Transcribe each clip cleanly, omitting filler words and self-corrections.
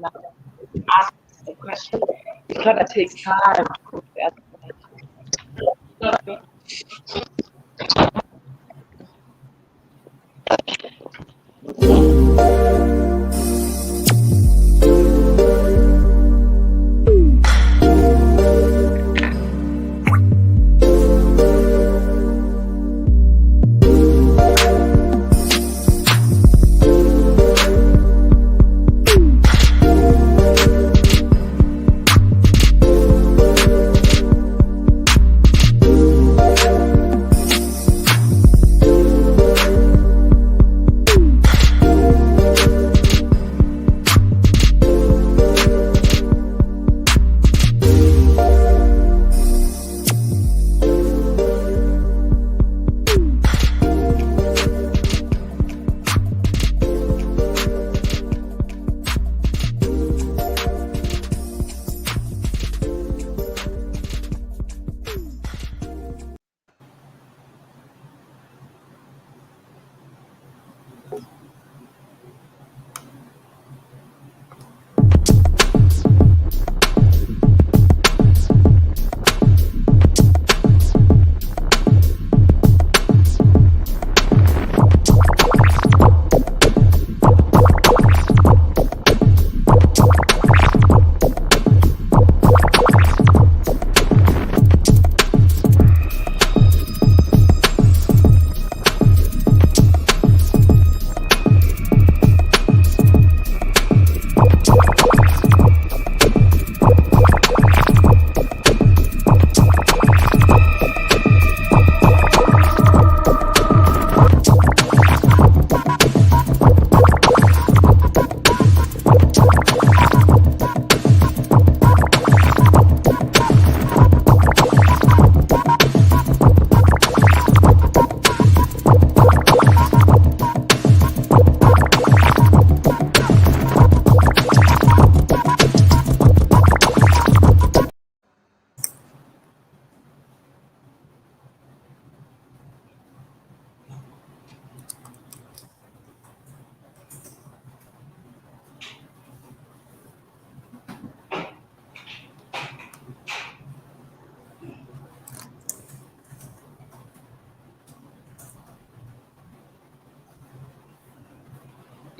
ask the question. It kind of takes time.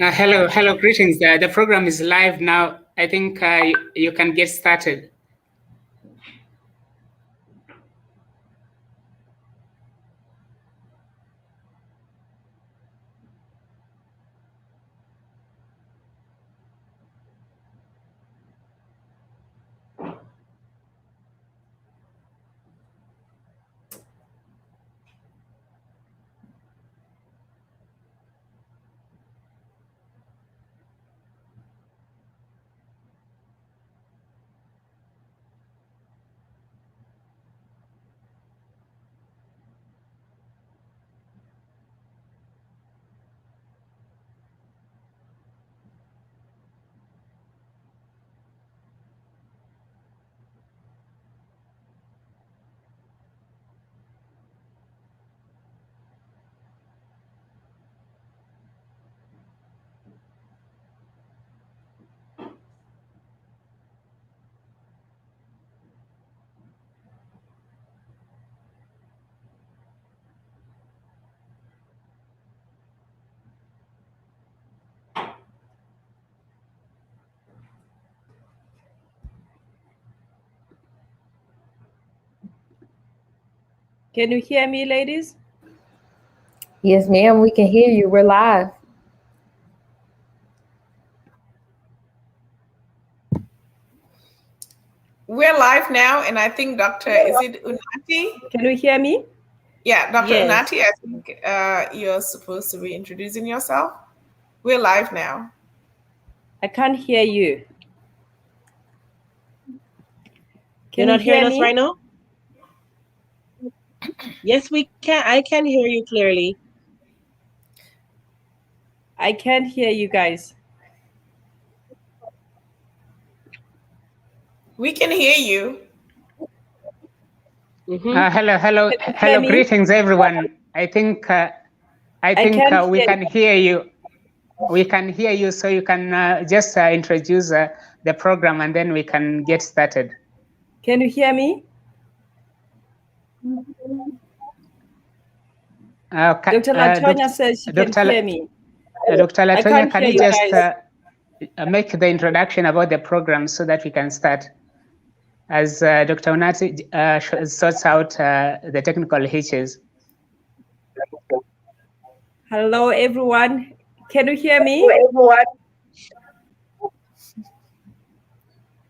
Hello, greetings. The program is live now. I think you can get started. Can you hear me, ladies? Yes, ma'am, we can hear you. We're live. We're live now, and I think Dr. Is it Unati? Can you hear me? Yeah, Dr. Yes. Unati, I think you're supposed to be introducing yourself. We're live now. I can't hear you. You're not hearing us right now? Yes, we can. I can hear you clearly. I can't hear you guys. We can hear you. Hello, greetings, everyone. I think we can hear you. We can hear you, so you can just introduce the program, and then we can get started. Can you hear me? Dr. Latonya says she can hear me. Dr. Latonya, can you just make the introduction about the program so that we can start? As Dr. Unati sorts out the technical hitches. Hello, everyone. Can you hear me?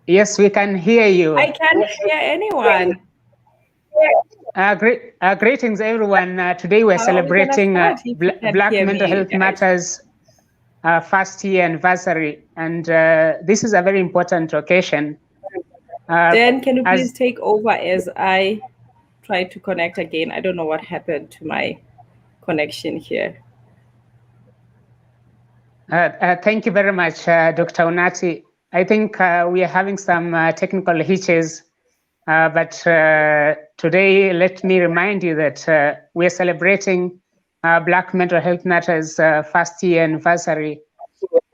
Yes, we can hear you. I can't hear anyone. Greetings, everyone. Today we're celebrating Black Mental Health Matters first year anniversary, and this is a very important occasion. Dan, can you please take over as I try to connect again? I don't know what happened to my connection here. Thank you very much, Dr. Unati. I think we are having some technical hitches, but today let me remind you that we are celebrating Black Mental Health Matters first year anniversary.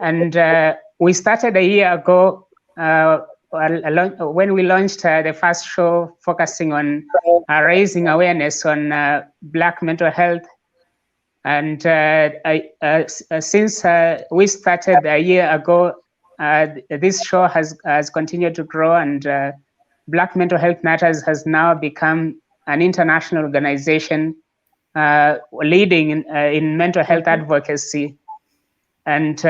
And we started a year ago when we launched the first show focusing on raising awareness on Black mental health. And since we started a year ago, this show has continued to grow, and Black Mental Health Matters has now become an international organization leading in mental health advocacy. And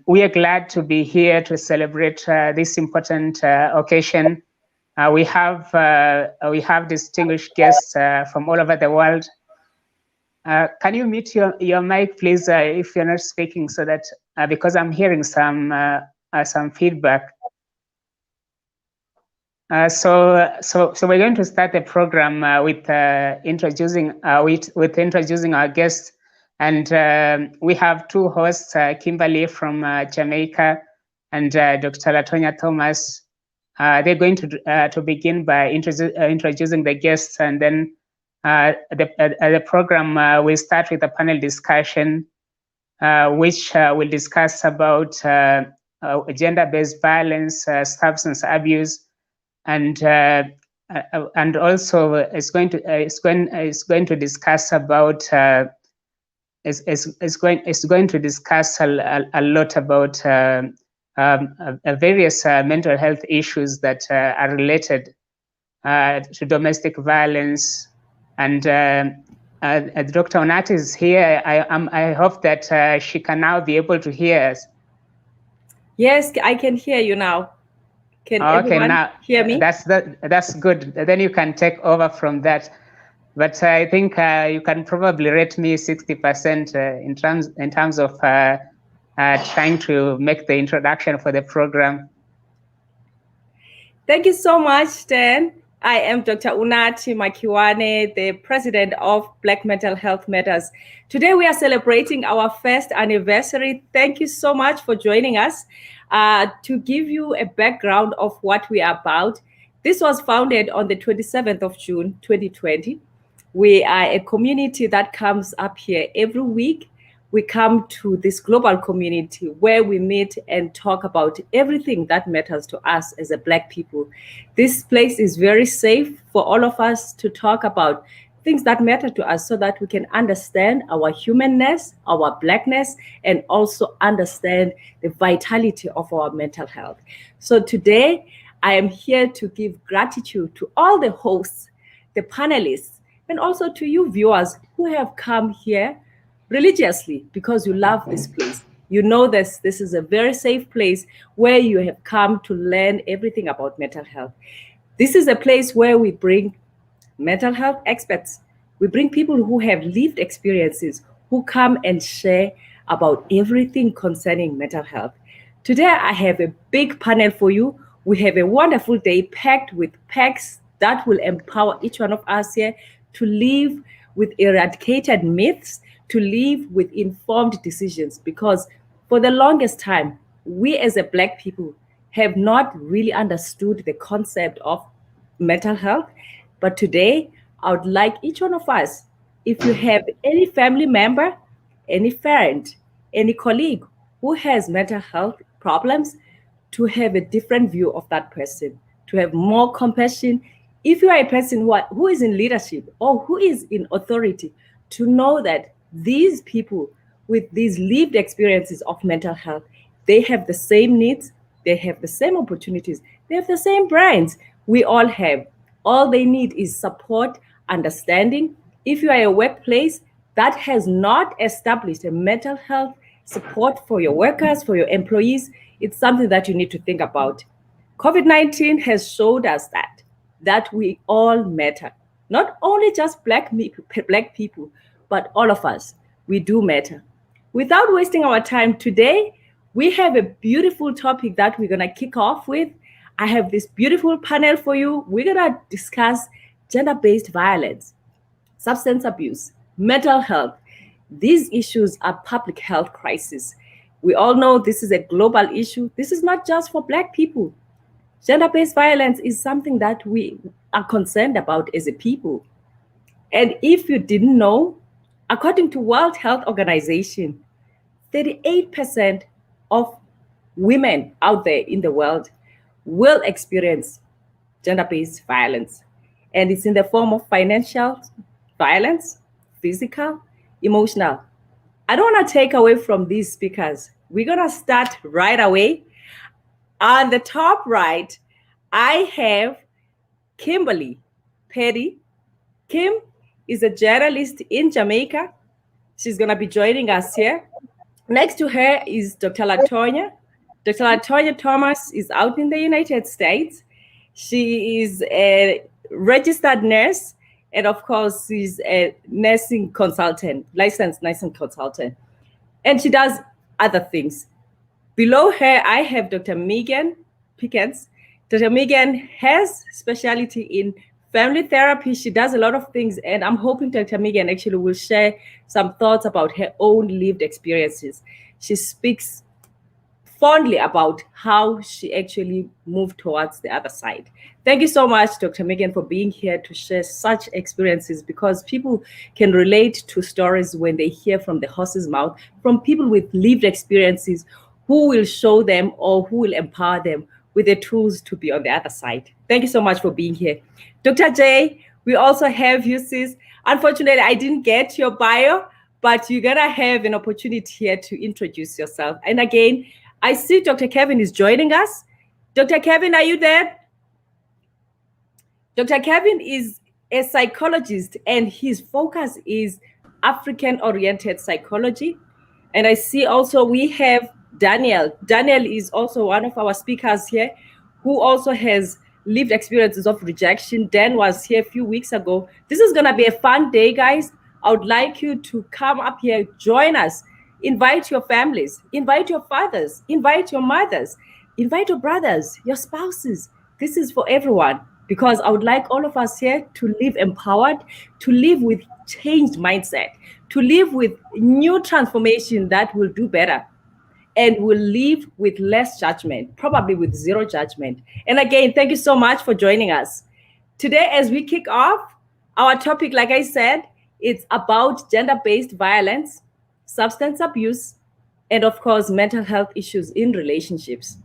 we are glad to be here to celebrate this important occasion. We have distinguished guests from all over the world. Can you mute your mic, please, if you're not speaking, so that because I'm hearing some feedback. So we're going to start the program with introducing our guests, and we have two hosts, Kimberly from Jamaica and Dr. Latonya Thomas. They're going to begin by introducing the guests, and then the program will start with a panel discussion, which will discuss about gender-based violence, substance abuse, and also it's going to discuss about it's going to discuss a lot about various mental health issues that are related to domestic violence. And Dr. Unati is here. I hope that she can now be able to hear us. Yes, I can hear you now. Can everyone hear me? That's good. Then you can take over from that. But I think you can probably rate me 60% in terms of trying to make the introduction for the program. Thank you so much, Dan. I am Dr. Unati Makiwane, the president of Black Mental Health Matters. Today we are celebrating our first anniversary. Thank you so much for joining us. To give you a background of what we are about, this was founded on the 27th of June, 2020. We are a community that comes up here every week. We come to this global community where we meet and talk about everything that matters to us as a Black people. This place is very safe for all of us to talk about things that matter to us so that we can understand our humanness, our Blackness, and also understand the vitality of our mental health. So today, I am here to give gratitude to all the hosts, the panelists, and also to you viewers who have come here religiously because you love this place. You know this is a very safe place where you have come to learn everything about mental health. This is a place where we bring mental health experts. We bring people who have lived experiences, who come and share about everything concerning mental health. Today, I have a big panel for you. We have a wonderful day packed with packs that will empower each one of us here to live with eradicated myths, to live with informed decisions, because for the longest time, we as a Black people have not really understood the concept of mental health. But today, I would like each one of us, if you have any family member, any parent, any colleague who has mental health problems to have a different view of that person, to have more compassion. If you are a person who is in leadership or who is in authority, to know that these people with these lived experiences of mental health, they have the same needs, they have the same opportunities, they have the same brains we all have. All they need is support, understanding. If you are a workplace that has not established a mental health support for your workers, for your employees, it's something that you need to think about. COVID-19 has showed us that we all matter. Not only just black people, but all of us. We do matter. Without wasting our time today, we have a beautiful topic that we're going to kick off with. I have this beautiful panel for you. We're going to discuss gender-based violence, substance abuse, mental health. These issues are public health crises. We all know this is a global issue. This is not just for Black people. Gender-based violence is something that we are concerned about as a people. And if you didn't know, according to World Health Organization, 38% of women out there in the world will experience gender-based violence. And it's in the form of financial violence, physical, emotional. I don't want to take away from these speakers. We're going to start right away. On the top right, I have Kimberly Petty. Kim is a journalist in Jamaica. She's going to be joining us here. Next to her is Dr. Latonya. Dr. Latonya Thomas is out in the United States. She is a registered nurse, and of course, she's a nursing consultant, licensed nursing consultant. And she does other things. Below her, I have Dr. Megan Pickens. Dr. Megan has specialty in family therapy. She does a lot of things, and I'm hoping Dr. Megan actually will share some thoughts about her own lived experiences. She speaks fondly about how she actually moved towards the other side. Thank you so much, Dr. Megan, for being here to share such experiences, because people can relate to stories when they hear from the horse's mouth, from people with lived experiences who will show them or who will empower them with the tools to be on the other side. Thank you so much for being here. Dr. J, we also have you, sis. Unfortunately, I didn't get your bio, but you're gonna have an opportunity here to introduce yourself. And again, I see Dr. Kevin is joining us. Dr. Kevin, are you there? Dr. Kevin is a psychologist, and his focus is African-oriented psychology. And I see also we have Daniel. Daniel is also one of our speakers here, who also has lived experiences of rejection. Dan was here a few weeks ago. This is gonna be a fun day, guys. I would like you to come up here, join us. Invite your families, invite your fathers, invite your mothers, invite your brothers, your spouses. This is for everyone, because I would like all of us here to live empowered, to live with changed mindset, to live with new transformation that will do better, and will live with less judgment, probably with zero judgment. And again, thank you so much for joining us. Today, as we kick off, our topic, like I said, it's about gender-based violence, substance abuse, and of course, mental health issues in relationships.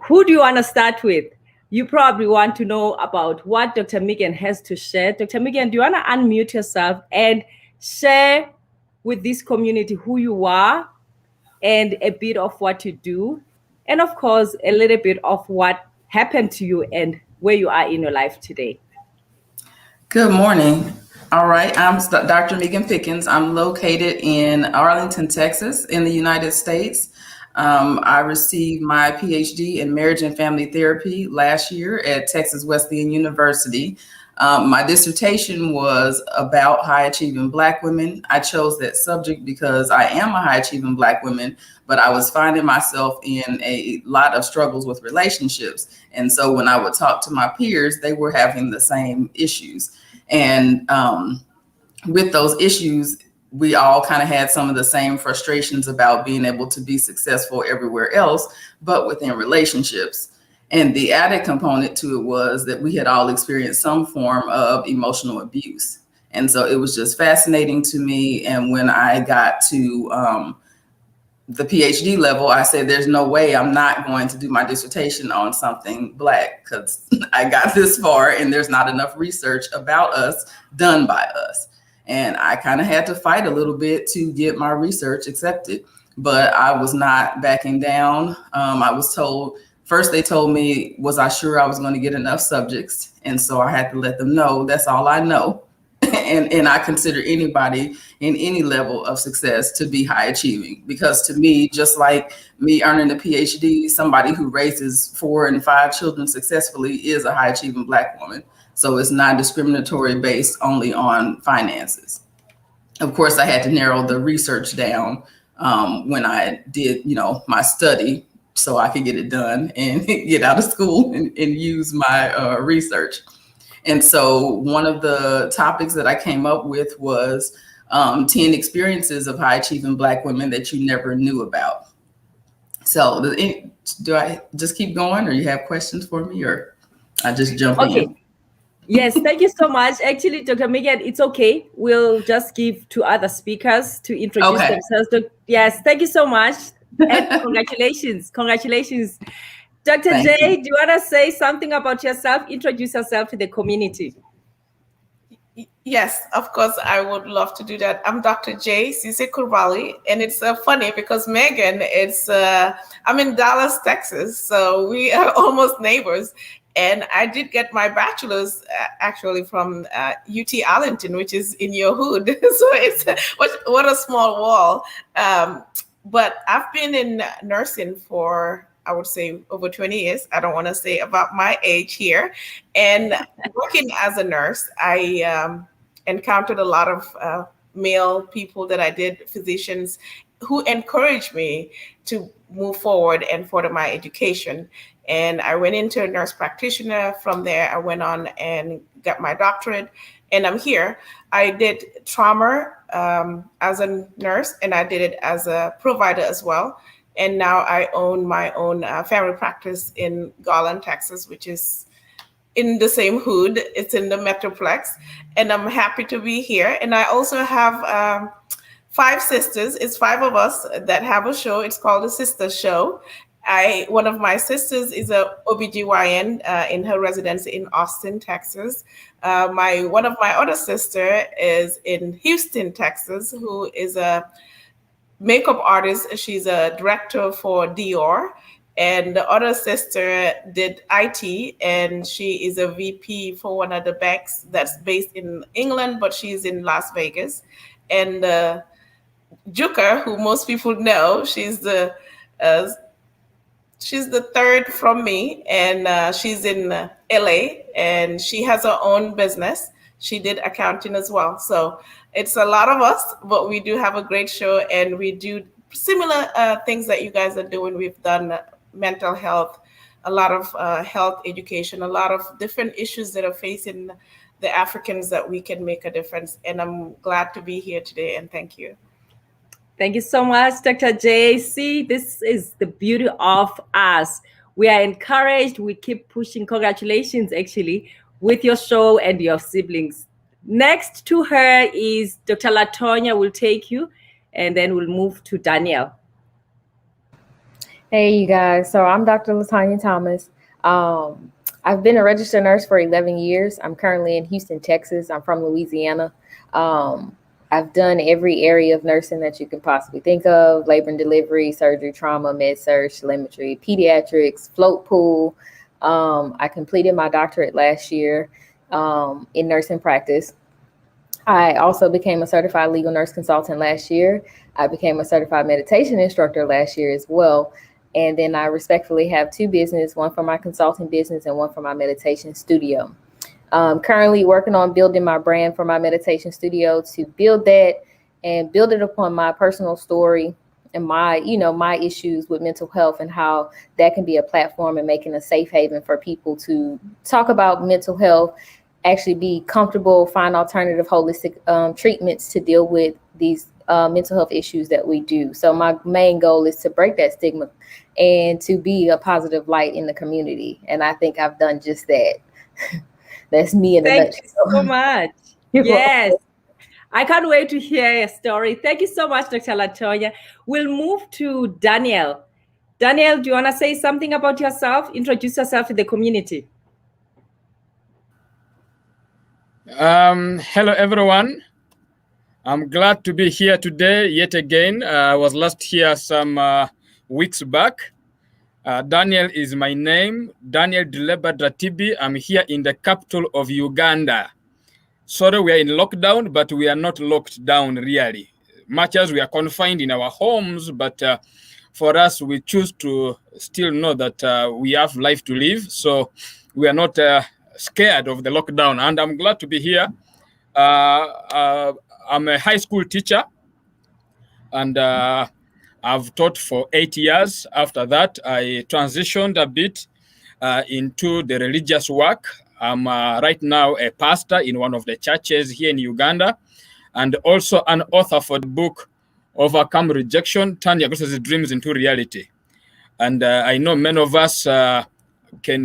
Who do you want to start with? You probably want to know about what Dr. Megan has to share. Dr. Megan, do you want to unmute yourself and share with this community who you are and a bit of what you do, and of course, a little bit of what happened to you and where you are in your life today? Good morning. All right, I'm Dr. Megan Pickens. I'm located in Arlington, Texas, in the United States. I received my PhD in marriage and family therapy last year at Texas Wesleyan University. My dissertation was about high-achieving Black women. I chose that subject because I am a high-achieving Black woman, but I was finding myself in a lot of struggles with relationships. And so when I would talk to my peers, they were having the same issues. And with those issues, we all kind of had some of the same frustrations about being able to be successful everywhere else, but within relationships. And the added component to it was that we had all experienced some form of emotional abuse. And so it was just fascinating to me. And when I got to the PhD level, I said, there's no way I'm not going to do my dissertation on something Black, because I got this far and there's not enough research about us done by us. And I kind of had to fight a little bit to get my research accepted, but I was not backing down. I was told, first they told me, was I sure I was going to get enough subjects? And so I had to let them know that's all I know. And I consider anybody in any level of success to be high achieving, because to me, just like me earning a PhD, somebody who raises 4 and 5 children successfully is a high achieving Black woman. So it's not discriminatory based only on finances. Of course, I had to narrow the research down when I did, my study, so I could get it done and get out of school and use my research. And so one of the topics that I came up with was 10 experiences of high achieving Black women that you never knew about. So do I just keep going, or you have questions for me, or I just jump in? Yes, thank you so much. Actually, Dr. Megan, it's okay. We'll just give to other speakers to introduce themselves. Yes, thank you so much. And congratulations. Congratulations. Dr. Thank J, you. do you want to say something about yourself? Introduce yourself to the community. Yes, of course, I would love to do that. I'm Dr. J. Cisse Kurvali, and it's funny because Megan, I'm in Dallas, Texas, so we are almost neighbors. And I did get my bachelor's actually from UT Arlington, which is in your hood. So it's what a small wall. But I've been in nursing for, I would say, over 20 years. I don't want to say about my age here. And working as a nurse, I encountered a lot of male people that I did, physicians, who encouraged me to move forward and further my education. And I went into a nurse practitioner. From there, I went on and got my doctorate, and I'm here. I did trauma as a nurse, and I did it as a provider as well. And now I own my own family practice in Garland, Texas, which is in the same hood. It's in the Metroplex, and I'm happy to be here. And I also have 5 sisters. It's 5 of us that have a show. It's called The Sister Show. One of my sisters is a OBGYN in her residency in Austin, Texas. One of my other sister is in Houston, Texas, who is a makeup artist. She's a director for Dior. And the other sister did IT, and she is a VP for one of the banks that's based in England, but she's in Las Vegas. And Juka, who most people know, she's the third from me, and she's in LA, and she has her own business. She did accounting as well. So it's a lot of us, but we do have a great show, and we do similar things that you guys are doing. We've done mental health, a lot of health education, a lot of different issues that are facing the Africans that we can make a difference. And I'm glad to be here today, and thank you. Thank you so much, Dr. J. See, this is the beauty of us. We are encouraged. We keep pushing. Congratulations, actually, with your show and your siblings. Next to her is Dr. Latonya will take you, and then we'll move to Danielle. Hey, you guys. So I'm Dr. Latonya Thomas. I've been a registered nurse for 11 years. I'm currently in Houston, Texas. I'm from Louisiana. I've done every area of nursing that you can possibly think of: labor and delivery, surgery, trauma, med-surg, telemetry, pediatrics, float pool. I completed my doctorate last year in nursing practice. I also became a certified legal nurse consultant last year. I became a certified meditation instructor last year as well. And then I respectfully have 2 businesses, one for my consulting business and one for my meditation studio. Currently working on building my brand for my meditation studio, to build that and build it upon my personal story and my issues with mental health, and how that can be a platform and making a safe haven for people to talk about mental health, actually be comfortable, find alternative holistic treatments to deal with these mental health issues that we do. So my main goal is to break that stigma and to be a positive light in the community. And I think I've done just that. That's me in a nutshell. Thank you so much. You're yes. welcome. I can't wait to hear your story. Thank you so much, Dr. Latoya. We'll move to Daniel. Daniel, do you want to say something about yourself? Introduce yourself to the community. Hello, everyone. I'm glad to be here today yet again. I was last here some weeks back. Daniel is my name, Daniel Dileba Dratibi. I'm here in the capital of Uganda. Sorry, we are in lockdown, but we are not locked down really. Much as we are confined in our homes, but for us, we choose to still know that we have life to live. So we are not scared of the lockdown, and I'm glad to be here. I'm a high school teacher, and I've taught for 8 years. After that, I transitioned a bit into the religious work. I'm right now a pastor in one of the churches here in Uganda, and also an author for the book, Overcome Rejection, Turn Your Greatest Dreams into Reality. And I know many of us can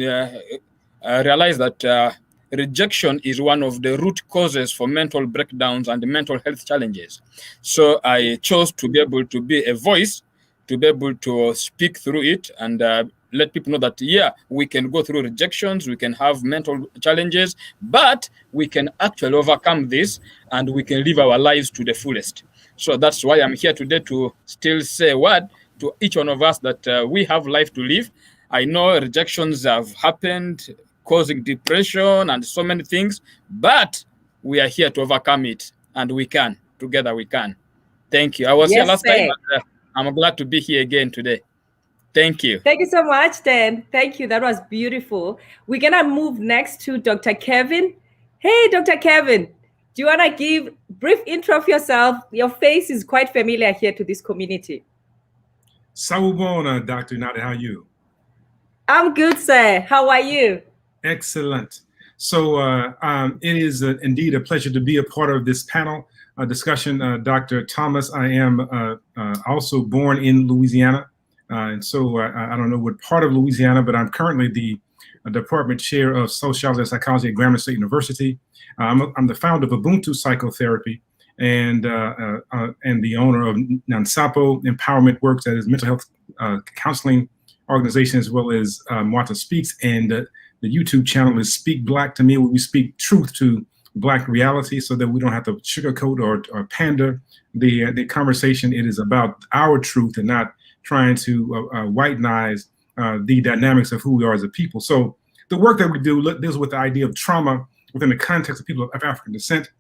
realize that rejection is one of the root causes for mental breakdowns and mental health challenges. So I chose to be able to be a voice, to be able to speak through it and let people know that, yeah, we can go through rejections, we can have mental challenges, but we can actually overcome this and we can live our lives to the fullest. So that's why I'm here today to still say a word to each one of us that we have life to live. I know rejections have happened, causing depression and so many things, but we are here to overcome it, and we can. Together we can. Thank you. I was here last time, but I'm glad to be here again today. Thank you. Thank you so much, Dan. Thank you. That was beautiful. We're going to move next to Dr. Kevin. Hey, Dr. Kevin, do you want to give a brief intro of yourself? Your face is quite familiar here to this community. Sawubona, Dr. Nadi, how are you? I'm good, sir. How are you? Excellent. So it is indeed a pleasure to be a part of this panel discussion. Dr. Thomas, I am also born in Louisiana. And so I don't know what part of Louisiana, but I'm currently the department chair of sociology and psychology at Grambling State University. I'm the founder of Ubuntu Psychotherapy and the owner of Nansapo Empowerment Works, that is mental health counseling organization, as well as Martha Speaks, and the YouTube channel is Speak Black to Me, where we speak truth to Black reality so that we don't have to sugarcoat or pander the conversation. It is about our truth and not trying to whitenize the dynamics of who we are as a people. So the work that we do deals with the idea of trauma within the context of people of African descent,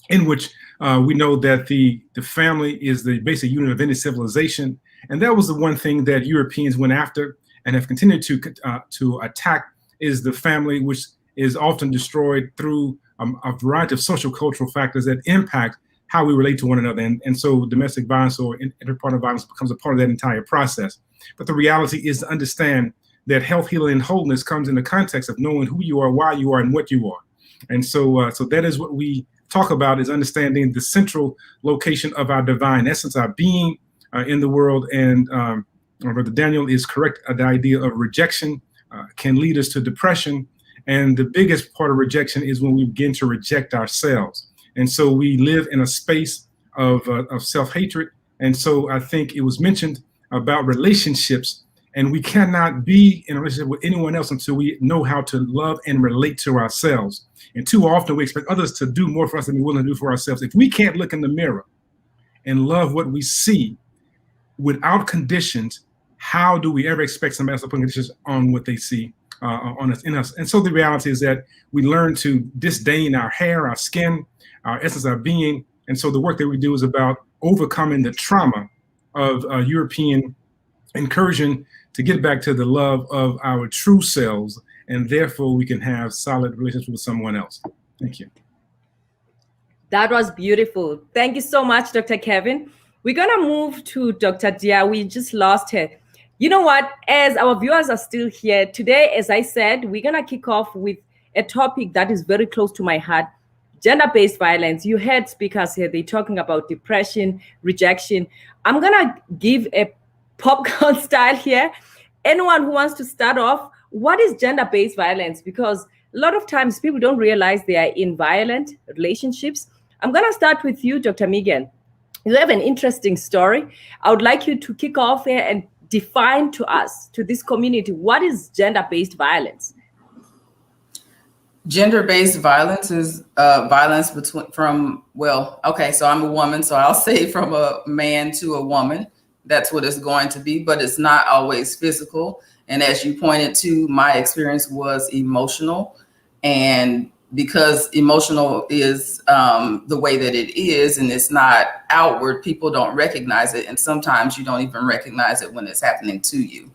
in which we know that the family is the basic unit of any civilization. And that was the one thing that Europeans went after and have continued to attack, is the family, which is often destroyed through a variety of social cultural factors that impact how we relate to one another. And so domestic violence or interpartner violence becomes a part of that entire process. But the reality is to understand that health, healing, and wholeness comes in the context of knowing who you are, why you are, and what you are. And so that is what we talk about, is understanding the central location of our divine essence, our being in the world. And Brother Daniel is correct. The idea of rejection can lead us to depression. And the biggest part of rejection is when we begin to reject ourselves. And so we live in a space of self-hatred. And so I think it was mentioned about relationships, and we cannot be in a relationship with anyone else until we know how to love and relate to ourselves. And too often we expect others to do more for us than we're willing to do for ourselves. If we can't look in the mirror and love what we see without conditions, how do we ever expect somebody else to put conditions on what they see on us, in us? And so the reality is that we learn to disdain our hair, our skin, our essence, our being. And so the work that we do is about overcoming the trauma of European incursion to get back to the love of our true selves, and therefore we can have solid relationships with someone else. Thank you. That was beautiful. Thank you so much, Dr. Kevin. We're going to move to Dr. Dia. We just lost her. You know what? As our viewers are still here today, as I said, we're going to kick off with a topic that is very close to my heart: gender-based violence. You heard speakers here, they're talking about depression, rejection. I'm going to give a popcorn style here. Anyone who wants to start off, what is gender-based violence? Because a lot of times people don't realize they are in violent relationships, I'm going to start with you, Dr. Megan. You have an interesting story. I would like you to kick off here and define to us, to this community, what is gender-based violence? Gender-based violence is violence so I'm a woman, so I'll say from a man to a woman. That's what it's going to be, but it's not always physical. And as you pointed to, my experience was emotional. And because emotional is the way that it is, and it's not outward, people don't recognize it. And sometimes you don't even recognize it when it's happening to you,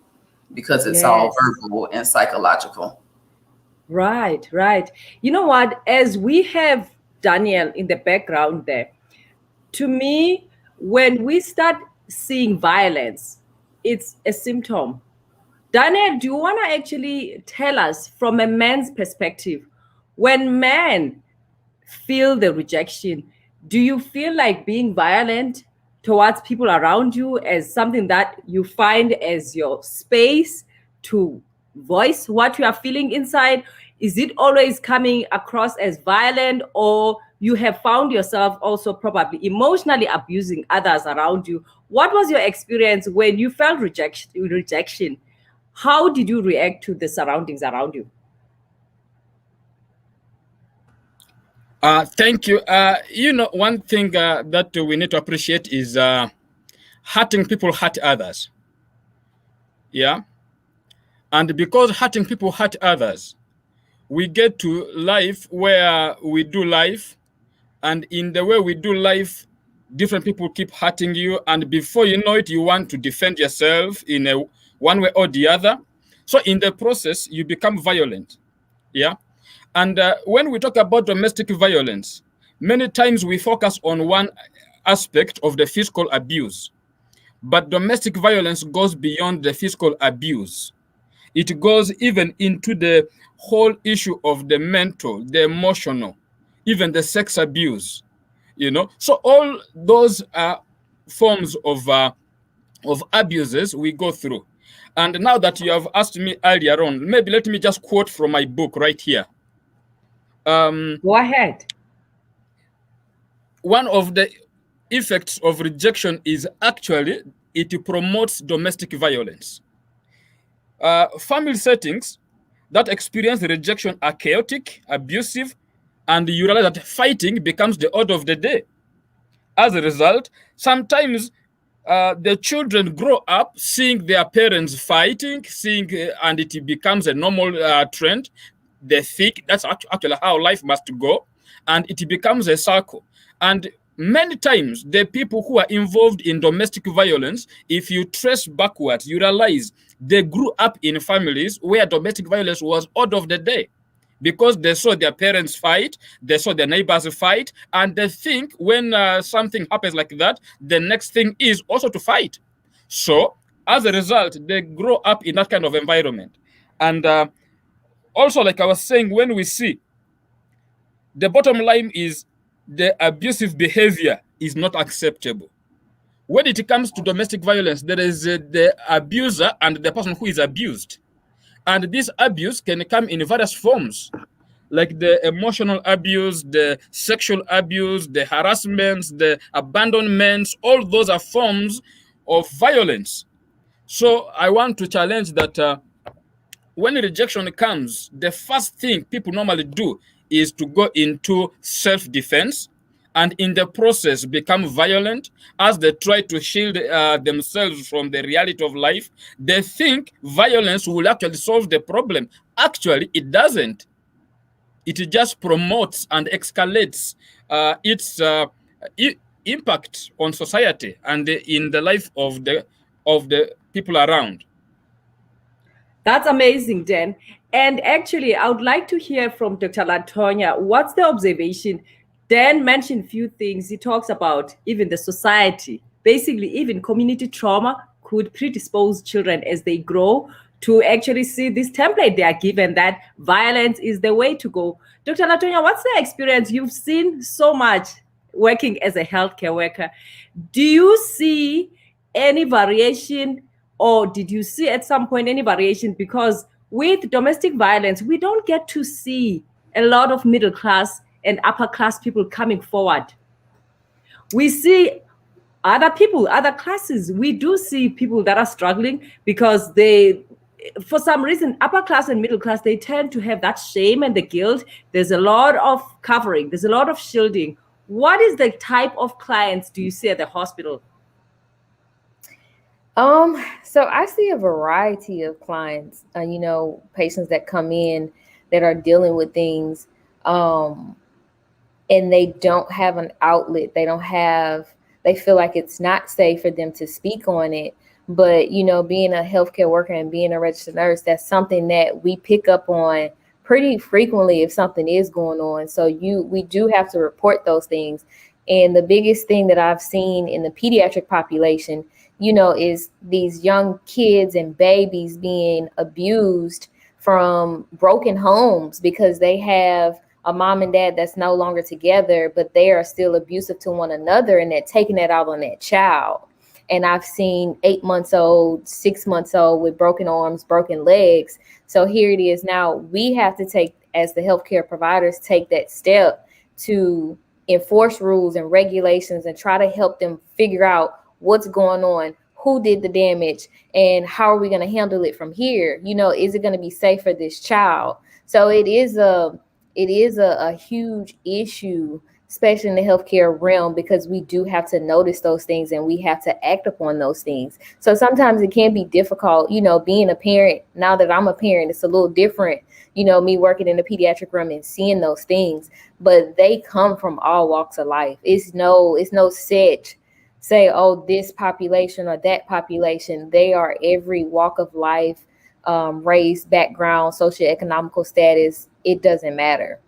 because it's all verbal and psychological. Right, right. You know what? As we have Daniel in the background there, to me, when we start seeing violence, it's a symptom. Daniel, do you want to actually tell us from a man's perspective, when men feel the rejection, do you feel like being violent towards people around you as something that you find as your space to voice what you are feeling inside? Is it always coming across as violent, or you have found yourself also probably emotionally abusing others around you? What was your experience when you felt rejection? How did you react to the surroundings around you? Thank you. One thing that we need to appreciate is hurting people hurt others. Yeah. And because hurting people hurt others, we get to life where we do life. And in the way we do life, different people keep hurting you. And before you know it, you want to defend yourself in one way or the other. So in the process, you become violent. Yeah. And when we talk about domestic violence, many times we focus on one aspect of the physical abuse. But domestic violence goes beyond the physical abuse. It goes even into the whole issue of the mental, the emotional, even the sex abuse. So all those forms of abuses we go through. And now that you have asked me earlier on, maybe let me just quote from my book right here. Go ahead. One of the effects of rejection is actually it promotes domestic violence. Family settings that experience rejection are chaotic, abusive, and you realize that fighting becomes the order of the day. As a result, sometimes the children grow up seeing their parents fighting, and it becomes a normal trend. They think that's actually how life must go, and it becomes a circle. And many times, the people who are involved in domestic violence, if you trace backwards, you realize they grew up in families where domestic violence was order of the day, because they saw their parents fight, they saw their neighbors fight, and they think when something happens like that, the next thing is also to fight. So, as a result, they grow up in that kind of environment. And also, like I was saying, when we see, the bottom line is the abusive behavior is not acceptable. When it comes to domestic violence, there is the abuser and the person who is abused. And this abuse can come in various forms, like the emotional abuse, the sexual abuse, the harassments, the abandonments. All those are forms of violence. So I want to challenge that when rejection comes, the first thing people normally do is to go into self-defense, and in the process become violent as they try to shield themselves from the reality of life. They think violence will actually solve the problem. Actually, it doesn't. It just promotes and escalates its impact on society and in the life of the people around. That's amazing, Dan. And actually, I would like to hear from Dr. Latonya. What's the observation? Dan mentioned a few things. He talks about even the society. Basically, even community trauma could predispose children as they grow to actually see this template they are given, that violence is the way to go. Dr. Latonya, what's the experience? You've seen so much working as a healthcare worker. Do you see any variation, or did you see at some point any variation? Because with domestic violence, we don't get to see a lot of middle class and upper class people coming forward. We see other people, other classes. We do see people that are struggling because they, for some reason, upper class and middle class, they tend to have that shame and the guilt. There's a lot of covering. There's a lot of shielding. What is the type of clients do you see at the hospital? So I see a variety of clients, patients that come in that are dealing with things, and they don't have an outlet. They feel like it's not safe for them to speak on it. But, being a healthcare worker and being a registered nurse, that's something that we pick up on pretty frequently if something is going on. So we do have to report those things. And the biggest thing that I've seen in the pediatric population, is these young kids and babies being abused from broken homes because they have a mom and dad that's no longer together, but they are still abusive to one another, and they're taking that out on that child. And I've seen 8 months old, 6 months old with broken arms, broken legs. So here it is now. We have to take, as the healthcare providers, take that step to enforce rules and regulations and try to help them figure out what's going on, who did the damage, and how are we going to handle it from here? Is it going to be safe for this child? So it is a huge issue, especially in the healthcare realm, because we do have to notice those things and we have to act upon those things. So sometimes it can be difficult, being a parent. Now that I'm a parent, it's a little different, me working in the pediatric room and seeing those things, but they come from all walks of life. It's no set, say, oh, this population or that population. They are every walk of life, race, background, socioeconomical status. It doesn't matter.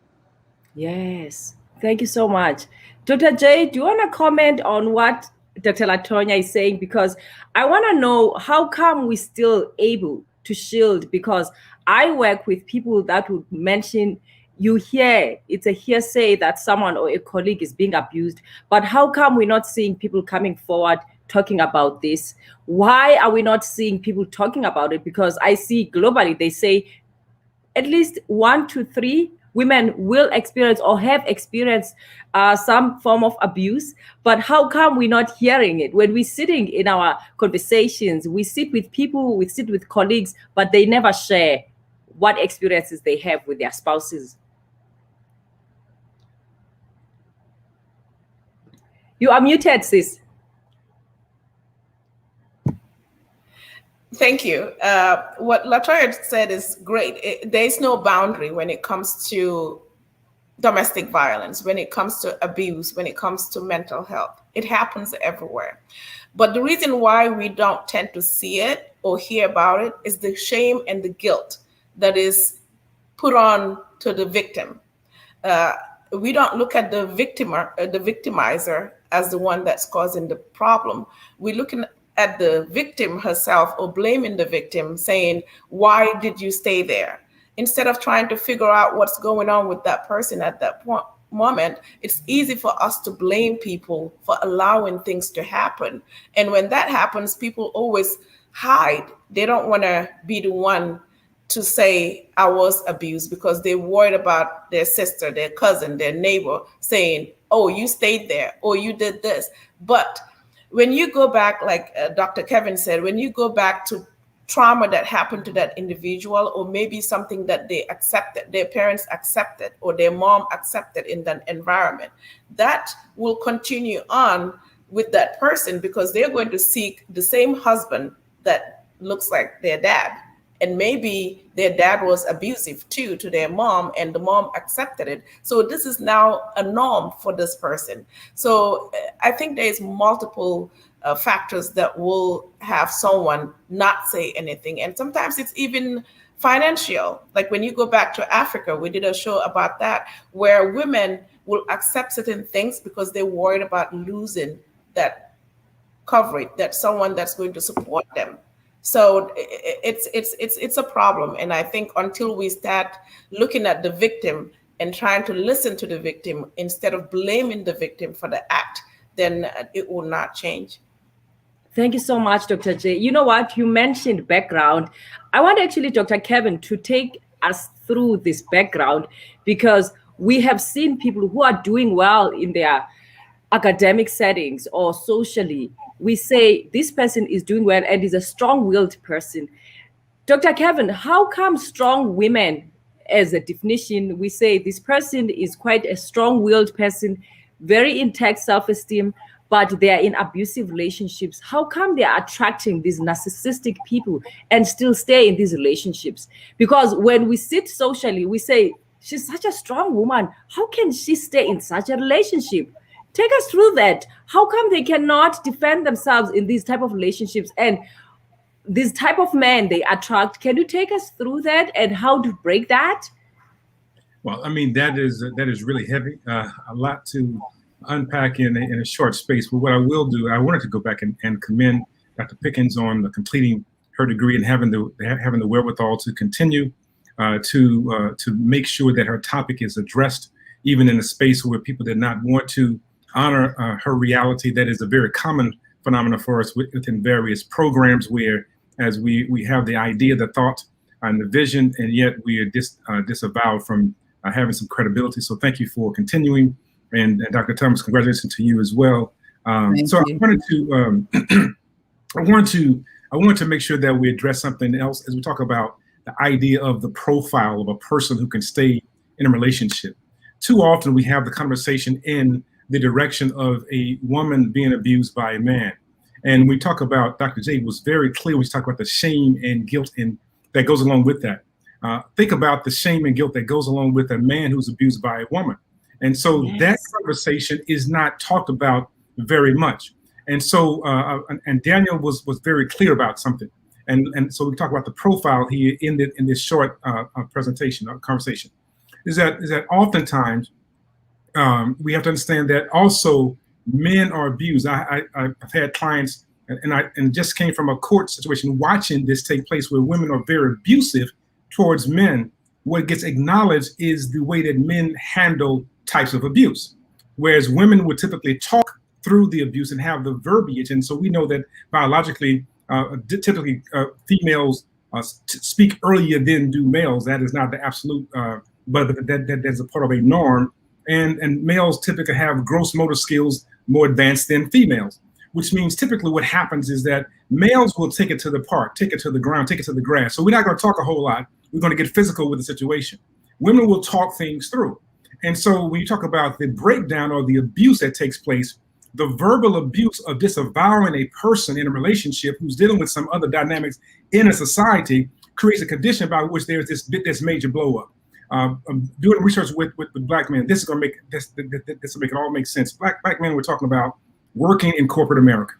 Yes. Thank you so much. Dr. J, do you want to comment on what Dr. Latonya is saying? Because I want to know, how come we're still able to shield? Because I work with people that would mention, it's a hearsay that someone or a colleague is being abused, but how come we're not seeing people coming forward talking about this? Why are we not seeing people talking about it? Because I see globally, they say at least 1 to 3 women will experience or have experienced some form of abuse. But how come we're not hearing it? When we're sitting in our conversations, we sit with people, we sit with colleagues, but they never share what experiences they have with their spouses. You are muted, sis. Thank you. What Latoya said is great. There's no boundary when it comes to domestic violence, when it comes to abuse, when it comes to mental health. It happens everywhere. But the reason why we don't tend to see it or hear about it is the shame and the guilt that is put on to the victim. We don't look at the victimizer as the one that's causing the problem. We're looking at the victim herself or blaming the victim, saying, why did you stay there? Instead of trying to figure out what's going on with that person at that moment, it's easy for us to blame people for allowing things to happen. And when that happens, people always hide. They don't want to be the one to say, I was abused, because they're worried about their sister, their cousin, their neighbor saying, oh, you stayed there, or you did this. But when you go back, like Dr. Kevin said, when you go back to trauma that happened to that individual, or maybe something that they accepted, their parents accepted, or their mom accepted in that environment, that will continue on with that person, because they're going to seek the same husband that looks like their dad. And maybe their dad was abusive too to their mom, and the mom accepted it. So this is now a norm for this person. So I think there's multiple factors that will have someone not say anything. And sometimes it's even financial. Like when you go back to Africa, we did a show about that, where women will accept certain things because they're worried about losing that coverage, that someone that's going to support them. So it's a problem. And I think until we start looking at the victim and trying to listen to the victim instead of blaming the victim for the act, then it will not change. Thank you so much, Dr. J. You know what? You mentioned background. I want actually Dr. Kevin to take us through this background, because we have seen people who are doing well in their academic settings or socially. We say this person is doing well and is a strong-willed person. Dr. Kevin, how come strong women, as a definition, we say this person is quite a strong-willed person, very intact self-esteem, but they are in abusive relationships? How come they are attracting these narcissistic people and still stay in these relationships? Because when we sit socially, we say, she's such a strong woman. How can she stay in such a relationship? Take us through that. How come they cannot defend themselves in these type of relationships and this type of men they attract? Can you take us through that and how to break that? Well, I mean, that is really heavy, a lot to unpack in a short space. But what I will do, I wanted to go back and commend Dr. Pickens on completing her degree and having the wherewithal to continue to make sure that her topic is addressed, even in a space where people did not want to honor her reality. That is a very common phenomenon for us within various programs, where as we have the idea, the thought, and the vision, and yet we are disavowed from having some credibility. So thank you for continuing, and Dr. Thomas, congratulations to you as well. So I wanted to make sure that we address something else as we talk about the idea of the profile of a person who can stay in a relationship. Too often we have the conversation in the direction of a woman being abused by a man. And we talk about, Dr. J was very clear when we talk about the shame and guilt and that goes along with that. Think about the shame and guilt that goes along with a man who's abused by a woman. And so that conversation is not talked about very much. And so, and Daniel was very clear about something. And so we talk about the profile here in this short conversation, is that oftentimes we have to understand that also men are abused. I've had clients, and just came from a court situation watching this take place where women are very abusive towards men. What gets acknowledged is the way that men handle types of abuse, whereas women would typically talk through the abuse and have the verbiage. And so we know that biologically, typically females speak earlier than do males. That is not the absolute, but that's a part of a norm. And males typically have gross motor skills more advanced than females, which means typically what happens is that males will take it to the park, take it to the ground, take it to the grass. So we're not going to talk a whole lot. We're going to get physical with the situation. Women will talk things through. And so when you talk about the breakdown or the abuse that takes place, the verbal abuse of disavowing a person in a relationship who's dealing with some other dynamics in a society creates a condition by which there's this major blow up. Doing research with Black men, this is going to make this will make it all make sense. Black men were talking about working in corporate America,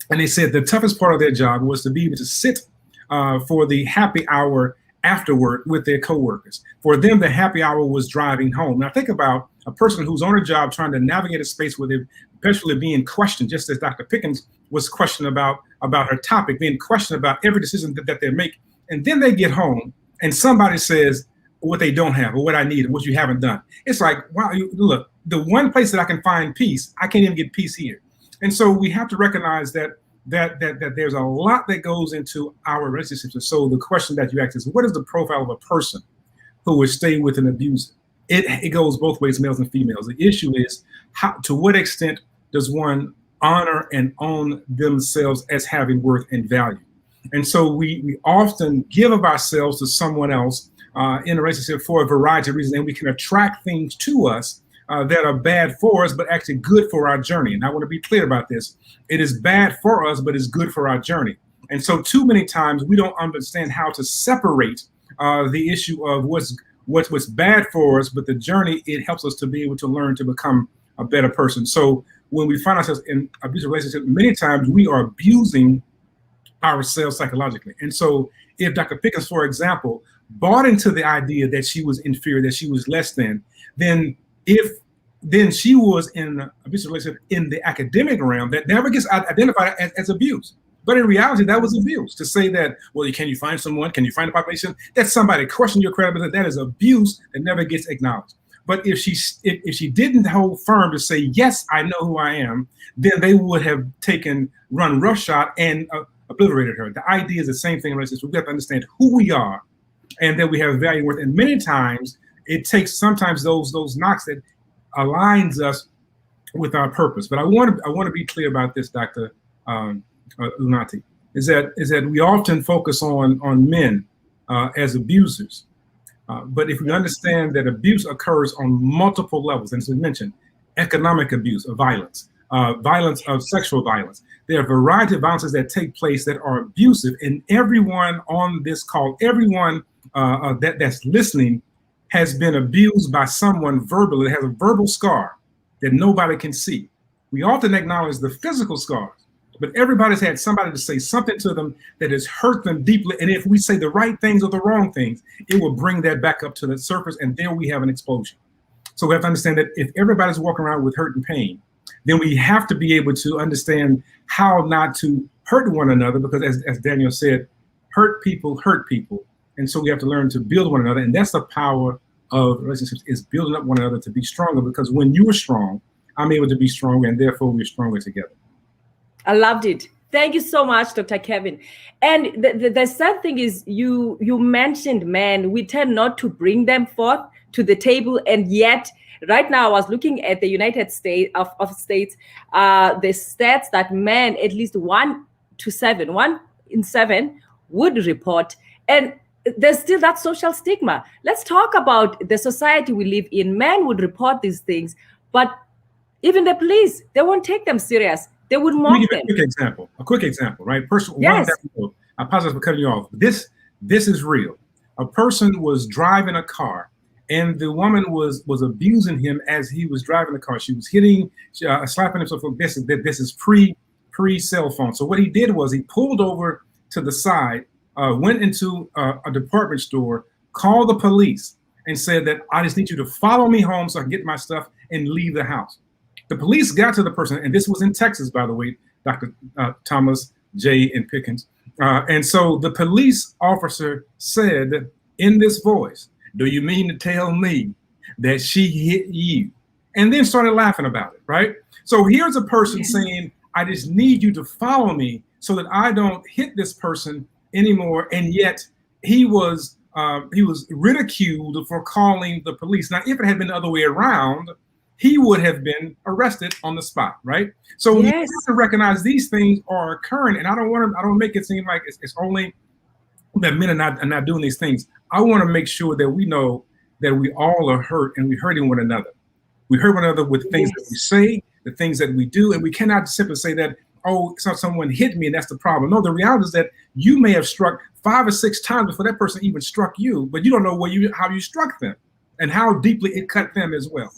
and they said the toughest part of their job was to be able to sit for the happy hour afterward with their coworkers. For them, the happy hour was driving home. Now think about a person who's on a job trying to navigate a space where they're perpetually being questioned, just as Dr. Pickens was questioned about her topic, being questioned about every decision that they make. And then they get home and somebody says what they don't have or what I need and what you haven't done. It's like, wow, look, the one place that I can find peace, I can't even get peace here. And so we have to recognize that there's a lot that goes into our relationships. And so the question that you asked is, what is the profile of a person who would stay with an abuser? It goes both ways, males and females. The issue is to what extent does one honor and own themselves as having worth and value? And so we often give of ourselves to someone else in a relationship for a variety of reasons, and we can attract things to us that are bad for us, but actually good for our journey. And I want to be clear about this. It is bad for us, but it's good for our journey. And so too many times we don't understand how to separate the issue of what's bad for us, but the journey, it helps us to be able to learn to become a better person. So when we find ourselves in abusive relationships, many times we are abusing ourselves psychologically. And so if Dr. Pickens, for example, bought into the idea that she was inferior, that she was less than, then she was in an abusive relationship in the academic realm that never gets identified as abuse. But in reality, that was abuse. To say that, well, can you find someone? Can you find a population? That somebody questioned your credibility. That is abuse that never gets acknowledged. But if she didn't hold firm to say, yes, I know who I am, then they would have run roughshod and obliterated her. The idea is the same thing in relationships. We have to understand who we are and that we have value and worth. And many times it takes sometimes those knocks that aligns us with our purpose. But I want to be clear about this, Dr. Unati, is that we often focus on men as abusers. But if we understand that abuse occurs on multiple levels, and as we mentioned, economic abuse of violence, violence of sexual violence, there are a variety of violences that take place that are abusive, and everyone on this call, everyone that's listening has been abused by someone verbally, has a verbal scar that nobody can see. We often acknowledge the physical scars, but everybody's had somebody to say something to them that has hurt them deeply. And if we say the right things or the wrong things, it will bring that back up to the surface, and then we have an explosion. So we have to understand that if everybody's walking around with hurt and pain, then we have to be able to understand how not to hurt one another, because as Daniel said, hurt people. And so we have to learn to build one another. And that's the power of relationships, is building up one another to be stronger, because when you are strong, I'm able to be stronger, and therefore we're stronger together. I loved it. Thank you so much, Dr. Kevin. And the sad thing is you mentioned men. We tend not to bring them forth to the table, and yet right now I was looking at the United States of States, the stats that men, at least 1 in 7 would report, and there's still that social stigma. Let's talk about the society we live in. Men would report these things, but even the police, they won't take them serious. They would mock them. A quick example, right? Yes. I apologize for cutting you off. This is real. A person was driving a car, and the woman was abusing him as he was driving the car. She was hitting, slapping himself. This is pre cell phone. So what he did was he pulled over to the side, went into a department store, called the police, and said that I just need you to follow me home so I can get my stuff and leave the house. The police got to the person, and this was in Texas, by the way, Dr. Thomas, Jay, and Pickens. And so the police officer said in this voice, "Do you mean to tell me that she hit you?" And then started laughing about it, right? So here's a person saying, I just need you to follow me so that I don't hit this person anymore. And yet he was ridiculed for calling the police. Now, if it had been the other way around, he would have been arrested on the spot, right? So we have to recognize these things are occurring, and I don't make it seem like it's only that men are not doing these things. I want to make sure that we know that we all are hurt, and we're hurting one another. We hurt one another with things that we say, the things that we do, and we cannot simply say that, oh, someone hit me and that's the problem. No, the reality is that you may have struck 5 or 6 times before that person even struck you, but you don't know how you struck them and how deeply it cut them as well.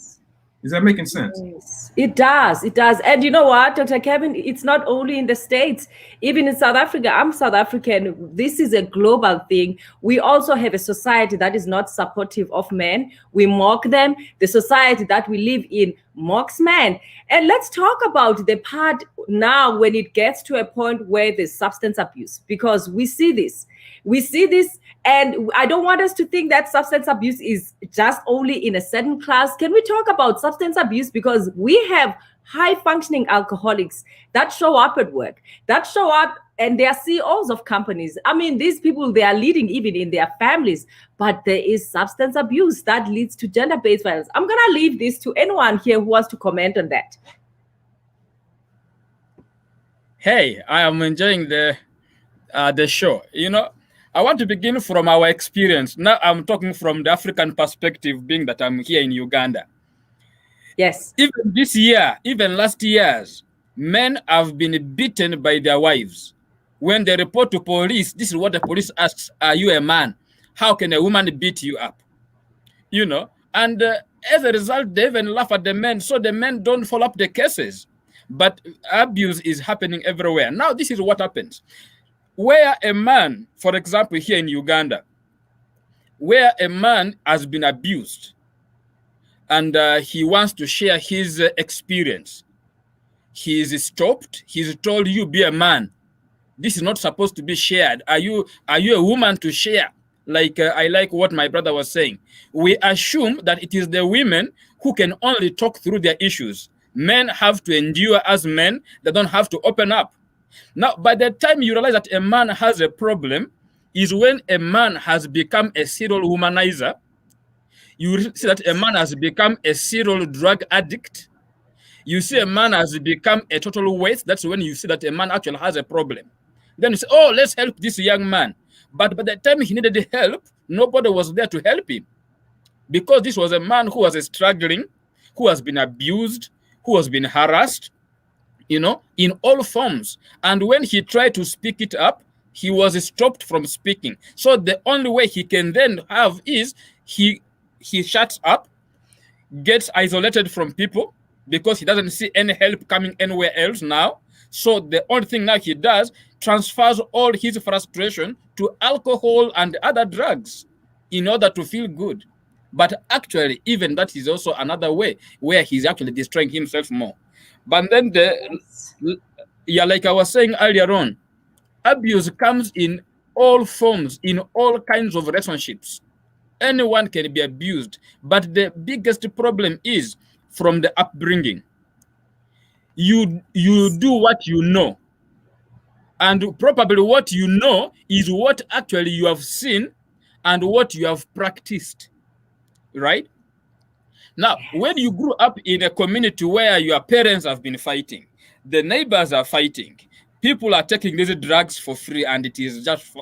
Is that making sense? Yes, it does. It does. And you know what, Dr. Kevin, it's not only in the States, even in South Africa. I'm South African. This is a global thing. We also have a society that is not supportive of men. We mock them. The society that we live in mocks men. And let's talk about the part now when it gets to a point where there's substance abuse, because we see this. And I don't want us to think that substance abuse is just only in a certain class. Can we talk about substance abuse? Because we have high functioning alcoholics that show up at work, that show up, and they are CEOs of companies. I mean, these people, they are leading even in their families, but there is substance abuse that leads to gender-based violence. I'm going to leave this to anyone here who wants to comment on that. Hey, I am enjoying the show. You know, I want to begin from our experience. Now I'm talking from the African perspective, being that I'm here in Uganda. Yes. Even this year, even last years, men have been beaten by their wives. When they report to police, this is what the police asks: are you a man? How can a woman beat you up? You know, and as a result, they even laugh at the men, so the men don't follow up the cases. But abuse is happening everywhere. Now, this is what happens. Where a man, for example, here in Uganda, where a man has been abused and he wants to share his experience, he is stopped. He's told, you be a man. This is not supposed to be shared. Are you a woman to share? Like I like what my brother was saying. We assume that it is the women who can only talk through their issues. Men have to endure as men. They don't have to open up. Now, by the time you realize that a man has a problem is when a man has become a serial womanizer. You see that a man has become a serial drug addict. You see a man has become a total waste. That's when you see that a man actually has a problem. Then you say, oh, let's help this young man. But by the time he needed help, nobody was there to help him. Because this was a man who was struggling, who has been abused, who has been harassed, in all forms. And when he tried to speak it up, he was stopped from speaking. So the only way he can then have is he shuts up, gets isolated from people because he doesn't see any help coming anywhere else now. So the only thing now he does, transfers all his frustration to alcohol and other drugs in order to feel good. But actually, even that is also another way where he's actually destroying himself more. But then like I was saying earlier on, abuse comes in all forms, in all kinds of relationships. Anyone can be abused, but the biggest problem is from the upbringing. You do what you know, and probably what you know is what actually you have seen and what you have practiced, right? Now, when you grew up in a community where your parents have been fighting, the neighbors are fighting, people are taking these drugs for free, and it is just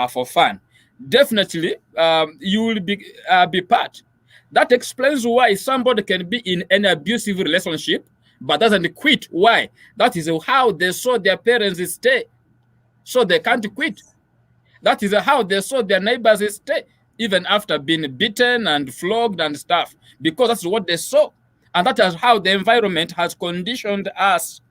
for fun, definitely you will be part. That explains why somebody can be in an abusive relationship but doesn't quit. Why? That is how they saw their parents stay, so they can't quit. That is how they saw their neighbors stay, even after being beaten and flogged and stuff, because that's what they saw. And that is how the environment has conditioned us.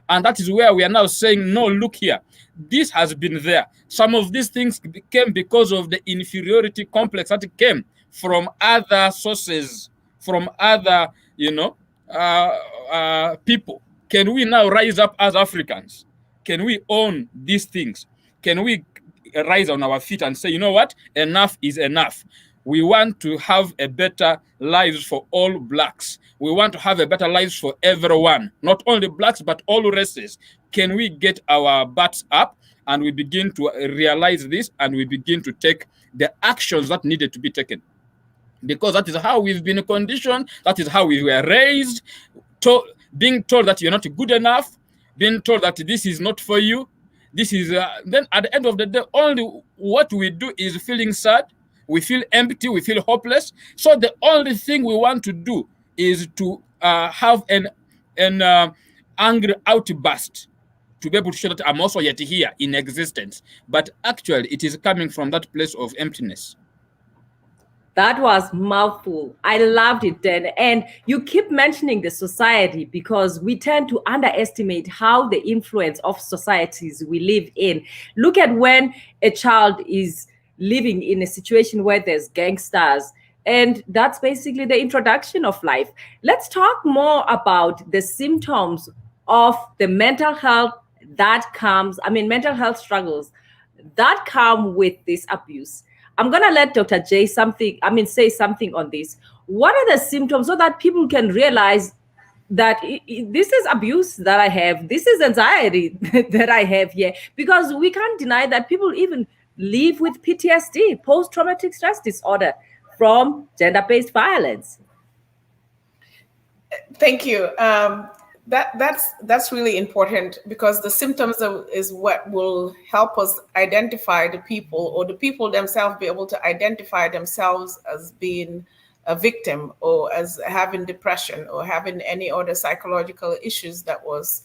And that is where we are now saying, no, look here, this has been there. Some of these things came because of the inferiority complex that came from other sources, from other, people. Can we now rise up as Africans? Can we own these things? Can we rise on our feet and say, you know what, enough is enough? We want to have a better lives for all Blacks. We want to have a better lives for everyone, not only Blacks, but all races. Can we get our butts up and we begin to realize this, and we begin to take the actions that needed to be taken? Because that is how we've been conditioned. That is how we were raised, being told that you're not good enough, being told that this is not for you. This is then at the end of the day, only what we do is feeling sad. We feel empty. We feel hopeless. So the only thing we want to do is to have an angry outburst to be able to show that I'm also yet here in existence. But actually, it is coming from that place of emptiness. That was mouthful. I loved it, Dan. And you keep mentioning the society because we tend to underestimate how the influence of societies we live in. Look at when a child is living in a situation where there's gangsters, and that's basically the introduction of life. Let's talk more about the symptoms of the mental health mental health struggles that come with this abuse. I'm going to let Dr. J say something on this. What are the symptoms so that people can realize that this is abuse that I have, this is anxiety that I have here? Because we can't deny that people even live with PTSD, post-traumatic stress disorder, from gender-based violence. Thank you. That's really important, because the symptoms is what will help us identify the people, or the people themselves be able to identify themselves as being a victim, or as having depression, or having any other psychological issues that was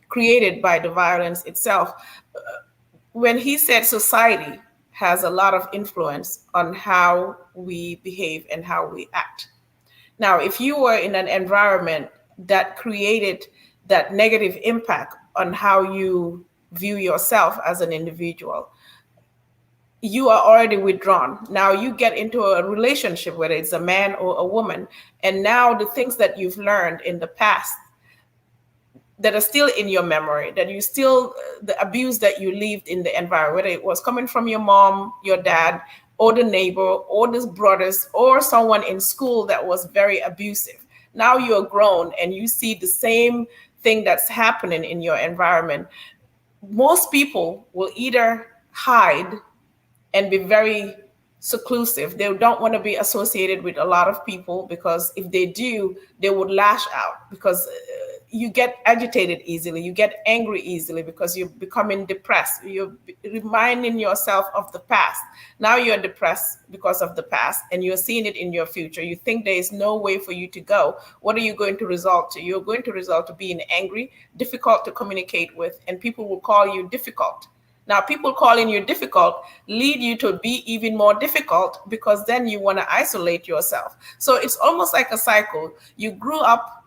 created by the violence itself. When he said society has a lot of influence on how we behave and how we act. Now, if you were in an environment that created that negative impact on how you view yourself as an individual, you are already withdrawn. Now you get into a relationship, whether it's a man or a woman, and now the things that you've learned in the past that are still in your memory, that you still, the abuse that you lived in the environment, whether it was coming from your mom, your dad, or the neighbor, or the brothers, or someone in school that was very abusive. Now you're grown and you see the same thing that's happening in your environment. Most people will either hide and be very seclusive. They don't want to be associated with a lot of people, because if they do, they would lash out, because you get agitated easily, you get angry easily, because you're becoming depressed. You're reminding yourself of the past. Now you're depressed because of the past, and you're seeing it in your future. You think there is no way for you to go. What are you going to result to? You're going to result to being angry, difficult to communicate with, and people will call you difficult. Now, people calling you difficult lead you to be even more difficult, because then you want to isolate yourself. So it's almost like a cycle. You grew up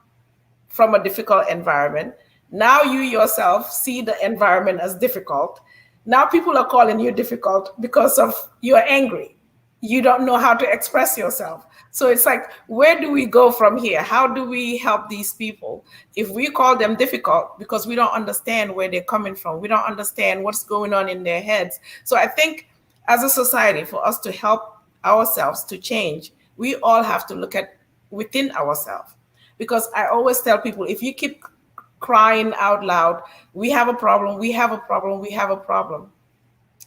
from a difficult environment. Now you yourself see the environment as difficult. Now people are calling you difficult because of you're angry. You don't know how to express yourself. So it's like, where do we go from here? How do we help these people? If we call them difficult because we don't understand where they're coming from, we don't understand what's going on in their heads. So I think as a society, for us to help ourselves to change, we all have to look at within ourselves. Because I always tell people, if you keep crying out loud, we have a problem, we have a problem, we have a problem.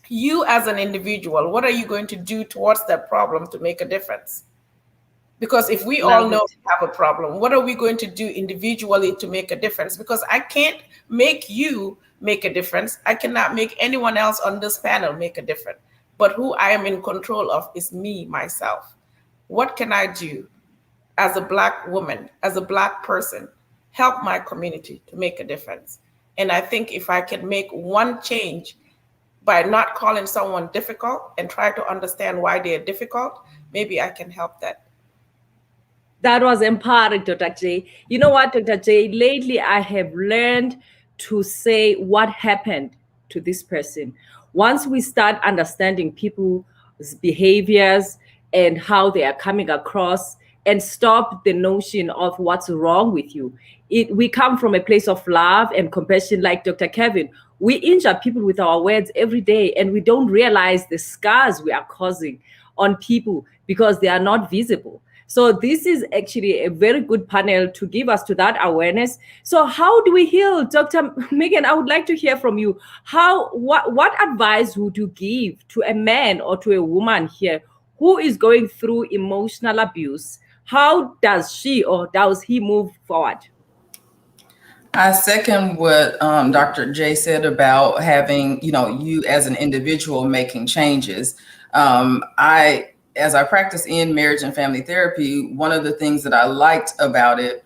You as an individual, what are you going to do towards that problem to make a difference? Because if we all know we have a problem, what are we going to do individually to make a difference? Because I can't make you make a difference. I cannot make anyone else on this panel make a difference. But who I am in control of is me, myself. What can I do as a Black woman, as a Black person, help my community to make a difference? And I think if I can make one change by not calling someone difficult and try to understand why they're difficult, maybe I can help that. That was empowering, Dr. J. You know what, Dr. J, lately I have learned to say what happened to this person. Once we start understanding people's behaviors and how they are coming across, and stop the notion of what's wrong with you. We come from a place of love and compassion, like Dr. Kevin. We injure people with our words every day, and we don't realize the scars we are causing on people because they are not visible. So this is actually a very good panel to give us to that awareness. So how do we heal? Dr. Megan, I would like to hear from you. What advice would you give to a man or to a woman here who is going through emotional abuse? How does she or does he move forward? I second what Dr. J said about having, you as an individual making changes. As I practice in marriage and family therapy, one of the things that I liked about it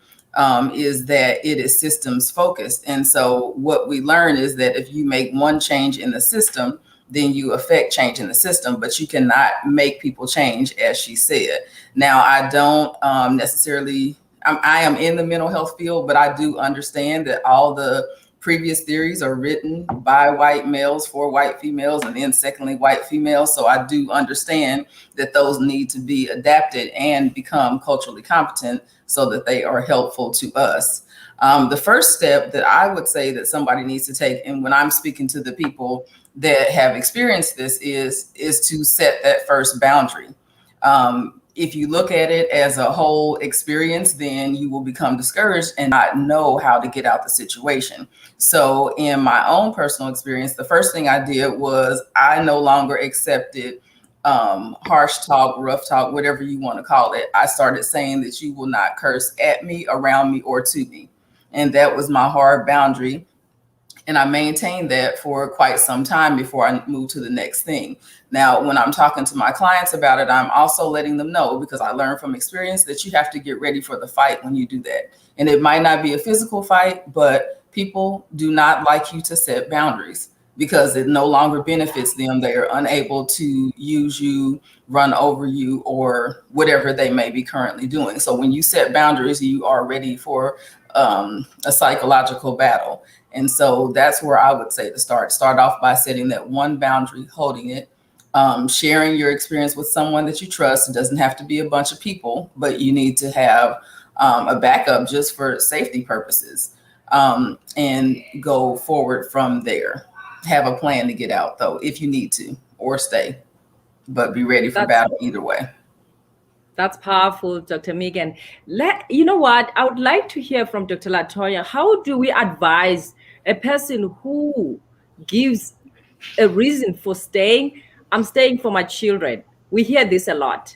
is that it is systems focused. And so what we learn is that if you make one change in the system, then you affect change in the system, but you cannot make people change, as she said. Now, I don't necessarily, I am in the mental health field, but I do understand that all the previous theories are written by white males for white females, and then secondly, white females. So I do understand that those need to be adapted and become culturally competent so that they are helpful to us. The first step that I would say that somebody needs to take, and when I'm speaking to the people that have experienced this, is to set that first boundary. If you look at it as a whole experience, then you will become discouraged and not know how to get out the situation. So in my own personal experience, the first thing I did was I no longer accepted harsh talk, rough talk, whatever you want to call it. I started saying that you will not curse at me, around me, or to me. And that was my hard boundary. And I maintained that for quite some time before I moved to the next thing. Now, when I'm talking to my clients about it, I'm also letting them know, because I learned from experience, that you have to get ready for the fight when you do that. And it might not be a physical fight, but people do not like you to set boundaries because it no longer benefits them. They are unable to use you, run over you, or whatever they may be currently doing. So when you set boundaries, you are ready for a psychological battle. And so that's where I would say to start off by setting that one boundary, holding it, sharing your experience with someone that you trust. It doesn't have to be a bunch of people, but you need to have a backup just for safety purposes, and go forward from there. Have a plan to get out, though, if you need to, or stay, but be ready for battle either way. That's powerful, Dr. Megan. You know what? I would like to hear from Dr. Latoya. How do we advise a person who gives a reason for staying? I'm staying for my children. we hear this a lot.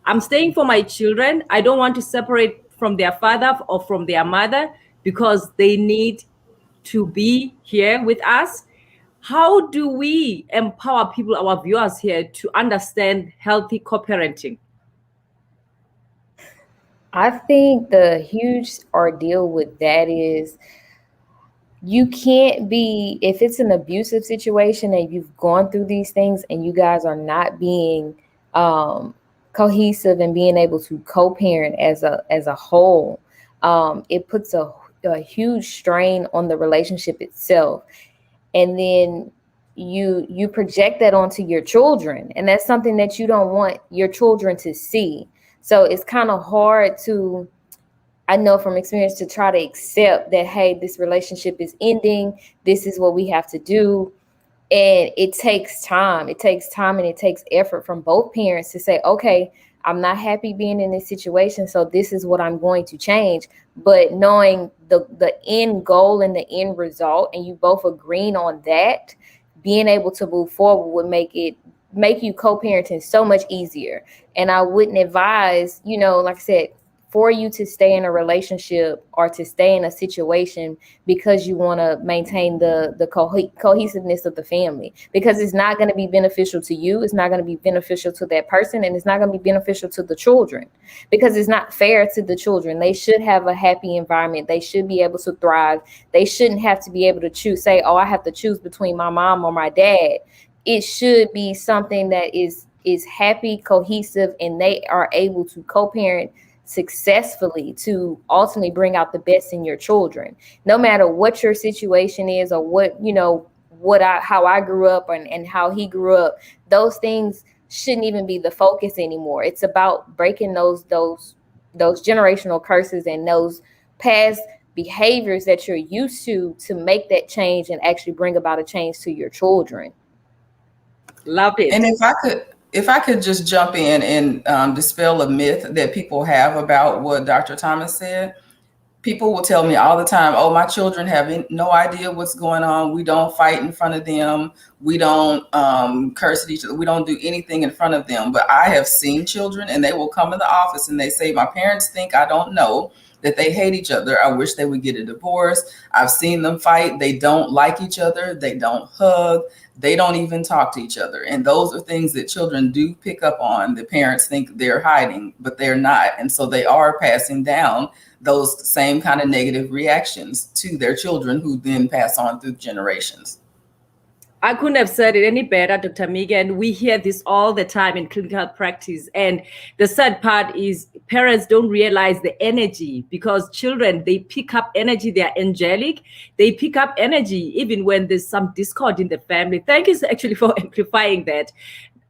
I'm staying for my children. I don't want to separate from their father or from their mother because they need to be here with us. How do we empower people, our viewers here, to understand healthy co-parenting? I think the huge ordeal with that is you can't be, if it's an abusive situation and you've gone through these things and you guys are not being cohesive and being able to co-parent as a whole, it puts a huge strain on the relationship itself. And then you project that onto your children, and that's something that you don't want your children to see. So it's kind of hard to, I know from experience, to try to accept that, hey, this relationship is ending. This is what we have to do. And it takes time. It takes time and it takes effort from both parents to say, okay, I'm not happy being in this situation, so this is what I'm going to change. But knowing the end goal and the end result, and you both agreeing on that, being able to move forward would make you co-parenting so much easier. And I wouldn't advise, like I said, for you to stay in a relationship or to stay in a situation because you want to maintain the cohesiveness of the family, because it's not going to be beneficial to you. It's not going to be beneficial to that person, and it's not going to be beneficial to the children, because it's not fair to the children. They should have a happy environment. They should be able to thrive. They shouldn't have to be able to say, oh, I have to choose between my mom or my dad. It should be something that is happy, cohesive, and they are able to co-parent successfully to ultimately bring out the best in your children. No matter what your situation is or how I grew up and how he grew up, those things shouldn't even be the focus anymore. It's about breaking those generational curses and those past behaviors that you're used to make that change and actually bring about a change to your children. Love it. And if I could just jump in and dispel a myth that people have about what Dr. Thomas said. People will tell me all the time, oh, my children have no idea what's going on. We don't fight in front of them. We don't curse at each other. We don't do anything in front of them. But I have seen children, and they will come in the office and they say, my parents think I don't know that they hate each other. I wish they would get a divorce. I've seen them fight. They don't like each other. They don't hug. They don't even talk to each other. And those are things that children do pick up on. The parents think they're hiding, but they're not. And so they are passing down those same kind of negative reactions to their children, who then pass on through generations. I couldn't have said it any better, Dr. Megan. We hear this all the time in clinical practice. And the sad part is parents don't realize the energy, because children, they pick up energy. They're angelic. They pick up energy even when there's some discord in the family. Thank you actually for amplifying that.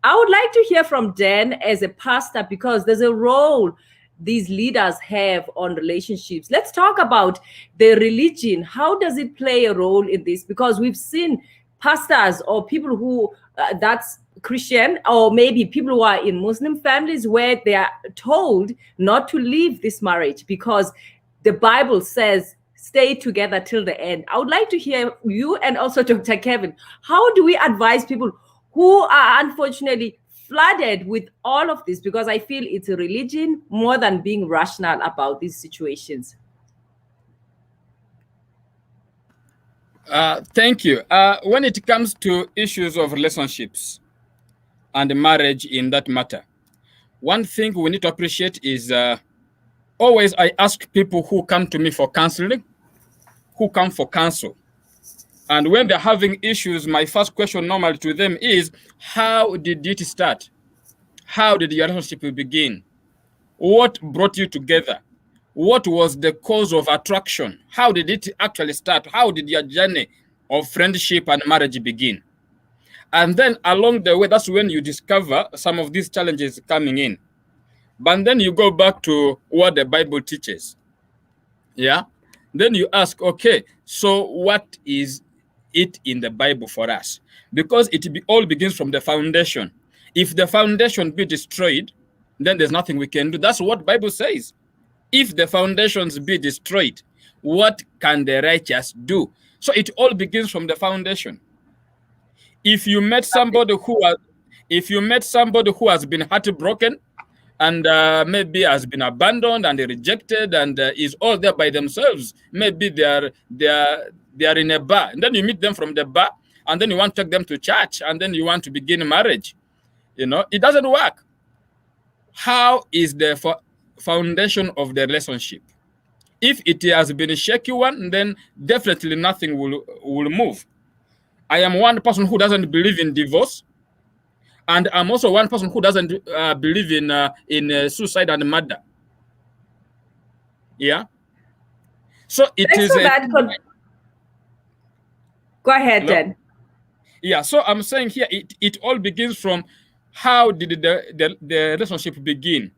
I would like to hear from Dan as a pastor, because there's a role these leaders have on relationships. Let's talk about the religion. How does it play a role in this? Because we've seen pastors or people who that's Christian, or maybe people who are in Muslim families, where they are told not to leave this marriage because the Bible says stay together till the end. I would like to hear you and also Dr. Kevin. How do we advise people who are unfortunately flooded with all of this? Because I feel it's a religion more than being rational about these situations. Thank you. When it comes to issues of relationships and marriage in that matter, one thing we need to appreciate is always I ask people who come to me for counseling, who come for counsel. And when they're having issues, my first question normally to them is, how did it start? How did your relationship begin? What brought you together? What was the cause of attraction? How did it actually start? How did your journey of friendship and marriage begin? And then along the way, that's when you discover some of these challenges coming in. But then you go back to what the Bible teaches. Yeah? Then you ask, okay, so what is it in the Bible for us? Because all begins from the foundation. If the foundation be destroyed, then there's nothing we can do. That's what the Bible says. If the foundations be destroyed, what can the righteous do? So it all begins from the foundation. If you met somebody who If you met somebody who has been heartbroken and maybe has been abandoned and rejected and is all there by themselves, maybe they are in a bar, and then you meet them from the bar, and then you want to take them to church, and then you want to begin marriage. You know, it doesn't work. How is the foundation of the relationship? If it has been a shaky one, then definitely nothing will move. I am one person who doesn't believe in divorce, and I'm also one person who doesn't believe in suicide and murder. Yeah. So it is. Go ahead, then. Yeah. So I'm saying here, it all begins from how did the relationship begin?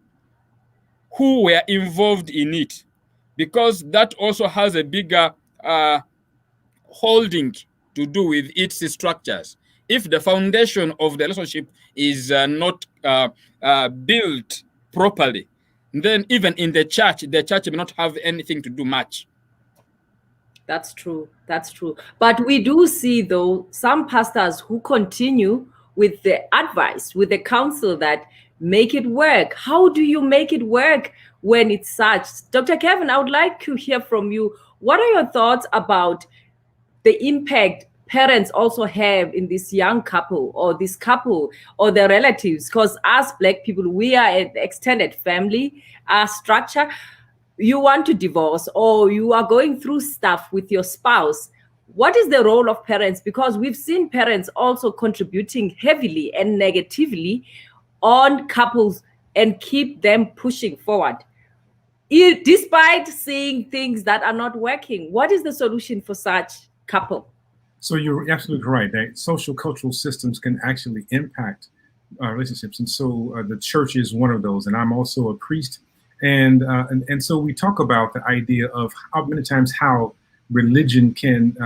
Who were involved in it? Because that also has a bigger holding to do with its structures. If the foundation of the relationship is not built properly, then even in the church may not have anything to do much. That's true. That's true. But we do see, though, some pastors who continue with the advice, with the counsel that make it work. How do you make it work when it's such? Dr. Kevin, I would like to hear from you. What are your thoughts about the impact parents also have in this young couple or this couple or their relatives? Because as Black people, we are an extended family structure. You want to divorce or you are going through stuff with your spouse. What is the role of parents? Because we've seen parents also contributing heavily and negatively on couples and keep them pushing forward, despite seeing things that are not working. What is the solution for such couple? So you're absolutely right that social cultural systems can actually impact relationships. And so the church is one of those. And I'm also a priest. And so we talk about the idea of how many times how religion can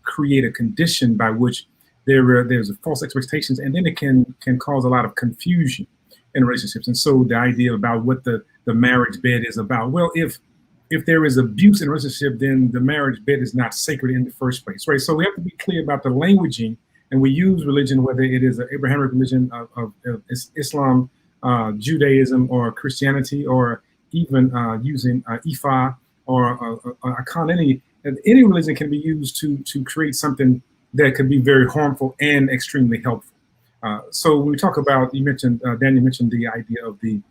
create a condition by which there's a false expectations, and then it can cause a lot of confusion in relationships. And so the idea about what the marriage bed is about. Well, if there is abuse in a relationship, then the marriage bed is not sacred in the first place, right? So we have to be clear about the languaging, and we use religion, whether it is an Abrahamic religion of Islam, Judaism, or Christianity, or even using Ifa or Akan. Any religion can be used to create something that could be very harmful and extremely helpful. So when we talk about, you mentioned, Daniel mentioned the idea of the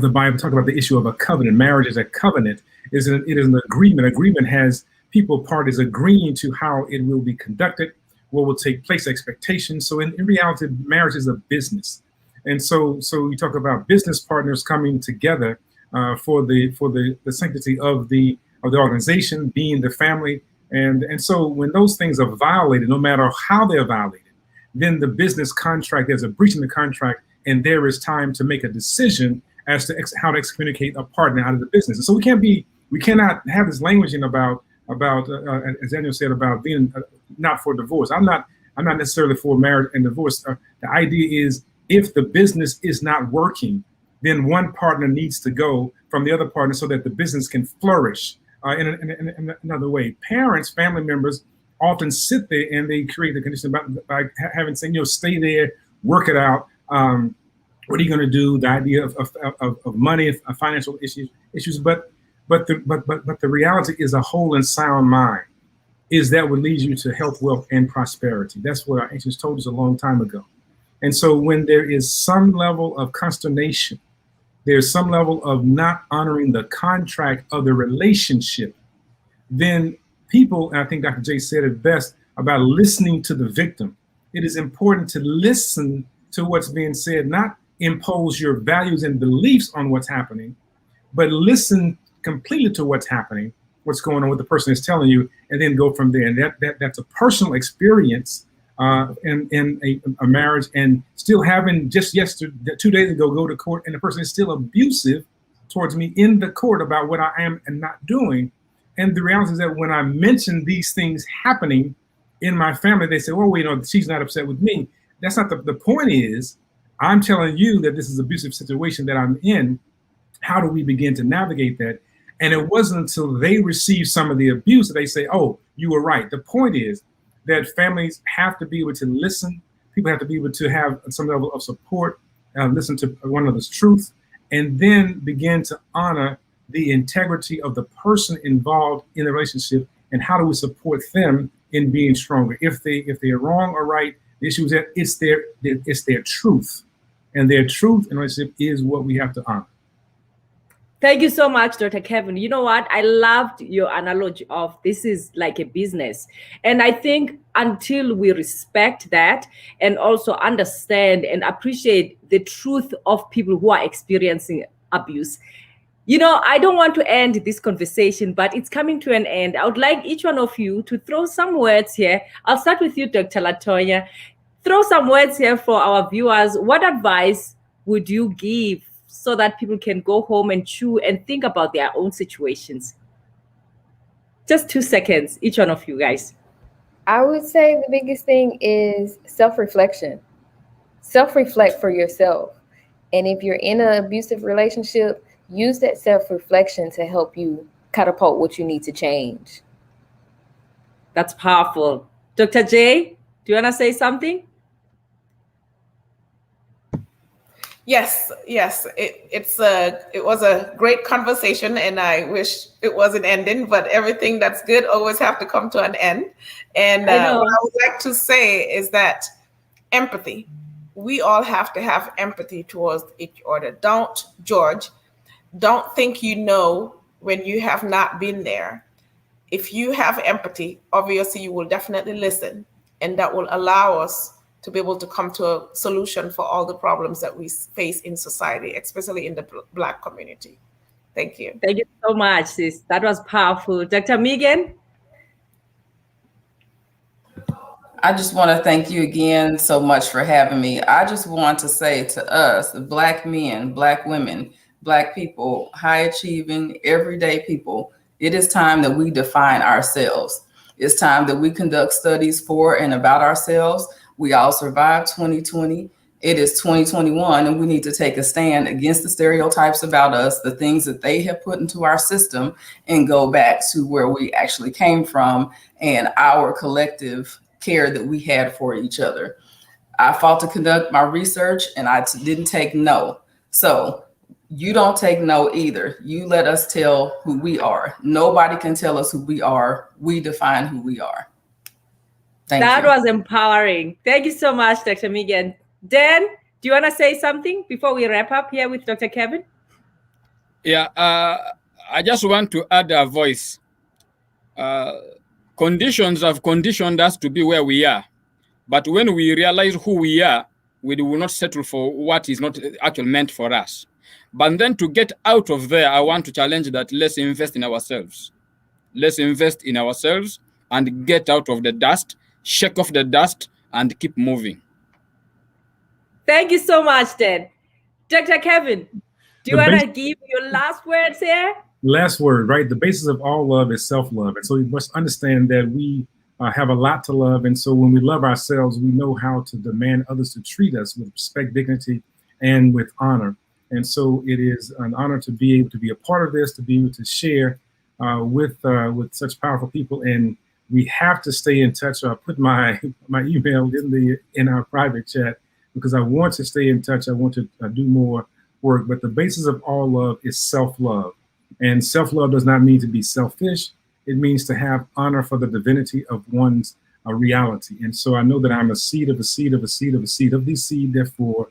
Bible, talk about the issue of a covenant. Marriage is a covenant. It is an agreement. Agreement has parties agreeing to how it will be conducted, what will take place, expectations. So in reality, marriage is a business. And so we talk about business partners coming together for the sanctity of the organization, being the family. And so when those things are violated, no matter how they're violated, then the business contract, there's a breach in the contract, and there is time to make a decision as to how to excommunicate a partner out of the business. And so we cannot have this languaging about as Daniel said, about being not for divorce. I'm not necessarily for marriage and divorce. The idea is if the business is not working, then one partner needs to go from the other partner so that the business can flourish in another way. Parents, family members often sit there and they create the condition by having saying, stay there, work it out. What are you going to do? The idea of money, of financial issues, but the reality is a whole and sound mind is that what leads you to health, wealth, and prosperity. That's what our ancients told us a long time ago. And so when there is some level of consternation, there's some level of not honoring the contract of the relationship, then people, and I think Dr. J said it best about listening to the victim. It is important to listen to what's being said, not impose your values and beliefs on what's happening, but listen completely to what's happening, what's going on, what the person is telling you, and then go from there. And that's a personal experience in a marriage, and still having just 2 days ago go to court, and the person is still abusive towards me in the court about what I am and not doing. And the reality is that when I mention these things happening in my family, they say, well, she's not upset with me. That's not the point. Is I'm telling you that this is an abusive situation that I'm in. How do we begin to navigate that? And it wasn't until they receive some of the abuse that they say, oh, you were right. The point is that families have to be able to listen. People have to be able to have some level of support, listen to one another's truth, and then begin to honor the integrity of the person involved in the relationship, and how do we support them in being stronger. If they are wrong or right, the issue is that it's their truth, and their truth in a relationship is what we have to honor. Thank you so much, Dr. Kevin. You know what? I loved your analogy of this is like a business. And I think until we respect that and also understand and appreciate the truth of people who are experiencing abuse, you know, I don't want to end this conversation, but it's coming to an end. I would like each one of you to throw some words here. I'll start with you, Dr. Latoya. Throw some words here for our viewers. What advice would you give so that people can go home and chew and think about their own situations? Just 2 seconds, each one of you guys. I would say the biggest thing is self-reflection. Self-reflect for yourself. And if you're in an abusive relationship, use that self-reflection to help you catapult what you need to change. That's powerful. Dr. J, do you want to say something? Yes. It was a great conversation, and I wish it wasn't ending, but everything that's good always have to come to an end. And what I would like to say is that empathy. We all have to have empathy towards each other. Don't think you know when you have not been there. If you have empathy, obviously you will definitely listen, and that will allow us to be able to come to a solution for all the problems that we face in society, especially in the Black community. Thank you. Thank you so much, sis. That was powerful. Dr. Megan? I just want to thank you again so much for having me. I just want to say to us, Black men, Black women, Black people, high achieving, everyday people, it is time that we define ourselves. It's time that we conduct studies for and about ourselves. We all survived 2020. It is 2021, and we need to take a stand against the stereotypes about us, the things that they have put into our system, and go back to where we actually came from and our collective care that we had for each other. I fought to conduct my research, and I didn't take no. So you don't take no either. You let us tell who we are. Nobody can tell us who we are. We define who we are. That was empowering. Thank you so much, Dr. Megan. Dan, do you want to say something before we wrap up here with Dr. Kevin? Yeah, I just want to add a voice. Conditions have conditioned us to be where we are. But when we realize who we are, we will not settle for what is not actually meant for us. But then to get out of there, I want to challenge that let's invest in ourselves. Let's invest in ourselves and get out of the dust, shake off the dust, and keep moving. Thank you so much, Dan. Dr. Kevin, do you want to give your last words here? Last word, right? The basis of all love is self-love. And so we must understand that we have a lot to love. And so when we love ourselves, we know how to demand others to treat us with respect, dignity, and with honor. And so it is an honor to be able to be a part of this, to be able to share with such powerful people. And we have to stay in touch. I put my email in our private chat because I want to stay in touch. I want to do more work. But the basis of all love is self-love. And self-love does not mean to be selfish. It means to have honor for the divinity of one's reality. And so I know that I'm a seed of a seed of a seed of a seed of the seed, therefore.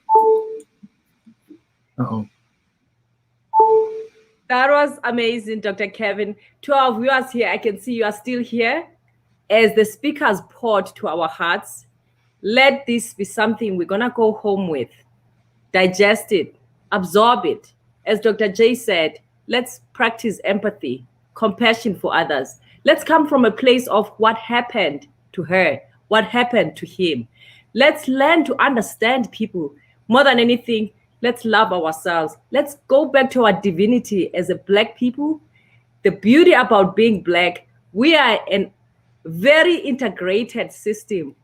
That was amazing, Dr. Kevin. To our viewers here, I can see you are still here. As the speakers poured to our hearts, let this be something we're going to go home with, digest it, absorb it. As Dr. J said, let's practice empathy, compassion for others. Let's come from a place of what happened to her, what happened to him. Let's learn to understand people. More than anything, let's love ourselves. Let's go back to our divinity as a Black people. The beauty about being Black, we are an very integrated system.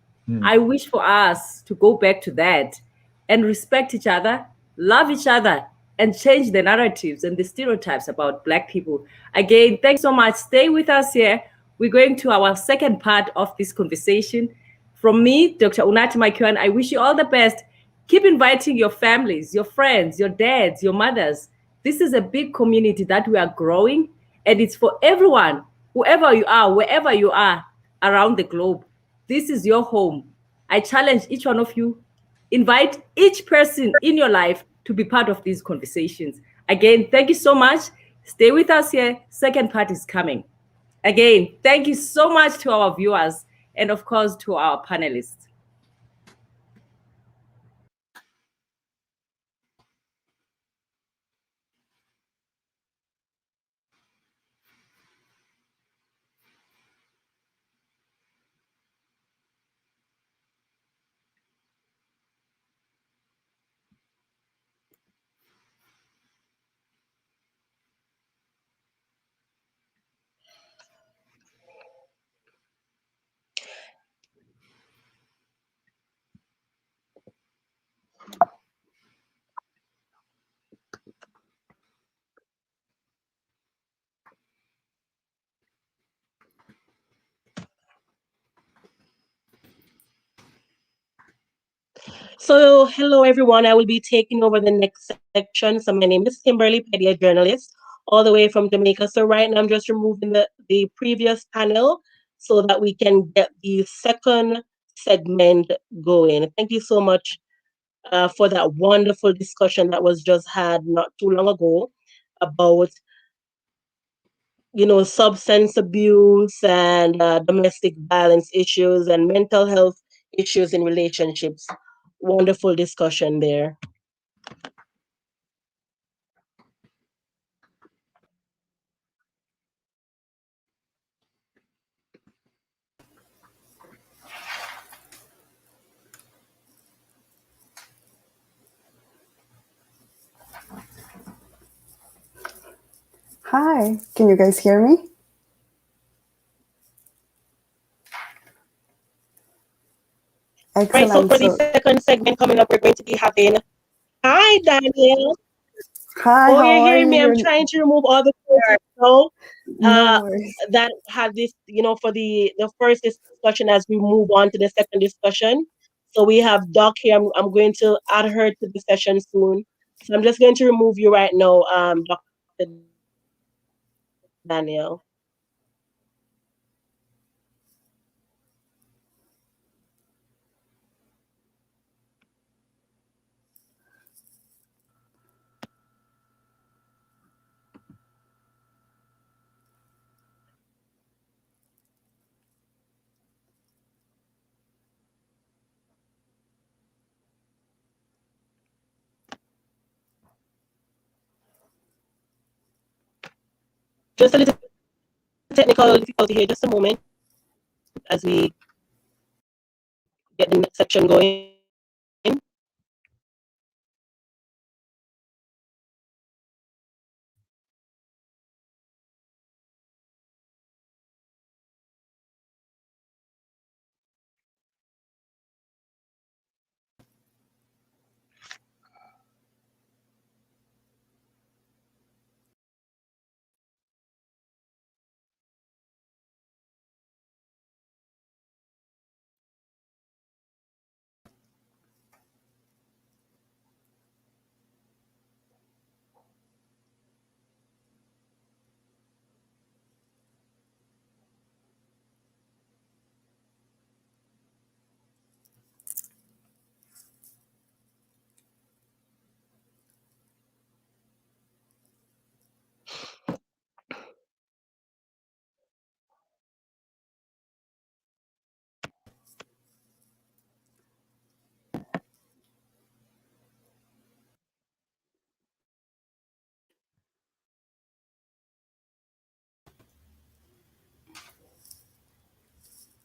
I wish for us to go back to that and respect each other, love each other, and change the narratives and the stereotypes about Black people. Again, thanks so much. Stay with us here. We're going to our second part of this conversation. From me, Dr. Unati Makiwan, I wish you all the best. Keep inviting your families, your friends, your dads, your mothers. This is a big community that we are growing, and it's for everyone, whoever you are, wherever you are around the globe. This is your home. I challenge each one of you, invite each person in your life to be part of these conversations. Again, thank you so much. Stay with us here. Second part is coming. Again, thank you so much to our viewers and of course to our panelists. So, hello everyone. I will be taking over the next section. So, my name is Kimberly Petty, a journalist, all the way from Jamaica. So, right now I'm just removing the previous panel so that we can get the second segment going. Thank you so much for that wonderful discussion that was just had not too long ago about substance abuse and domestic violence issues and mental health issues in relationships. Wonderful discussion there. Hi, can you guys hear me? Excellent. Right, so for the second segment coming up, we're going to be having, hi, Daniel. Hi, oh, how you're are hearing me? you? I'm trying to remove all the questions No worries. that have this, for the first discussion as we move on to the second discussion. So we have Doc here. I'm going to add her to the session soon. So I'm just going to remove you right now, Dr. Daniel. Just a little technical difficulty here. Just a moment as we get the next section going.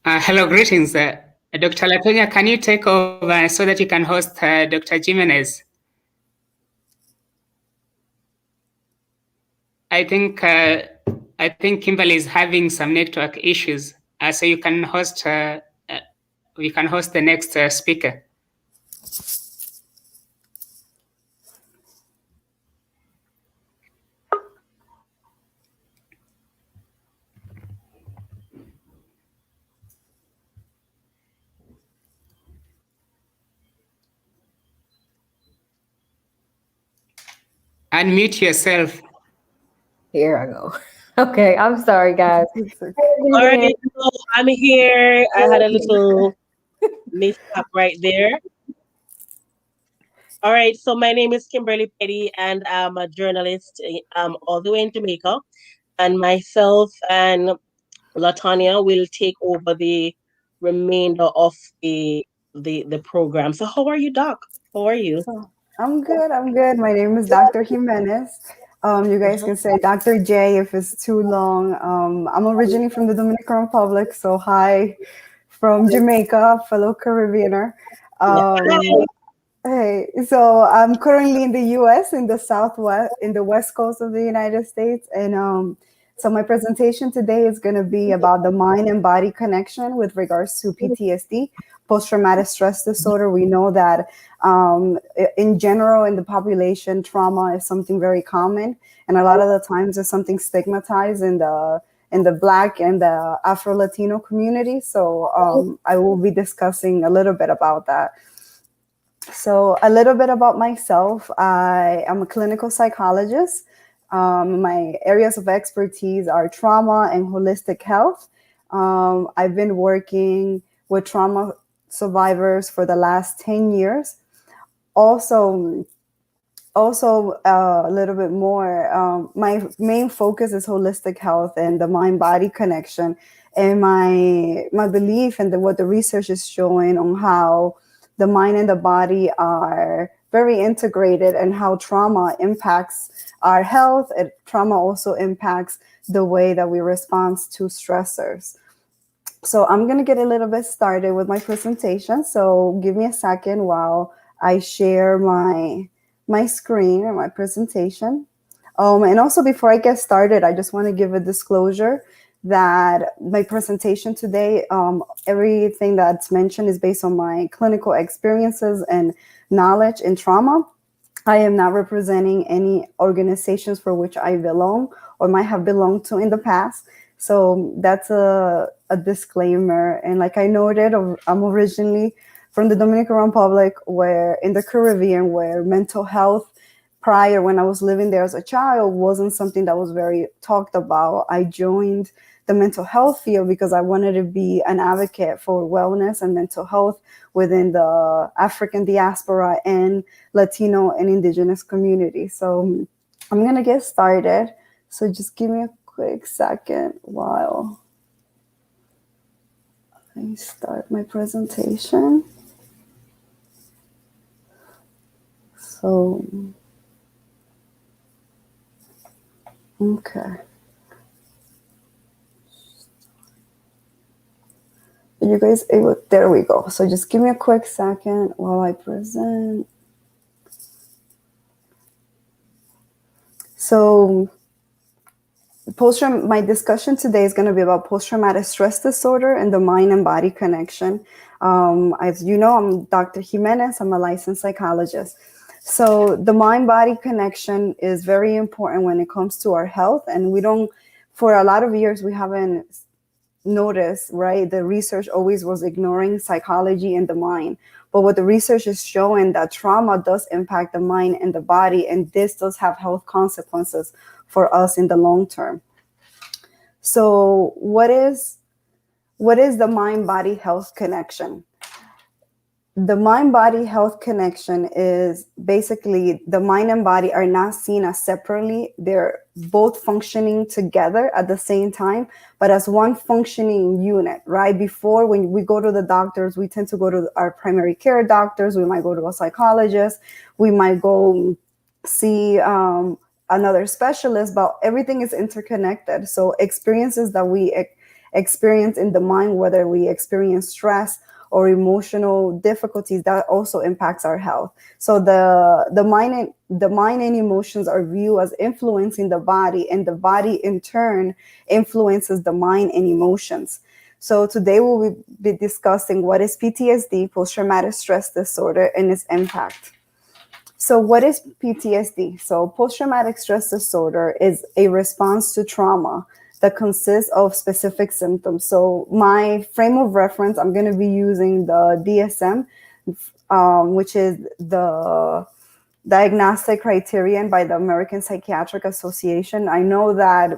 Hello, greetings. Dr. Latoya, can you take over so that you can host Dr. Jimenez? I think Kimberly is having some network issues, so you can host. We can host the next speaker. Unmute yourself. Here I go. Okay, I'm sorry, guys. All right, so I'm here. I had a little mishap right there. All right, so my name is Kimberly Petty, and I'm a journalist all the way in Jamaica. And myself and Latanya will take over the remainder of the program. So how are you, Doc? How are you? So, I'm good. I'm good. My name is Dr. Jimenez. You guys can say Dr. J if it's too long. I'm originally from the Dominican Republic, so hi from Jamaica, fellow Caribbeaner. Hey, so I'm currently in the U.S. in the Southwest, in the West Coast of the United States, and so my presentation today is going to be about the mind and body connection with regards to PTSD, post-traumatic stress disorder. We know that in general in the population, trauma is something very common, and a lot of the times it's something stigmatized in the Black and the Afro-Latino community. So I will be discussing a little bit about that. So a little bit about myself. I am a clinical psychologist. My areas of expertise are trauma and holistic health. I've been working with trauma survivors for the last 10 years. Also a little bit more, my main focus is holistic health and the mind-body connection. And my belief and what the research is showing on how the mind and the body are very integrated and how trauma impacts our health. And trauma also impacts the way that we respond to stressors. So I'm going to get a little bit started with my presentation. So give me a second while I share my screen and my presentation. And also before I get started, I just want to give a disclosure that my presentation today, everything that's mentioned is based on my clinical experiences and knowledge in trauma. I am not representing any organizations for which I belong or might have belonged to in the past. So that's a disclaimer. And like I noted, I'm originally from the Dominican Republic, where in the Caribbean, where mental health prior, when I was living there as a child, wasn't something that was very talked about. I joined the mental health field because I wanted to be an advocate for wellness and mental health within the African diaspora and Latino and indigenous community. So I'm going to get started. So just give me a quick second while I start my presentation. So, okay. Are you guys able? There we go. So just give me a quick second while I present. So my discussion today is going to be about post-traumatic stress disorder and the mind and body connection. As you know, I'm Dr. Jimenez. I'm a licensed psychologist. So the mind-body connection is very important when it comes to our health. And for a lot of years, we haven't noticed, right? The research always was ignoring psychology and the mind. But what the research is showing that trauma does impact the mind and the body, and this does have health consequences for us in the long term. So what is the mind-body health connection? The mind-body health connection is basically the mind and body are not seen as separately. They're both functioning together at the same time, but as one functioning unit, right? Before, when we go to the doctors, we tend to go to our primary care doctors. We might go to a psychologist. We might go see another specialist, but everything is interconnected. So experiences that we experience in the mind, whether we experience stress or emotional difficulties, that also impacts our health. So the mind and emotions are viewed as influencing the body, and the body in turn influences the mind and emotions. So today we'll be discussing what is PTSD, post-traumatic stress disorder, and its impact. So what is PTSD? So post-traumatic stress disorder is a response to trauma that consists of specific symptoms. So my frame of reference, I'm going to be using the DSM, which is the diagnostic criterion by the American Psychiatric Association. I know that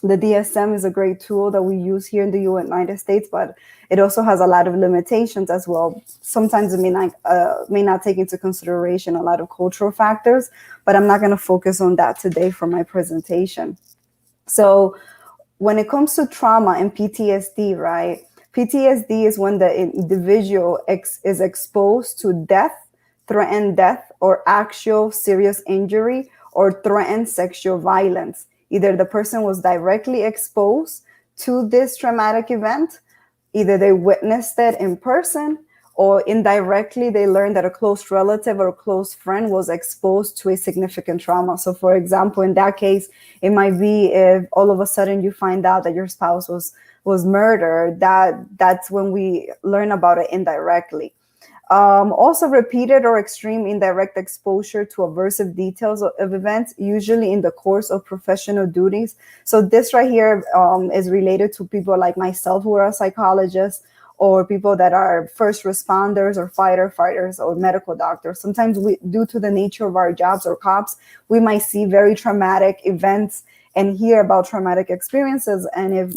the DSM is a great tool that we use here in the United States, but it also has a lot of limitations as well. Sometimes it may not take into consideration a lot of cultural factors, but I'm not going to focus on that today for my presentation. So when it comes to trauma and PTSD, right? PTSD is when the individual is exposed to death, threatened death, or actual serious injury, or threatened sexual violence. Either the person was directly exposed to this traumatic event, either they witnessed it in person, or indirectly they learned that a close relative or a close friend was exposed to a significant trauma. So for example, in that case, it might be if all of a sudden you find out that your spouse was murdered, that's when we learn about it indirectly. Also repeated or extreme indirect exposure to aversive details of events, usually in the course of professional duties. So this right here is related to people like myself who are a psychologist, or people that are first responders or firefighters or medical doctors. Sometimes due to the nature of our jobs or cops, we might see very traumatic events and hear about traumatic experiences. And if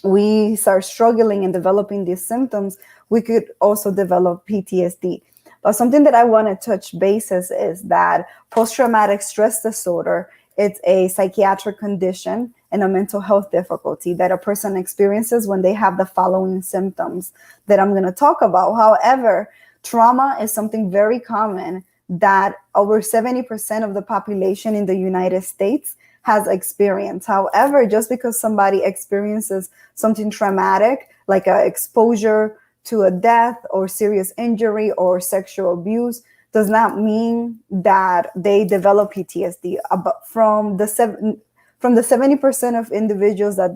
we start struggling and developing these symptoms, we could also develop PTSD. But something that I want to touch bases is that post-traumatic stress disorder, it's a psychiatric condition and a mental health difficulty that a person experiences when they have the following symptoms that I'm going to talk about. However, trauma is something very common that over 70% of the population in the United States has experienced. However, just because somebody experiences something traumatic, like an exposure to a death or serious injury or sexual abuse, does not mean that they develop PTSD. From the 70% of individuals that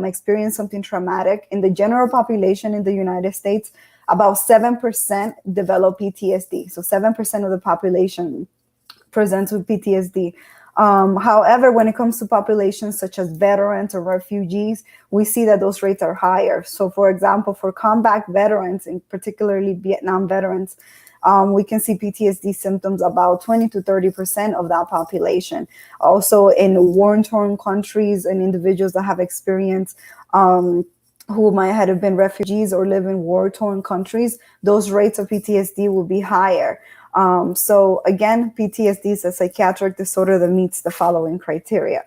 experience something traumatic in the general population in the United States, about 7% develop PTSD. So 7% of the population presents with PTSD. However, when it comes to populations such as veterans or refugees, we see that those rates are higher. So for example, for combat veterans, and particularly Vietnam veterans, we can see PTSD symptoms about 20 to 30% of that population. Also in war-torn countries and individuals that have experienced who might have been refugees or live in war-torn countries, those rates of PTSD will be higher. So again, PTSD is a psychiatric disorder that meets the following criteria.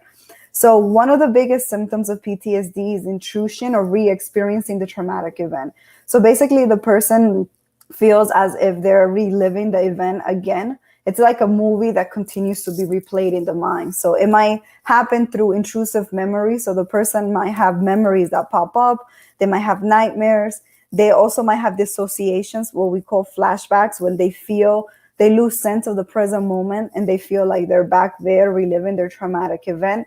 So one of the biggest symptoms of PTSD is intrusion or re-experiencing the traumatic event. So basically the person feels as if they're reliving the event again. It's like a movie that continues to be replayed in the mind. So it might happen through intrusive memories. So the person might have memories that pop up. They might have nightmares. They also might have dissociations, what we call flashbacks, when they lose sense of the present moment and they feel like they're back there reliving their traumatic event.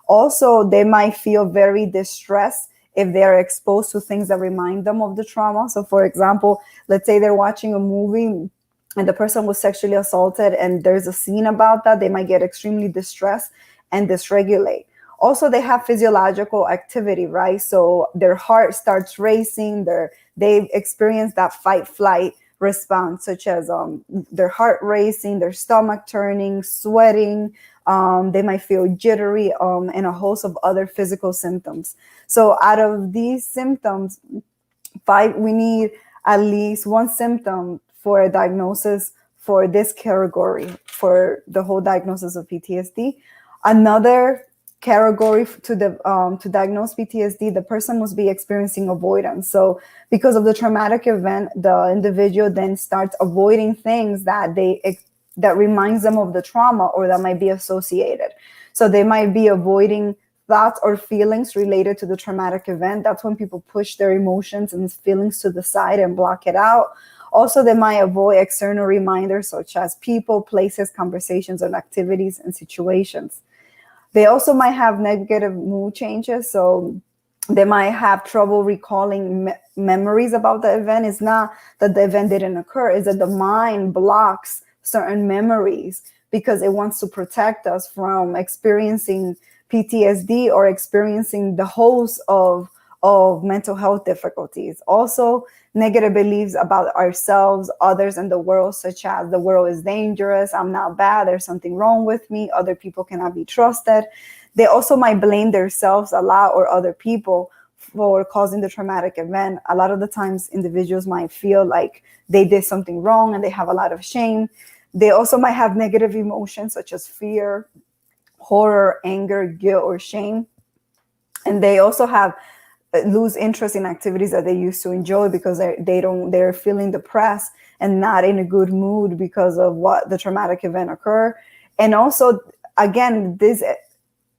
Also, they might feel very distressed if they're exposed to things that remind them of the trauma. So for example, let's say they're watching a movie and the person was sexually assaulted and there's a scene about that, they might get extremely distressed and dysregulate. Also, they have physiological activity, right? So their heart starts racing, they experience that fight-flight response, such as their heart racing, their stomach turning, sweating, they might feel jittery, and a host of other physical symptoms. So out of these symptoms, we need at least one symptom for a diagnosis for this category, for the whole diagnosis of PTSD. Another category to diagnose PTSD, the person must be experiencing avoidance. So because of the traumatic event, the individual then starts avoiding things that reminds them of the trauma or that might be associated. So they might be avoiding thoughts or feelings related to the traumatic event. That's when people push their emotions and feelings to the side and block it out. Also, they might avoid external reminders such as people, places, conversations, and activities and situations. They also might have negative mood changes. So they might have trouble recalling memories about the event. It's not that the event didn't occur, it's that the mind blocks certain memories because it wants to protect us from experiencing PTSD or experiencing the host of of mental health difficulties. Also, negative beliefs about ourselves, others, and the world, such as the world is dangerous, I'm not bad, there's something wrong with me, other people cannot be trusted. They also might blame themselves a lot or other people for causing the traumatic event. A lot of the times individuals might feel like they did something wrong and they have a lot of shame. They also might have negative emotions such as fear, horror, anger, guilt, or shame. And they also have lose interest in activities that they used to enjoy because they're feeling depressed and not in a good mood because of what the traumatic event occurred. And also, again,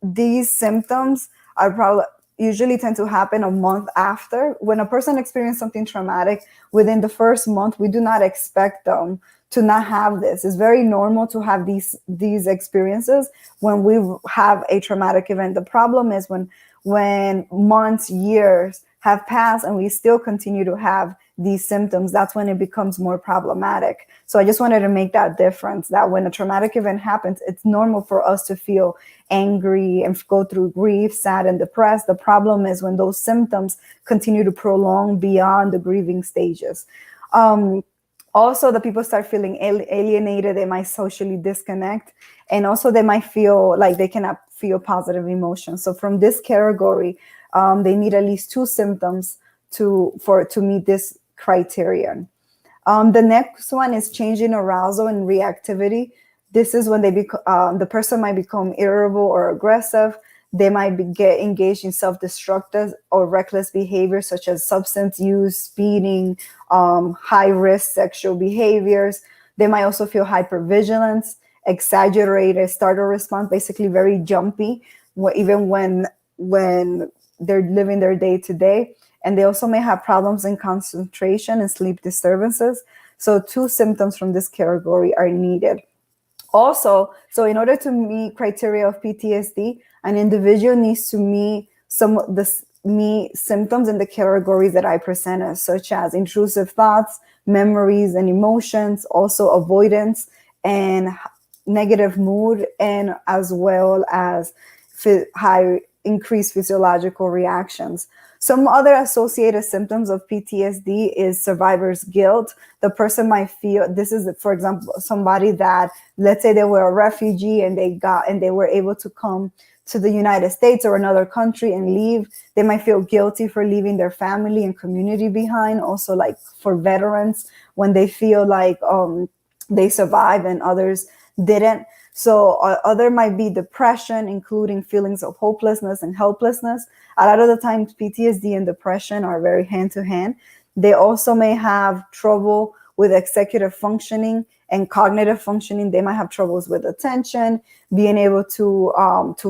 these symptoms are probably usually tend to happen a month after. When a person experiences something traumatic, within the first month, we do not expect them to not have this. It's very normal to have these experiences when we have a traumatic event. The problem is when months, years have passed and we still continue to have these symptoms, that's when it becomes more problematic. So I just wanted to make that difference, that when a traumatic event happens, it's normal for us to feel angry and go through grief, sad, and depressed. The problem is when those symptoms continue to prolong beyond the grieving stages. Also, the people start feeling alienated, they might socially disconnect, and also they might feel like they cannot feel positive emotions. So from this category, they need at least 2 symptoms to meet this criterion. The next one is changing arousal and reactivity. This is when the person might become irritable or aggressive. They might get engaged in self-destructive or reckless behavior, such as substance use, speeding, high-risk sexual behaviors. They might also feel hypervigilance, exaggerated startle response, basically very jumpy, even when they're living their day-to-day. And they also may have problems in concentration and sleep disturbances. So 2 symptoms from this category are needed. Also, so in order to meet criteria of PTSD, an individual needs to meet symptoms in the categories that I presented, such as intrusive thoughts, memories, and emotions, also avoidance and negative mood, and as well as high increased physiological reactions. Some other associated symptoms of PTSD is survivor's guilt. The person might feel, this is, for example, somebody that, let's say they were a refugee and they were able to come to the United States or another country and leave. They might feel guilty for leaving their family and community behind. Also, like for veterans, when they feel like they survived and others didn't. So other might be depression, including feelings of hopelessness and helplessness. A lot of the times PTSD and depression are very hand to hand. They also may have trouble with executive functioning and cognitive functioning. They might have troubles with attention, being able to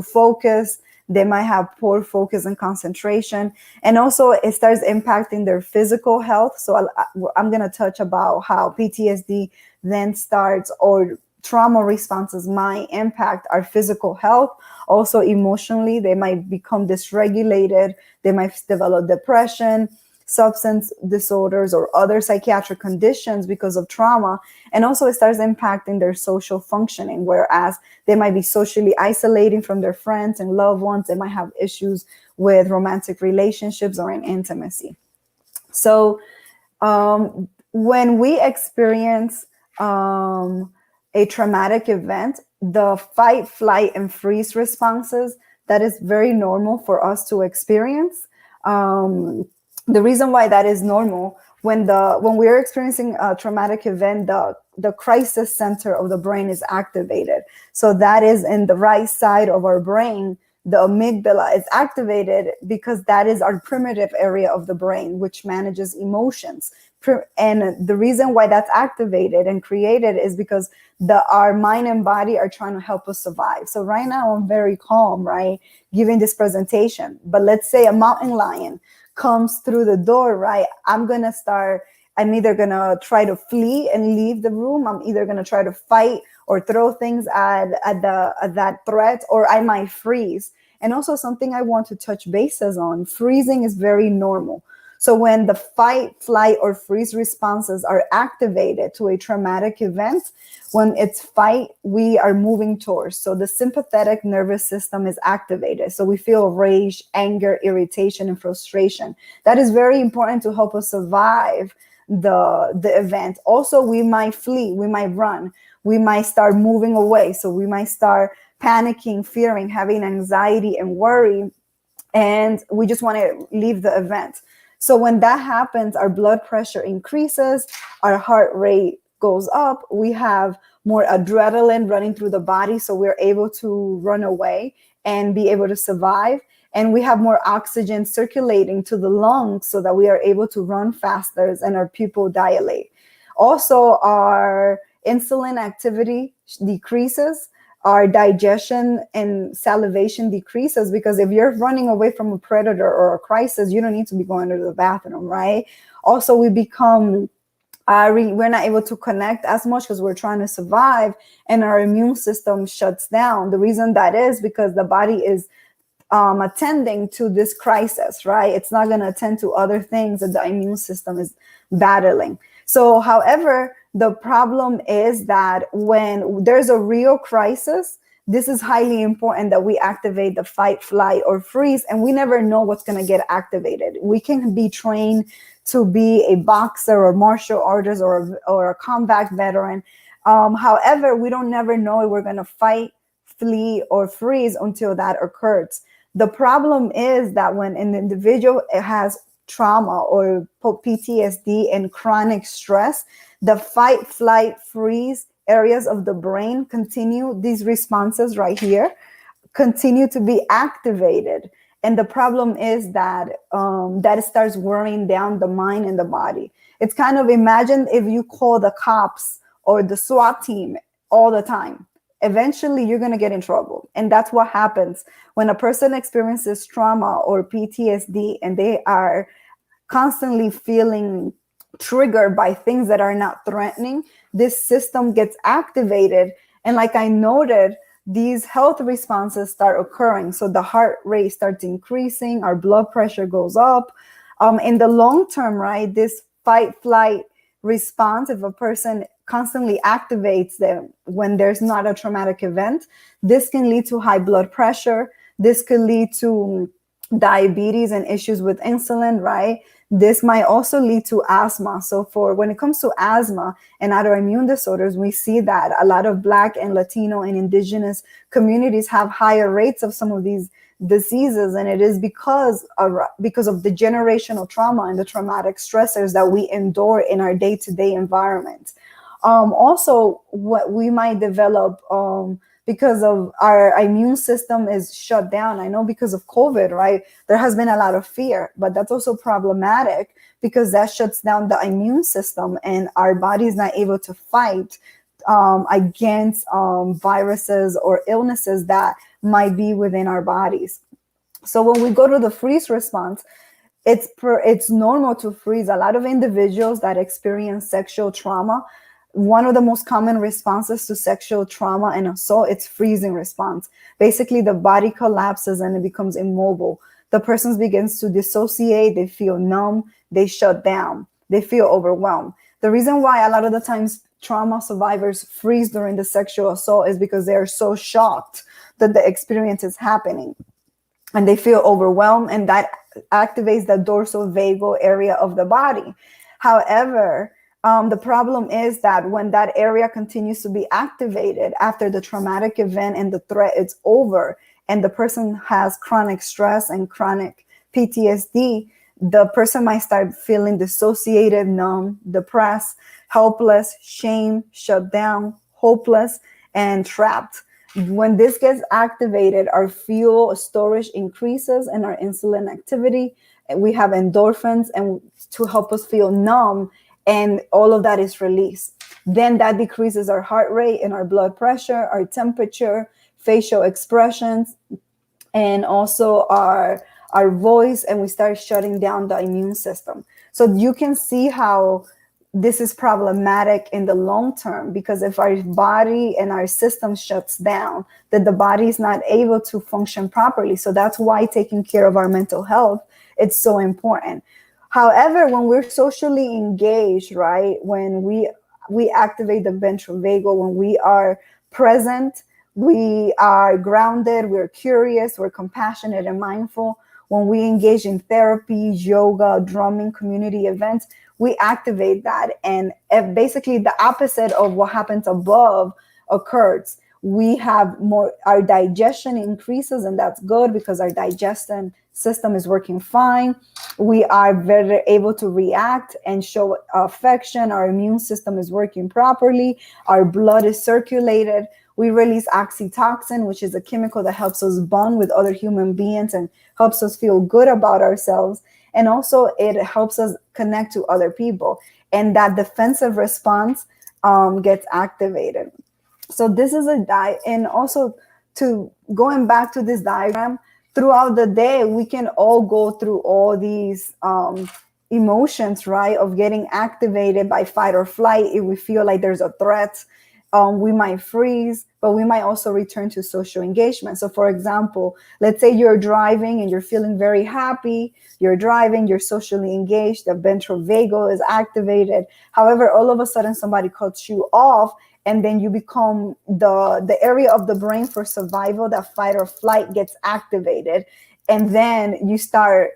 focus. They might have poor focus and concentration. And also it starts impacting their physical health. So I'm going to touch about how PTSD then starts, or trauma responses might impact our physical health. Also emotionally, they might become dysregulated. They might develop depression, substance disorders, or other psychiatric conditions because of trauma. And also it starts impacting their social functioning, whereas they might be socially isolating from their friends and loved ones. They might have issues with romantic relationships or in intimacy. So when we experience a traumatic event, the fight, flight, and freeze responses, that is very normal for us to experience. The reason why that is normal, when we're experiencing a traumatic event, the crisis center of the brain is activated. So that is in the right side of our brain. The amygdala is activated because that is our primitive area of the brain, which manages emotions. And the reason why that's activated and created is because our mind and body are trying to help us survive. So right now I'm very calm, right, giving this presentation. But let's say a mountain lion comes through the door, right? I'm either gonna try to flee and leave the room. I'm either gonna try to fight or throw things at that threat, or I might freeze. And also something I want to touch bases on, freezing is very normal. So when the fight, flight, or freeze responses are activated to a traumatic event, when it's fight, we are moving towards. So the sympathetic nervous system is activated. So we feel rage, anger, irritation, and frustration. That is very important to help us survive the event. Also, we might flee, we might run, we might start moving away. So we might start panicking, fearing, having anxiety and worry, and we just want to leave the event. So when that happens, our blood pressure increases, our heart rate goes up, we have more adrenaline running through the body, so we're able to run away and be able to survive. And we have more oxygen circulating to the lungs so that we are able to run faster and our pupil dilate. Also, our insulin activity decreases, our digestion and salivation decreases, because if you're running away from a predator or a crisis, you don't need to be going to the bathroom, right? Also, we become, we're not able to connect as much because we're trying to survive, and our immune system shuts down. The reason that is because the body is attending to this crisis, right? It's not going to attend to other things that the immune system is battling. So, however, the problem is that when there's a real crisis, this is highly important that we activate the fight, flight, or freeze, and we never know what's going to get activated. We can be trained to be a boxer or martial artist or a combat veteran. However, we don't never know if we're going to fight, flee, or freeze until that occurs. The problem is that when an individual has trauma or PTSD and chronic stress, the fight, flight, freeze areas of the brain continue, these responses right here, continue to be activated. And the problem is that that starts wearing down the mind and the body. It's kind of, imagine if you call the cops or the SWAT team all the time. Eventually, you're going to get in trouble. And that's what happens when a person experiences trauma or PTSD and they are constantly feeling triggered by things that are not threatening. This system gets activated. And like I noted, these health responses start occurring. So the heart rate starts increasing, our blood pressure goes up. In the long term, right, this fight, flight response, if a person constantly activates them when there's not a traumatic event, this can lead to high blood pressure. This could lead to diabetes and issues with insulin, right? This might also lead to asthma. So when it comes to asthma and autoimmune disorders, we see that a lot of Black and Latino and indigenous communities have higher rates of some of these diseases. And it is because of the generational trauma and the traumatic stressors that we endure in our day-to-day environment. Also, what we might develop because of our immune system is shut down. I know because of COVID, right? There has been a lot of fear, but that's also problematic because that shuts down the immune system and our body is not able to fight against viruses or illnesses that might be within our bodies. So when we go to the freeze response, it's normal to freeze. A lot of individuals that experience sexual trauma, one of the most common responses to sexual trauma and assault, it's freezing response. Basically, the body collapses and it becomes immobile. The person begins to dissociate, they feel numb, they shut down, they feel overwhelmed. The reason why a lot of the times trauma survivors freeze during the sexual assault is because they are so shocked that the experience is happening. And they feel overwhelmed, and that activates the dorsal vagal area of the body. However, the problem is that when that area continues to be activated after the traumatic event and the threat is over, and the person has chronic stress and chronic PTSD, the person might start feeling dissociated, numb, depressed, helpless, shame, shut down, hopeless, and trapped. When this gets activated, our fuel storage increases and our insulin activity. We have endorphins and to help us feel numb, and all of that is released. Then that decreases our heart rate and our blood pressure, our temperature, facial expressions, and also our voice, and we start shutting down the immune system. So you can see how this is problematic in the long term, because if our body and our system shuts down, then the body is not able to function properly. So that's why taking care of our mental health, it's so important. However, when we're socially engaged, right, when we activate the ventral vagal, when we are present, we are grounded, we're curious, we're compassionate and mindful. When we engage in therapy, yoga, drumming, community events, we activate that. And basically the opposite of what happens above occurs. We have more, our digestion increases, and that's good because our digestion system is working fine. We are very able to react and show affection. Our immune system is working properly. Our blood is circulated. We release oxytocin, which is a chemical that helps us bond with other human beings and helps us feel good about ourselves. And also it helps us connect to other people. And that defensive response gets activated. So this is and also to going back to this diagram, throughout the day, we can all go through all these emotions, right, of getting activated by fight or flight. If we feel like there's a threat, we might freeze, but we might also return to social engagement. So for example, let's say you're driving and you're feeling very happy, you're driving, you're socially engaged, the ventral vagal is activated. However, all of a sudden somebody cuts you off, and then you become the area of the brain for survival, that fight or flight gets activated. And then you start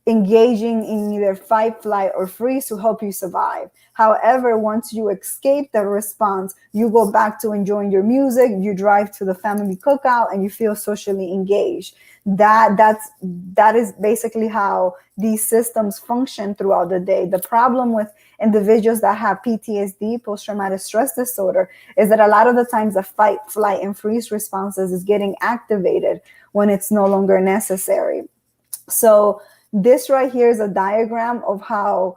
engaging in either fight, flight, or freeze to help you survive. However, once you escape the response, you go back to enjoying your music, you drive to the family cookout, and you feel socially engaged. That is basically how these systems function throughout the day. The problem with individuals that have PTSD, post-traumatic stress disorder, is that a lot of the times the fight, flight, and freeze responses is getting activated when it's no longer necessary. So this right here is a diagram of how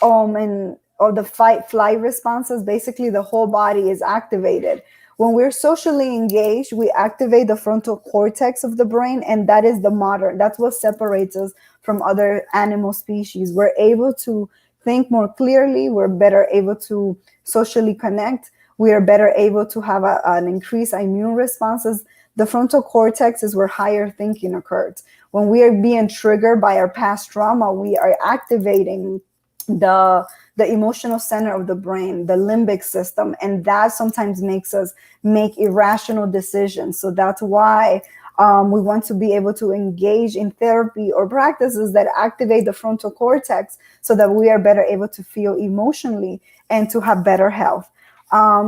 of the fight, flight responses. Basically, the whole body is activated. When we're socially engaged, we activate the frontal cortex of the brain, and that is that's what separates us from other animal species. We're able to think more clearly. We're better able to socially connect. We are better able to have an increased immune responses. The frontal cortex is where higher thinking occurs. When we are being triggered by our past trauma, we are activating the emotional center of the brain, the limbic system, and that sometimes makes us make irrational decisions. So that's why we want to be able to engage in therapy or practices that activate the frontal cortex so that we are better able to feel emotionally and to have better health.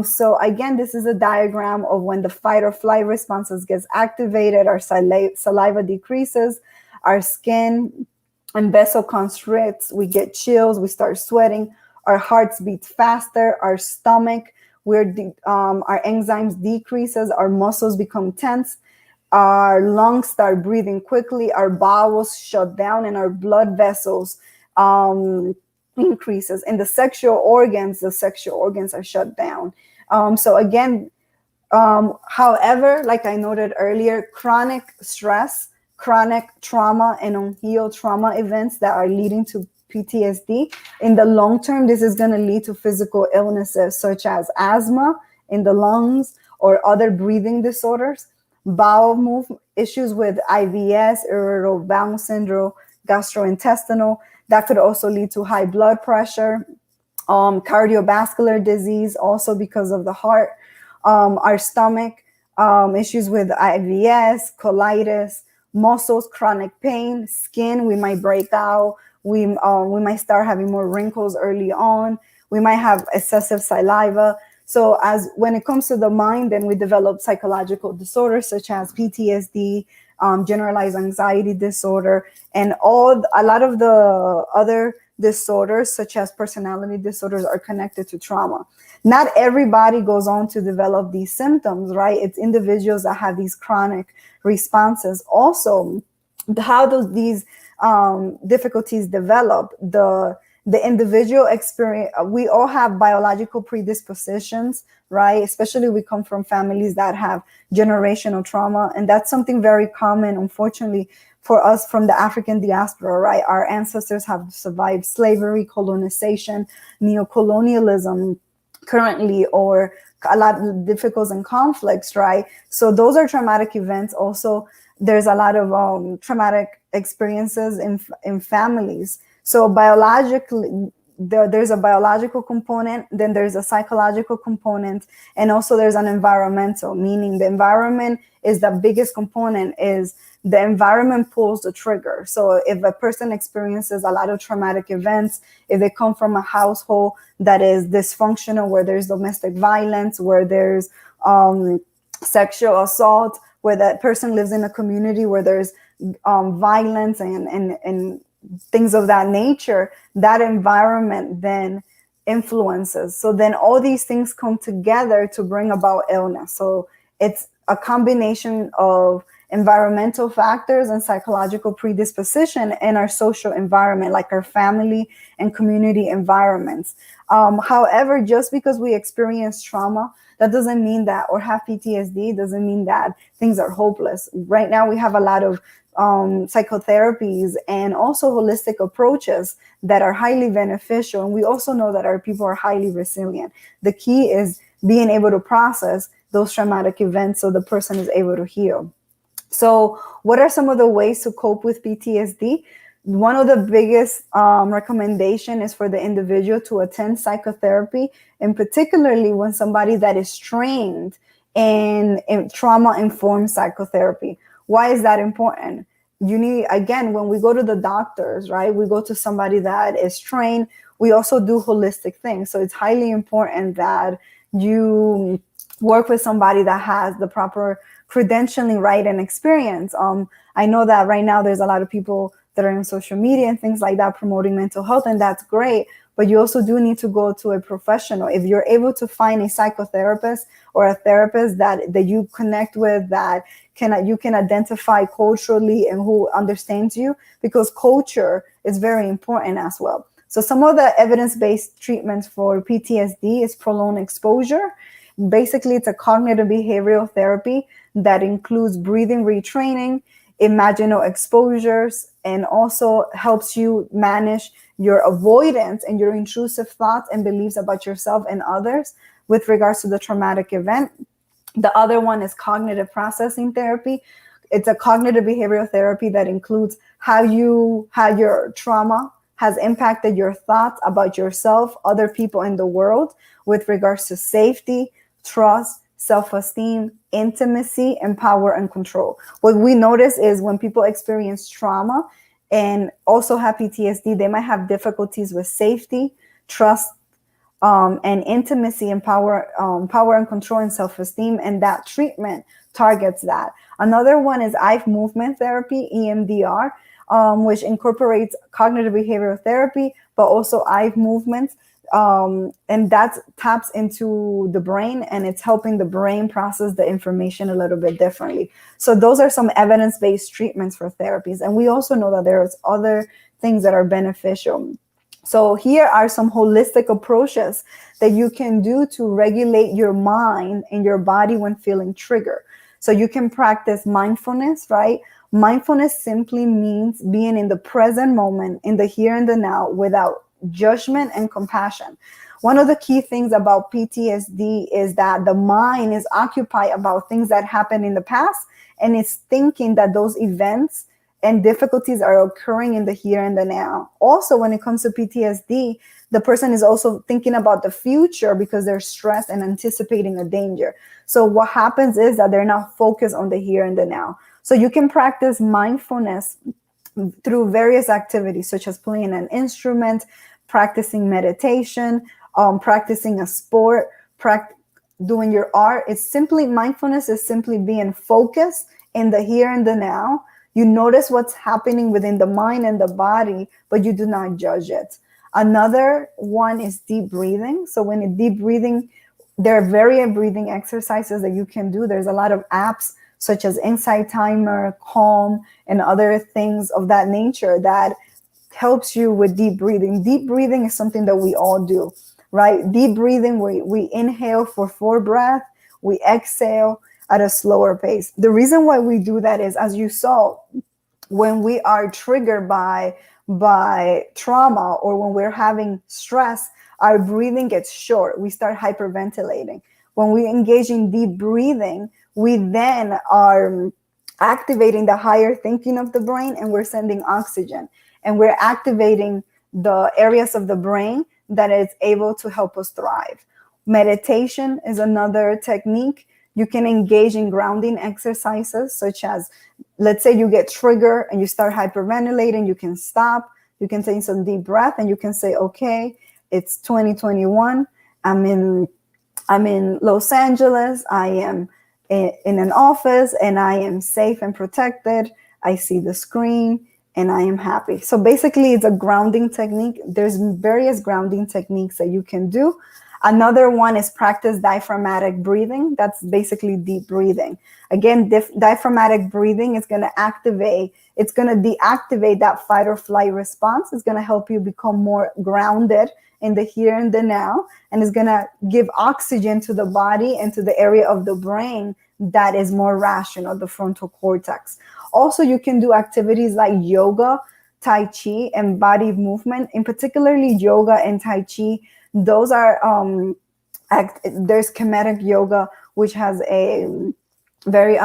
So again, this is a diagram of when the fight or flight responses gets activated, our saliva decreases, our skin and vessel constricts, we get chills, we start sweating, our hearts beat faster, our stomach, our enzymes decreases, our muscles become tense, our lungs start breathing quickly, our bowels shut down, and our blood vessels increases. In the sexual organs are shut down. So again, however, like I noted earlier, chronic stress, chronic trauma, and unhealed trauma events that are leading to PTSD, in the long term, this is going to lead to physical illnesses such as asthma in the lungs or other breathing disorders, bowel movement issues with IBS, irritable bowel syndrome, gastrointestinal. That could also lead to high blood pressure, cardiovascular disease, also because of the heart, our stomach, issues with IBS, colitis, muscles, chronic pain, skin, we might break out, we might start having more wrinkles early on, we might have excessive saliva. So when it comes to the mind, then we develop psychological disorders such as PTSD, generalized anxiety disorder, and a lot of the other disorders such as personality disorders are connected to trauma. Not everybody goes on to develop these symptoms, right? It's individuals that have these chronic responses. Also, how do these difficulties develop? The individual experience, we all have biological predispositions, right? Especially we come from families that have generational trauma. And that's something very common, unfortunately, for us from the African diaspora, right? Our ancestors have survived slavery, colonization, neocolonialism currently, or a lot of difficulties and conflicts, right? So those are traumatic events. Also, there's a lot of traumatic experiences in families. So biologically, there's a biological component, then there's a psychological component, and also there's an environmental, meaning the environment is the biggest component. Is the environment pulls the trigger. So if a person experiences a lot of traumatic events, if they come from a household that is dysfunctional, where there's domestic violence, where there's sexual assault, where that person lives in a community where there's violence and things of that nature, that environment then influences. So then all these things come together to bring about illness. So it's a combination of environmental factors and psychological predisposition in our social environment, like our family and community environments. However, just because we experience trauma, that doesn't mean that, or have PTSD, doesn't mean that things are hopeless. Right now, we have a lot of psychotherapies and also holistic approaches that are highly beneficial. And we also know that our people are highly resilient. The key is being able to process those traumatic events so the person is able to heal. So what are some of the ways to cope with PTSD? One of the biggest recommendation is for the individual to attend psychotherapy, and particularly when somebody that is trained in trauma-informed psychotherapy. Why is that important? You need, again, when we go to the doctors, right, we go to somebody that is trained. We also do holistic things. So it's highly important that you work with somebody that has the proper credentialing, right, and experience. I know that right now there's a lot of people that are in social media and things like that promoting mental health, and that's great. But you also do need to go to a professional. If you're able to find a psychotherapist or a therapist that you connect with, that you can identify culturally and who understands you, because culture is very important as well. So some of the evidence-based treatments for PTSD is prolonged exposure. Basically, it's a cognitive behavioral therapy that includes breathing retraining, imaginal exposures, and also helps you manage your avoidance and your intrusive thoughts and beliefs about yourself and others with regards to the traumatic event. The other one is cognitive processing therapy. It's a cognitive behavioral therapy that includes how your trauma has impacted your thoughts about yourself, other people in the world with regards to safety, trust, self-esteem, intimacy, and power and control. What we notice is when people experience trauma and also have PTSD, they might have difficulties with safety, trust, and intimacy, and power and control, and self-esteem, and that treatment targets that. Another one is eye movement therapy, EMDR, which incorporates cognitive behavioral therapy, but also eye movements. And that taps into the brain, and it's helping the brain process the information a little bit differently. So those are some evidence-based treatments for therapies. And we also know that there's other things that are beneficial. So here are some holistic approaches that you can do to regulate your mind and your body when feeling triggered. So you can practice mindfulness, right? Mindfulness simply means being in the present moment, in the here and the now, without judgment and compassion. One of the key things about PTSD is that the mind is occupied about things that happened in the past, and it's thinking that those events and difficulties are occurring in the here and the now. Also, when it comes to PTSD, the person is also thinking about the future because they're stressed and anticipating a danger. So what happens is that they're not focused on the here and the now. So you can practice mindfulness through various activities, such as playing an instrument, practicing meditation, practicing a sport, doing your art. It's simply, mindfulness is simply being focused in the here and the now. You notice what's happening within the mind and the body, but you do not judge it. Another one is deep breathing. So when you're deep breathing, there are various breathing exercises that you can do. There's a lot of apps such as Insight Timer, Calm, and other things of that nature that helps you with deep breathing. Deep breathing is something that we all do, right? Deep breathing, we inhale for 4 breaths, we exhale at a slower pace. The reason why we do that is, as you saw, when we are triggered by trauma or when we're having stress, our breathing gets short. We start hyperventilating. When we engage in deep breathing, we then are activating the higher thinking of the brain, and we're sending oxygen, and we're activating the areas of the brain that is able to help us thrive. Meditation is another technique. You can engage in grounding exercises, such as, let's say you get triggered and you start hyperventilating, you can stop, you can take some deep breath, and you can say, okay, it's 2021. I'm in Los Angeles. I am in an office and I am safe and protected. I see the screen and I am happy. So basically it's a grounding technique. There's various grounding techniques that you can do. Another one is practice diaphragmatic breathing. That's basically deep breathing. Again, diaphragmatic breathing is going to activate, it's going to deactivate that fight or flight response. It's going to help you become more grounded in the here and the now, and it's going to give oxygen to the body and to the area of the brain that is more rational, the frontal cortex. Also, you can do activities like yoga, Tai Chi, and body movement. In particularly yoga and Tai Chi, those are there's Kemetic yoga, which has a very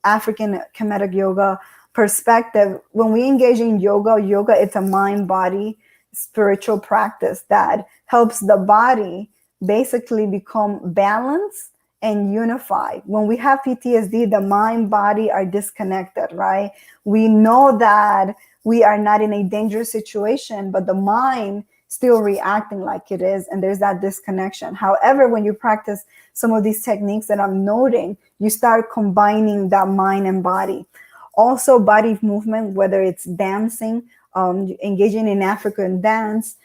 African Kemetic yoga perspective. When we engage in yoga, it's a mind-body spiritual practice that helps the body basically become balanced and unified. When we have PTSD, the mind, body are disconnected, right? We know that we are not in a dangerous situation, but the mind still reacting like it is, and there's that disconnection. However, when you practice some of these techniques that I'm noting, you start combining that mind and body. Also, body movement, whether it's dancing, engaging in African dance,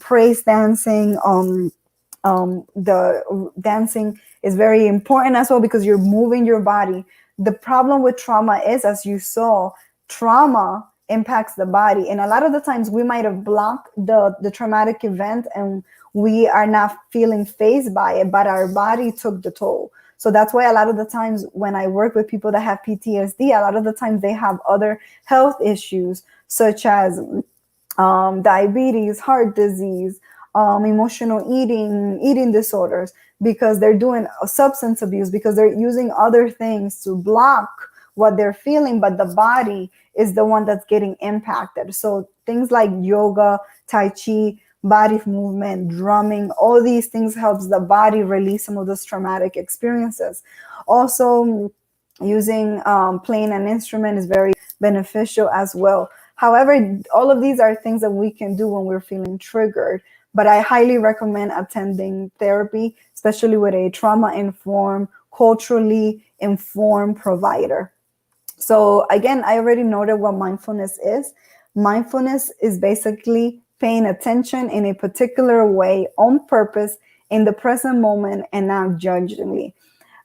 praise dancing, the dancing is very important as well because you're moving your body. The problem with trauma is, as you saw, trauma impacts the body, and a lot of the times we might have blocked the traumatic event and we are not feeling fazed by it, but our body took the toll. So that's why a lot of the times when I work with people that have PTSD, a lot of the times they have other health issues such as diabetes, heart disease, emotional eating disorders, because they're doing substance abuse, because they're using other things to block what they're feeling, but the body is the one that's getting impacted. So things like yoga, Tai Chi, body movement, drumming, all these things helps the body release some of those traumatic experiences. Also, using playing an instrument is very beneficial as well. However, all of these are things that we can do when we're feeling triggered, but I highly recommend attending therapy, especially with a trauma-informed, culturally informed provider. So again, I already noted what mindfulness is. Mindfulness is basically paying attention in a particular way on purpose in the present moment and not judgingly.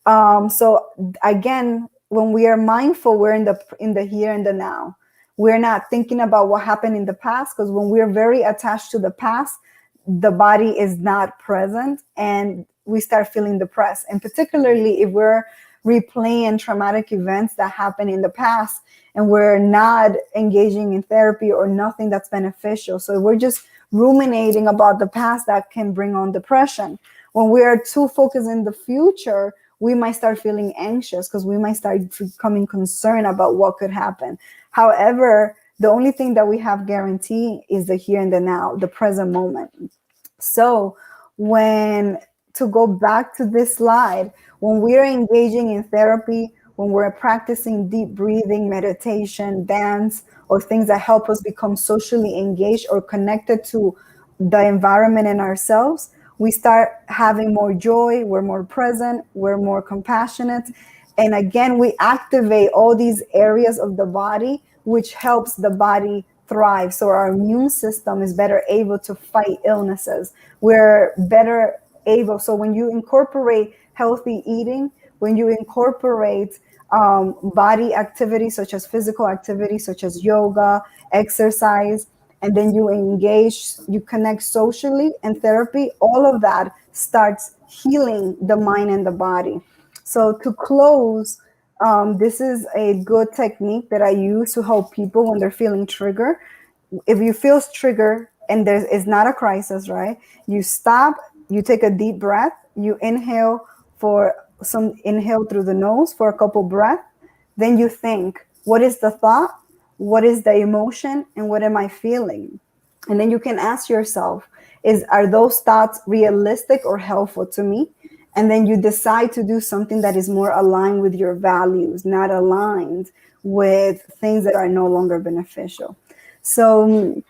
So again, when we are mindful, we're in the here and the now. We're not thinking about what happened in the past, because when we're very attached to the past, the body is not present and we start feeling depressed. And particularly if we're replaying traumatic events that happened in the past and we're not engaging in therapy or nothing that's beneficial. So we're just ruminating about the past, that can bring on depression. When we are too focused in the future, we might start feeling anxious because we might start becoming concerned about what could happen. However, the only thing that we have guaranteed is the here and the now, the present moment. So to go back to this slide, when we're engaging in therapy, when we're practicing deep breathing, meditation, dance, or things that help us become socially engaged or connected to the environment and ourselves, we start having more joy, we're more present, we're more compassionate. And again, we activate all these areas of the body, which helps the body thrive. So our immune system is better able to fight illnesses. We're better able. So when you incorporate healthy eating, when you incorporate body activity, such as physical activity, such as yoga, exercise, and then you engage, you connect socially and therapy, all of that starts healing the mind and the body. So to close, this is a good technique that I use to help people when they're feeling triggered. If you feel triggered and it's not a crisis, right? You stop, you take a deep breath, you inhale through the nose for a couple breaths. Then you think, what is the thought? What is the emotion? And what am I feeling? And then you can ask yourself, are those thoughts realistic or helpful to me? And then you decide to do something that is more aligned with your values, not aligned with things that are no longer beneficial. So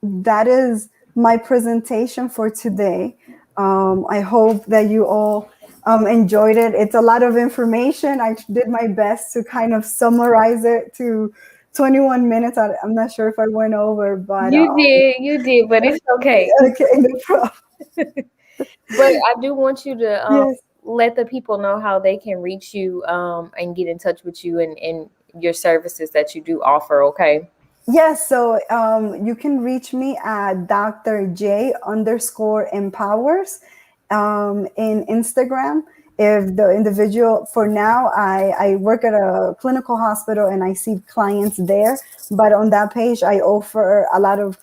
that is my presentation for today. I hope that you all enjoyed it. It's a lot of information. I did my best to kind of summarize it to 21 minutes. I'm not sure if I went over, but you did, but it's okay. Okay, no problem. But I do want you to Yes. let the people know how they can reach you and get in touch with you and your services that you do offer. Okay. Yes, so you can reach me at Dr. J_empowers in Instagram. If the individual, for now, I work at a clinical hospital and I see clients there, but on that page, I offer a lot of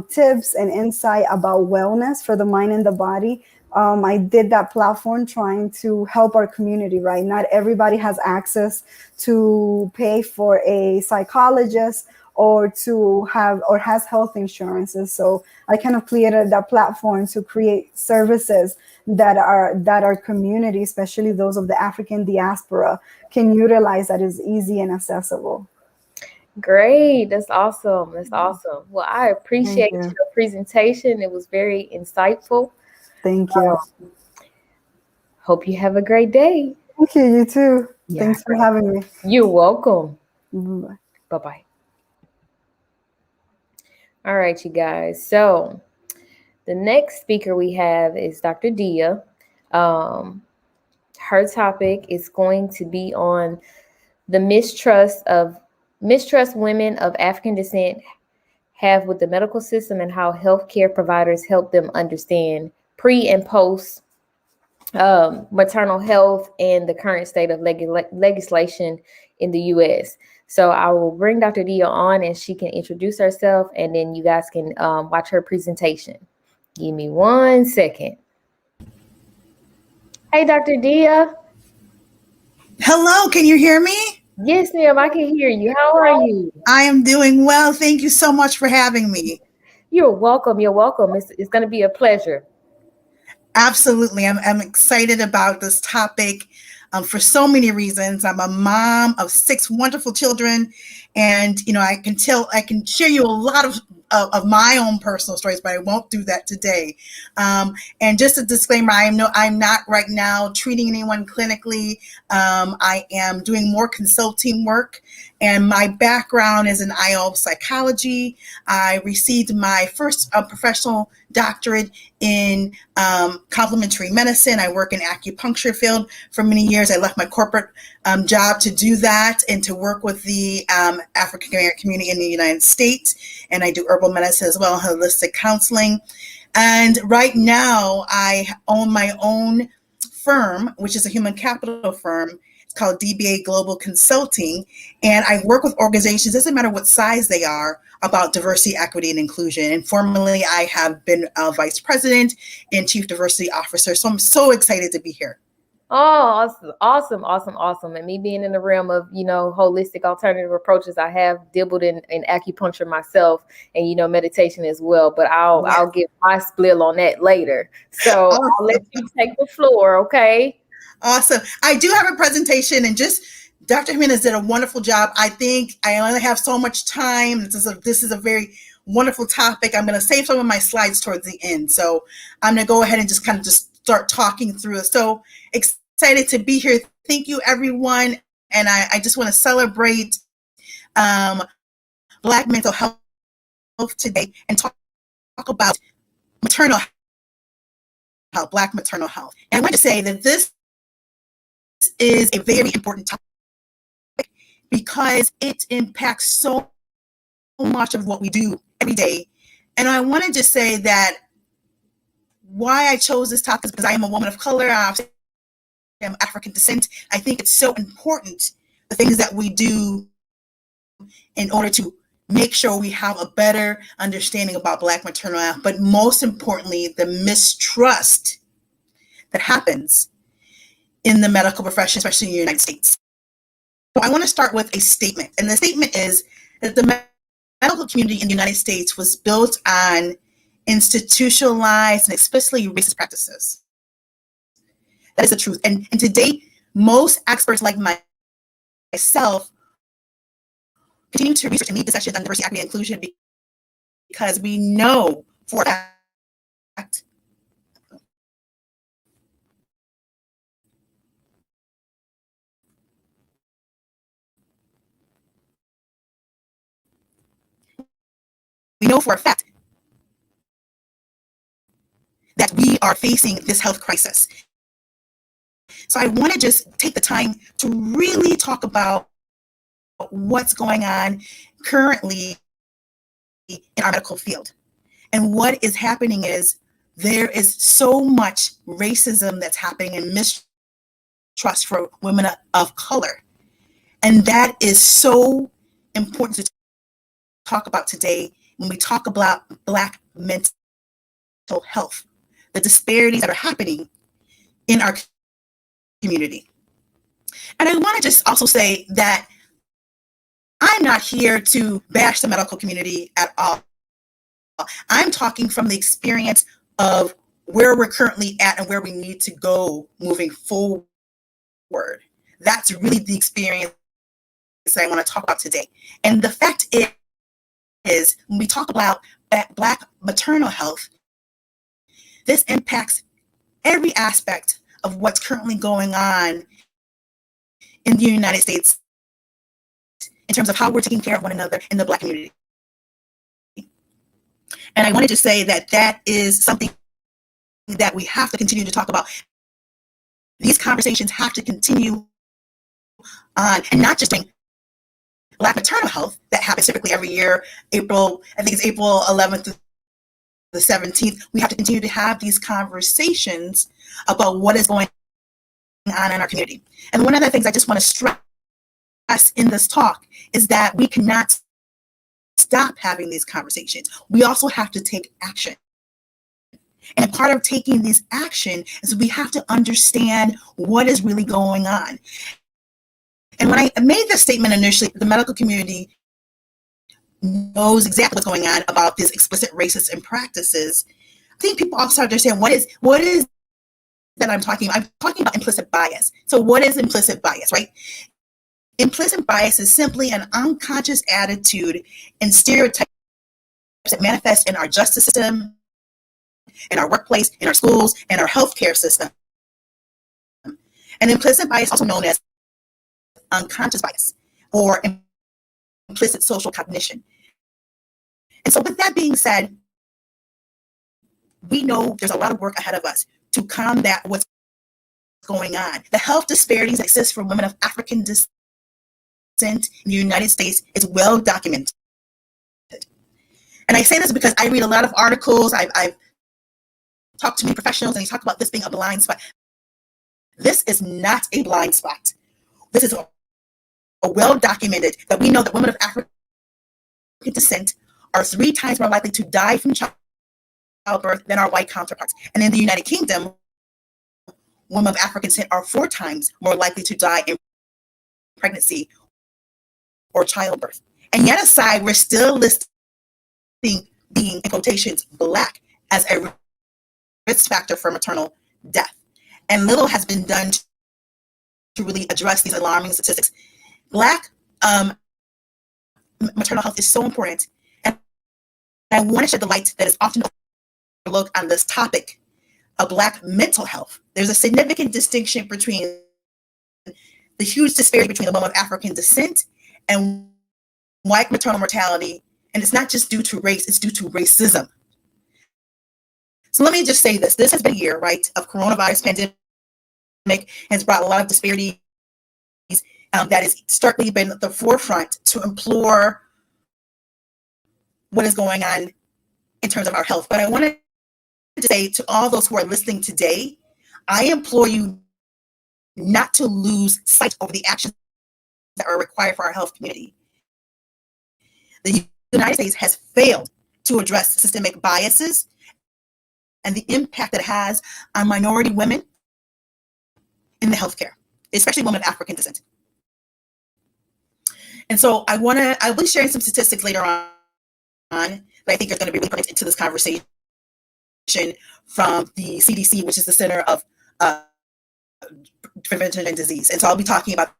tips and insight about wellness for the mind and the body. I did that platform trying to help our community, right? Not everybody has access to pay for a psychologist or to have or has health insurances. So I kind of created that platform to create services that our community, especially those of the African diaspora, can utilize, that is easy and accessible. Great. That's awesome. That's awesome. Well, I appreciate Thank you. your presentation. It was very insightful. Thank you. Hope you have a great day. Thank you. You too. Yeah. Thanks for having me. You're welcome. Bye. Bye-bye. All right, you guys. So the next speaker we have is Dr. Dia. Her topic is going to be on the mistrust women of African descent have with the medical system and how healthcare providers help them understand pre and post maternal health and the current state of legislation in the U.S. So I will bring Dr. Dia on and she can introduce herself, and then you guys can watch her presentation. Give me 1 second. Hey, Dr. Dia. Hello, can you hear me? Yes, ma'am, I can hear you. How are you? I am doing well. Thank you so much for having me. You're welcome. You're welcome. It's going to be a pleasure. Absolutely. I'm excited about this topic for so many reasons. I'm a mom of 6 wonderful children, and I can share you a lot of my own personal stories, but I won't do that today. And just a disclaimer, I'm not right now treating anyone clinically. I am doing more consulting work, and my background is in IO psychology. I received my first professional doctorate in complementary medicine. I work in acupuncture field for many years. I left my corporate job to do that and to work with the African American community in the United States. And I do herbal medicine as well, holistic counseling. And right now I own my own firm, which is a human capital firm. It's called DBA Global Consulting. And I work with organizations, doesn't matter what size they are, about diversity, equity, and inclusion. And formerly, I have been a vice president and chief diversity officer. So I'm so excited to be here. Oh, awesome. And me being in the realm of, holistic alternative approaches, I have dabbled in acupuncture myself and, meditation as well. But I'll give my spiel on that later. So awesome. I'll let you take the floor, okay? Awesome. I do have a presentation, and just Dr. Jimenez did a wonderful job. I think I only have so much time. This is a very wonderful topic. I'm going to save some of my slides towards the end. So I'm going to go ahead and just start talking through it. So excited to be here. Thank you, everyone. And I just want to celebrate Black mental health today and talk about maternal health, Black maternal health. And I want to say that this is a very important topic because it impacts so much of what we do every day. And I want to just say that why I chose this topic is because I am a woman of color. I'm African descent. I think it's so important, the things that we do in order to make sure we have a better understanding about Black maternal health, but most importantly, the mistrust that happens in the medical profession, especially in the United States. So I want to start with a statement, and the statement is that the medical community in the United States was built on institutionalized and explicitly racist practices. That is the truth. And today, most experts like myself continue to research and lead discussions on diversity, equity, and inclusion because we know for a fact that we are facing this health crisis. So I want to just take the time to really talk about what's going on currently in our medical field. And what is happening is there is so much racism that's happening and mistrust for women of color. And that is so important to talk about today when we talk about Black mental health, the disparities that are happening in our community. And I want to just also say that I'm not here to bash the medical community at all. I'm talking from the experience of where we're currently at and where we need to go moving forward. That's really the experience that I want to talk about today. And the fact is, when we talk about Black maternal health, this impacts every aspect of what's currently going on in the United States in terms of how we're taking care of one another in the Black community. And I wanted to say that that is something that we have to continue to talk about. These conversations have to continue on, and not just during Black maternal health that happens typically every year, April 11th to the 17th. We have to continue to have these conversations about what is going on in our community. And one of the things I just want to stress in this talk is that we cannot stop having these conversations. We also have to take action. And part of taking this action is we have to understand what is really going on. And when I made this statement initially, the medical community knows exactly what's going on about this explicit racist practices. I think people also understand what is that I'm talking about. I'm talking about implicit bias. So what is implicit bias, right? Implicit bias is simply an unconscious attitude and stereotypes that manifest in our justice system, in our workplace, in our schools, and our healthcare system. And implicit bias, also known as unconscious bias or implicit social cognition. And so with that being said, we know there's a lot of work ahead of us to combat what's going on. The health disparities that exist for women of African descent in the United States is well documented. And I say this because I read a lot of articles, I've talked to many professionals, and they talk about this being a blind spot. This is not a blind spot. This is a well documented that we know that women of African descent are 3 times more likely to die from childbirth than our white counterparts. And in the United Kingdom, women of African descent are 4 times more likely to die in pregnancy or childbirth. And yet aside, we're still listing being, in quotations, Black as a risk factor for maternal death. And little has been done to really address these alarming statistics. Black maternal health is so important. And I want to shed the light that is often overlooked on this topic of Black mental health. There's a significant distinction between the huge disparity between the women of African descent and white maternal mortality. And it's not just due to race, it's due to racism. So let me just say this. This has been a year, right, of coronavirus pandemic, has brought a lot of disparities that has starkly been at the forefront to implore what is going on in terms of our health. But I wanted to say to all those who are listening today, I implore you not to lose sight of the actions that are required for our health community. The United States has failed to address systemic biases and the impact that it has on minority women in the healthcare, especially women of African descent. And so I'll be sharing some statistics later on that I think are going to be really put into this conversation from the CDC, which is the Center of Prevention and Disease. And so I'll be talking about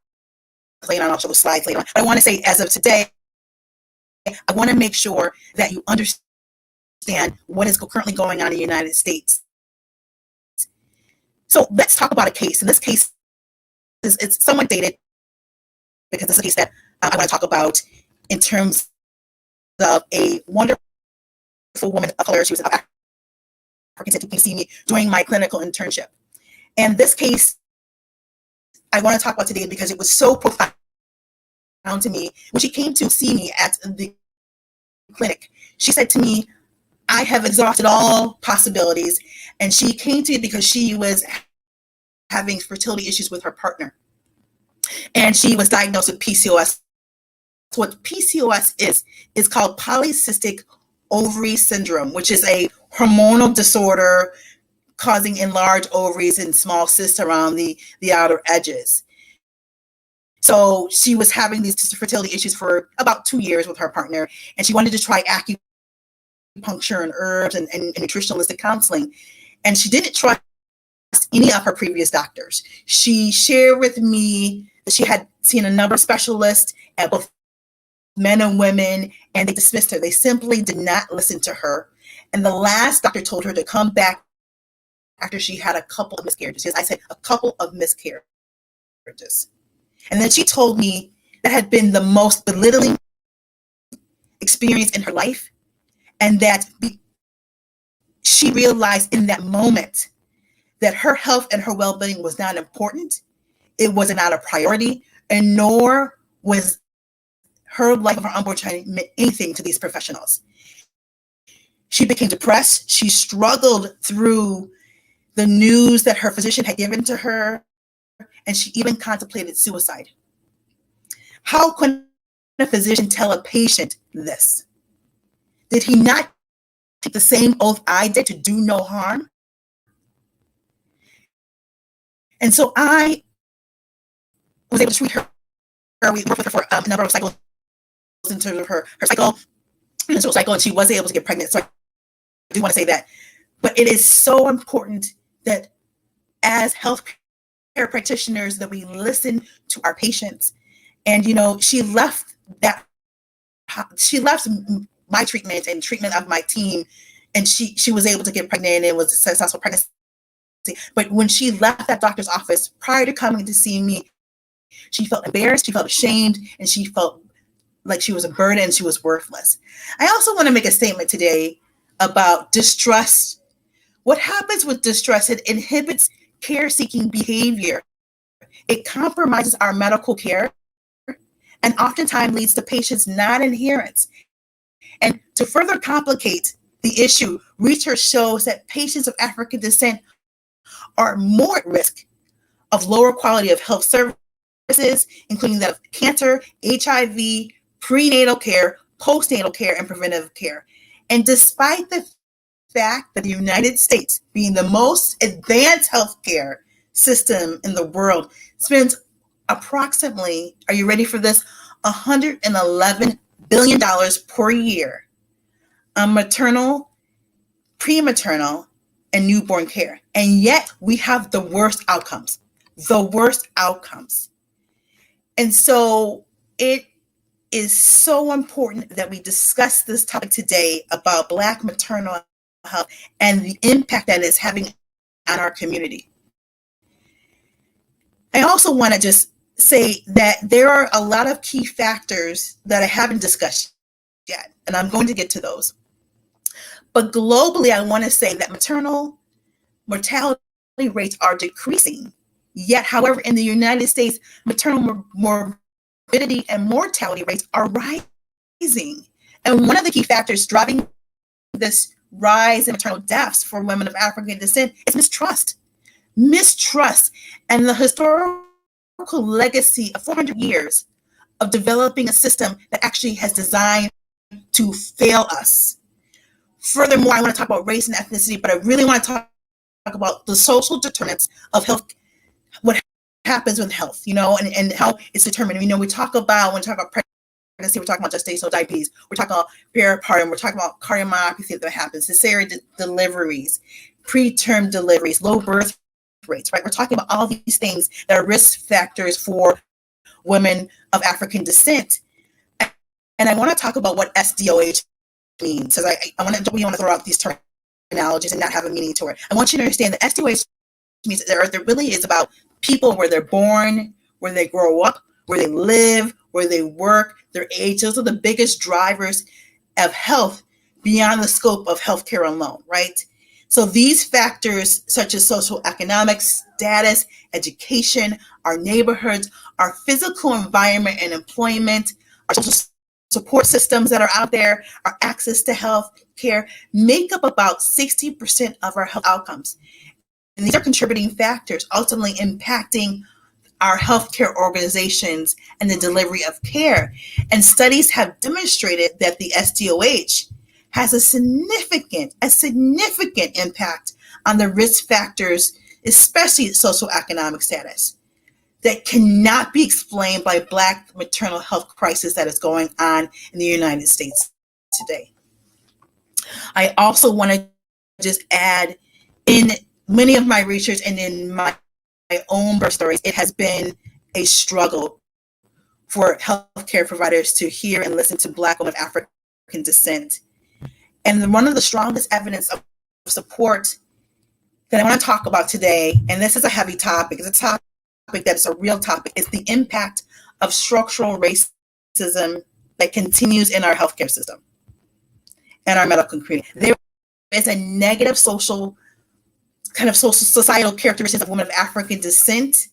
later on. I'll show the slides later on. But I want to say, as of today, I want to make sure that you understand what is currently going on in the United States. So let's talk about a case. And this case it's somewhat dated because it's a case that I want to talk about in terms of a wonderful woman of color. She was of African descent. You can see me during my clinical internship. And this case I want to talk about today because it was so profound to me. When she came to see me at the clinic, she said to me, I have exhausted all possibilities. And she came to me because she was having fertility issues with her partner. And she was diagnosed with PCOS. What PCOS is called polycystic ovary syndrome, which is a hormonal disorder causing enlarged ovaries and small cysts around the outer edges. So she was having these fertility issues for about 2 years with her partner, and she wanted to try acupuncture and herbs and nutritionalistic counseling. And she didn't trust any of her previous doctors. She shared with me that she had seen a number of specialists at both men and women, and they dismissed her. They simply did not listen to her. And the last doctor told her to come back after she had a couple of miscarriages. Yes, I said a couple of miscarriages. And then she told me that had been the most belittling experience in her life, and that she realized in that moment that her health and her well-being was not important. It was not a priority, and nor was her life of her unborn child meant anything to these professionals. She became depressed. She struggled through the news that her physician had given to her, and she even contemplated suicide. How can a physician tell a patient this? Did he not take the same oath I did to do no harm? And so I was able to treat her. We worked with her for a number of cycles into her menstrual cycle, and she was able to get pregnant. So I do want to say that. But it is so important that as healthcare practitioners that we listen to our patients. And she left my treatment and treatment of my team, and she was able to get pregnant, and it was a successful pregnancy. But when she left that doctor's office prior to coming to see me, she felt embarrassed, she felt ashamed, and she felt like she was a burden and she was worthless. I also want to make a statement today about distrust. What happens with distrust? It inhibits care-seeking behavior. It compromises our medical care and oftentimes leads to patients' non-adherence. And to further complicate the issue, research shows that patients of African descent are more at risk of lower quality of health services, including that of cancer, HIV, prenatal care, postnatal care, and preventive care. And despite the fact that the United States, being the most advanced healthcare system in the world, spends approximately, are you ready for this, $111 billion per year on maternal, prematernal, and newborn care. And yet we have the worst outcomes. And so it is so important that we discuss this topic today about Black maternal health and the impact that it's having on our community. I also want to just say that there are a lot of key factors that I haven't discussed yet, and I'm going to get to those. But globally, I want to say that maternal mortality rates are decreasing. Yet, however, in the United States, maternal morbidity and mortality rates are rising. And one of the key factors driving this rise in maternal deaths for women of African descent is mistrust. Mistrust and the historical legacy of 400 years of developing a system that actually has designed to fail us. Furthermore, I want to talk about race and ethnicity, but I really want to talk about the social determinants of health, what happens with health, and how it's determined. We talk about, when we talk about we're talking about gestational diabetes, we're talking about peripartum, we're talking about cardiomyopathy that happens, cesarean deliveries, preterm deliveries, low birth rates, right? We're talking about all these things that are risk factors for women of African descent. And I want to talk about what SDOH means, because we want to throw out these terminologies and not have a meaning to it. I want you to understand that SDOH means that there really is about people where they're born, where they grow up, where they live, where they work, their age. Those are the biggest drivers of health beyond the scope of healthcare alone, right? So these factors, such as socioeconomic status, education, our neighborhoods, our physical environment and employment, our social support systems that are out there, our access to health care, make up about 60% of our health outcomes. And these are contributing factors ultimately impacting our healthcare organizations and the delivery of care. And studies have demonstrated that the SDOH has a significant impact on the risk factors, especially socioeconomic status, that cannot be explained by Black maternal health crisis that is going on in the United States today. I also want to just add, in many of my research and in my own birth stories, it has been a struggle for healthcare providers to hear and listen to Black women of African descent. And one of the strongest evidence of support that I want to talk about today, and this is a heavy topic, it's a topic that's a real topic, is the impact of structural racism that continues in our healthcare system and our medical community. There is a negative societal characteristics of women of African descent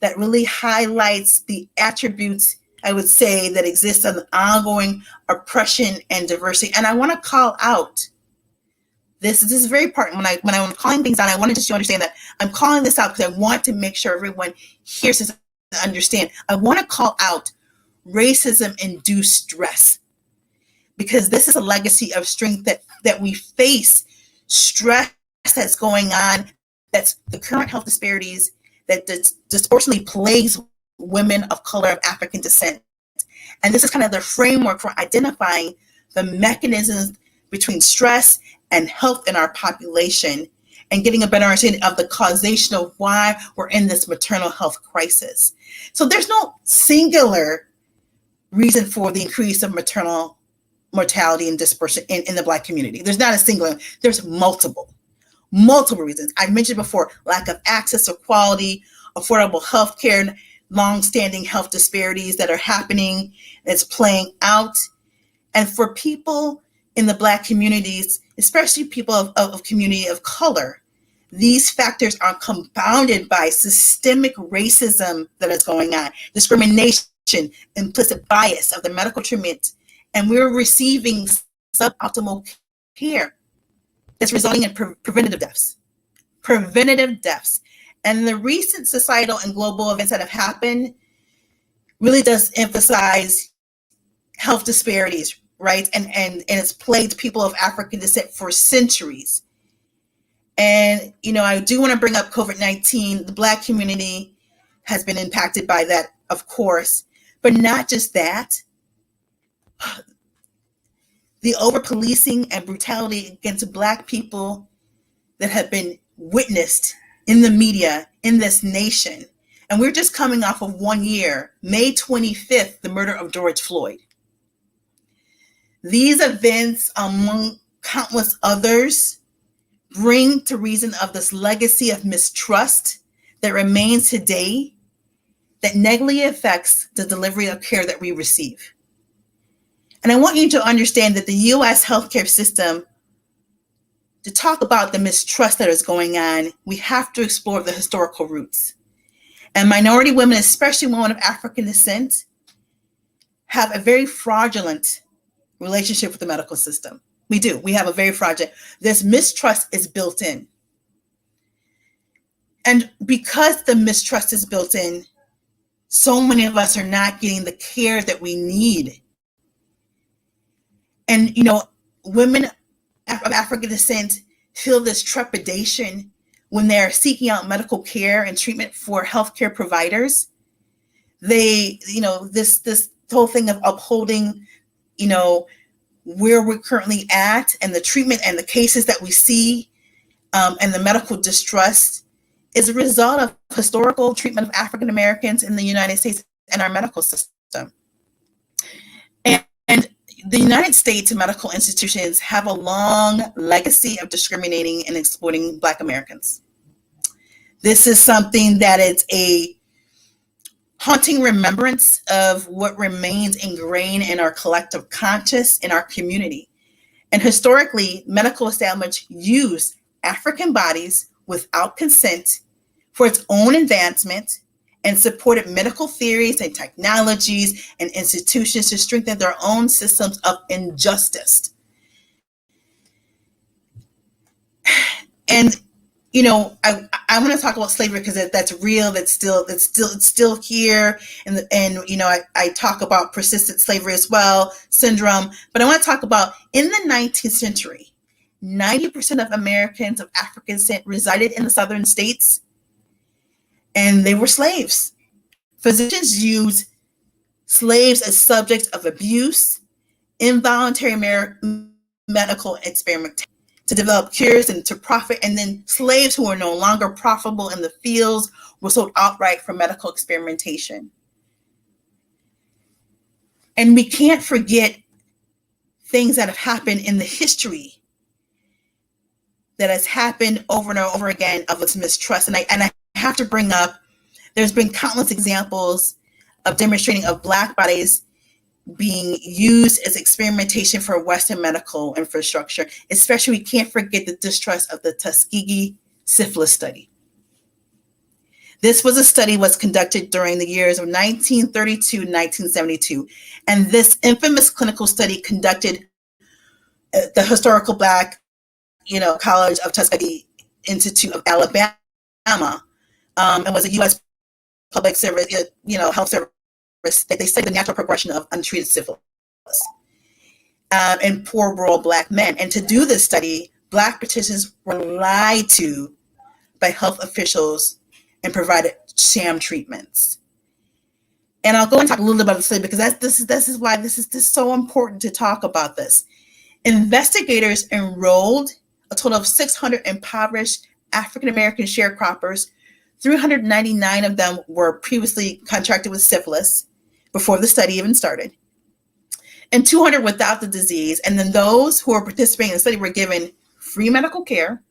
that really highlights the attributes, I would say, that exist on the ongoing oppression and diversity. And I want to call out, this is very important, when I'm calling things out, I want to just understand that I'm calling this out because I want to make sure everyone hears this and understand. I want to call out racism-induced stress, because this is a legacy of strength that we face. Stress that's going on, that's the current health disparities that disproportionately plagues women of color of African descent. And this is kind of the framework for identifying the mechanisms between stress and health in our population and getting a better understanding of the causation of why we're in this maternal health crisis. So there's no singular reason for the increase of maternal mortality and dispersion in the Black community. There's not a singular, there's multiple reasons. I mentioned before, lack of access to quality, affordable health care, long-standing health disparities that are happening, that's playing out. And for people in the Black communities, especially people of community of color, these factors are compounded by systemic racism that is going on, discrimination, implicit bias of the medical treatment, and we're receiving suboptimal care that's resulting in preventative deaths. And the recent societal and global events that have happened really does emphasize health disparities, right? And it's plagued people of African descent for centuries. And, I do want to bring up COVID-19. The Black community has been impacted by that, of course, but not just that. The over-policing and brutality against Black people that have been witnessed in the media in this nation. And we're just coming off of 1 year, May 25th, the murder of George Floyd. These events, among countless others, bring to reason of this legacy of mistrust that remains today, that negatively affects the delivery of care that we receive. And I want you to understand that the U.S. healthcare system, to talk about the mistrust that is going on, we have to explore the historical roots. And minority women, especially women of African descent, have a very fraudulent relationship with the medical system. We do. We have a very fraudulent. This mistrust is built in. And because the mistrust is built in, so many of us are not getting the care that we need. And, women of African descent feel this trepidation when they're seeking out medical care and treatment for healthcare providers. They, this whole thing of upholding, you know, where we're currently at and the treatment and the cases that we see, and the medical distrust is a result of historical treatment of African Americans in the United States and our medical system. And the United States medical institutions have a long legacy of discriminating and exploiting Black Americans. This is something that is a haunting remembrance of what remains ingrained in our collective conscious in our community. And historically, medical establishments use African bodies without consent for its own advancement and supported medical theories and technologies and institutions to strengthen their own systems of injustice. And you know, I want to talk about slavery because that's real. It's still here, and you know, I talk about persistent slavery as well, syndrome. But I want to talk about in the 19th century, 90% of Americans of African descent resided in the southern states, and they were slaves. Physicians used slaves as subjects of abuse, involuntary medical experimentation to develop cures and to profit, and then slaves who were no longer profitable in the fields were sold outright for medical experimentation. And we can't forget things that have happened in the history that has happened over and over again of its mistrust. And I have to bring up, there's been countless examples of demonstrating of Black bodies being used as experimentation for Western medical infrastructure. Especially, we can't forget the distrust of the Tuskegee syphilis study. This was a study was conducted during the years of 1932 and 1972. And this infamous clinical study conducted at the historical Black, you know, College of Tuskegee Institute of Alabama, and was a U.S. public service, you know, health service. They studied the natural progression of untreated syphilis in poor rural Black men. And to do this study, Black participants were lied to by health officials and provided sham treatments. And I'll go and talk a little bit about the study because this is why this is so important to talk about this. Investigators enrolled a total of 600 impoverished African American sharecroppers. 399 of them were previously contracted with syphilis before the study even started, and 200 without the disease. And then those who were participating in the study were given free medical care,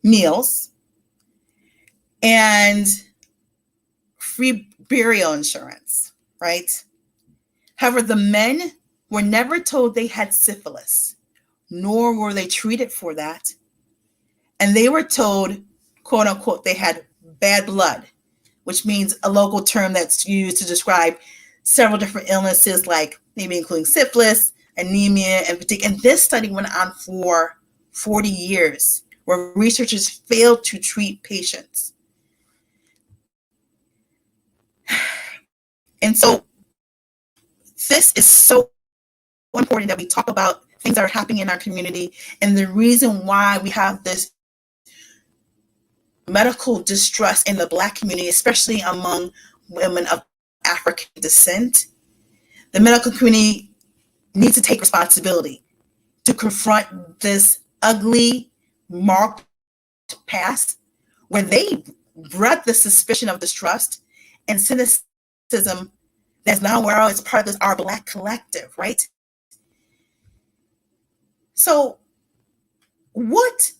meals, and free burial insurance, right? However, the men were never told they had syphilis, nor were they treated for that. And they were told, quote unquote, they had bad blood, which means a local term that's used to describe several different illnesses, like maybe including syphilis, anemia, and fatigue. And this study went on for 40 years, where researchers failed to treat patients. And so this is so important that we talk about things that are happening in our community, and the reason why we have this medical distrust in the Black community, especially among women of African descent. The medical community needs to take responsibility to confront this ugly, marked past where they bred the suspicion of distrust and cynicism that's now where it's part of this our Black collective, right? So what,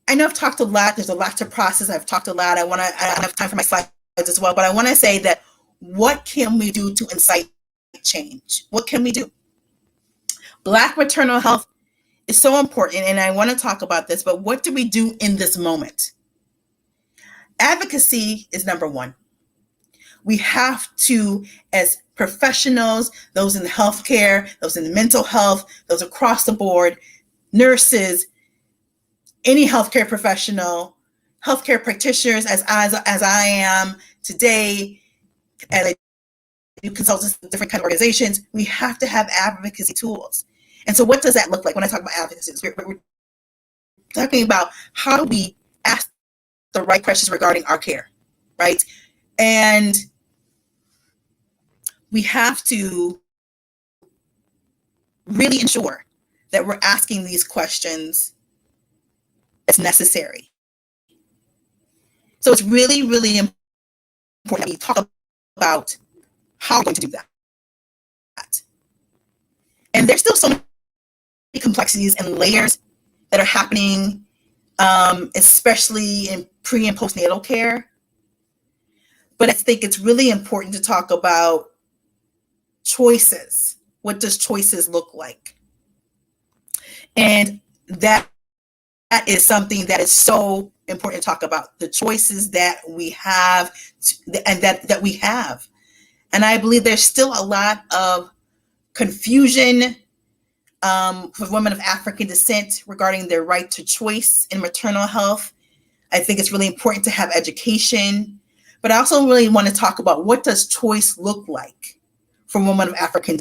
I know I've talked a lot, there's a lot to process, I've talked a lot, I don't have time for my slides as well, but I want to say that what can we do to incite change? What can we do? Black maternal health is so important, and I want to talk about this, but what do we do in this moment? Advocacy is number one. We have to, as professionals, those in healthcare, those in mental health, those across the board, nurses, any healthcare professional, healthcare practitioners, as I am today, as I do consultants with different kind of organizations, we have to have advocacy tools. And so what does that look like? When I talk about advocacy, we're talking about how do we ask the right questions regarding our care, right? And we have to really ensure that we're asking these questions as necessary. So it's really, really important that we talk about how we're going to do that. And there's still so many complexities and layers that are happening, especially in pre and postnatal care. But I think it's really important to talk about choices. What does choices look like? And that is something that is so important to talk about, the choices that we have and that we have. And I believe there's still a lot of confusion for women of African descent regarding their right to choice in maternal health. I think it's really important to have education, but I also really want to talk about, what does choice look like for women of African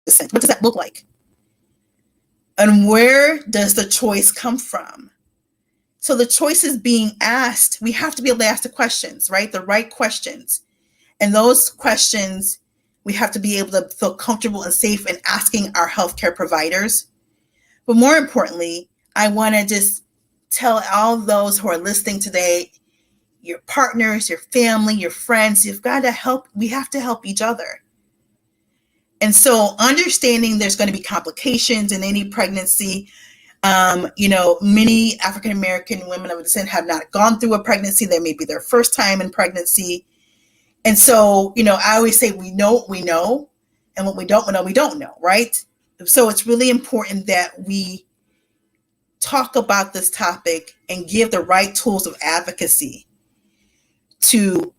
descent? What does that look like? And where does the choice come from? So the choices being asked, we have to be able to ask the questions, right? The right questions. And those questions, we have to be able to feel comfortable and safe in asking our healthcare providers. But more importantly, I want to just tell all those who are listening today, your partners, your family, your friends, you've got to help. We have to help each other. And so understanding there's going to be complications in any pregnancy. Many African-American women of descent have not gone through a pregnancy. That may be their first time in pregnancy. And so, I always say, we know what we know, and what we don't know, right? So it's really important that we talk about this topic and give the right tools of advocacy to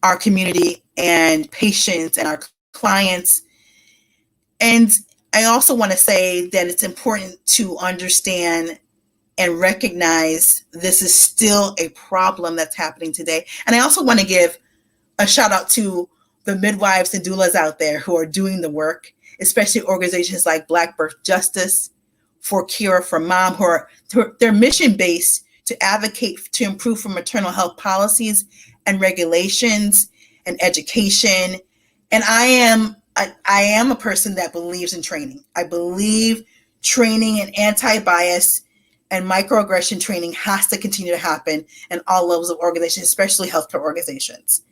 our community and patients and our clients. And I also want to say that it's important to understand and recognize this is still a problem that's happening today. And I also want to give a shout out to the midwives and doulas out there who are doing the work, especially organizations like Black Birth Justice, For Cure for Mom, who are their mission based to advocate to improve for maternal health policies and regulations and education. And I am a person that believes in training. I believe training and anti-bias and microaggression training has to continue to happen in all levels of organizations, especially healthcare organizations.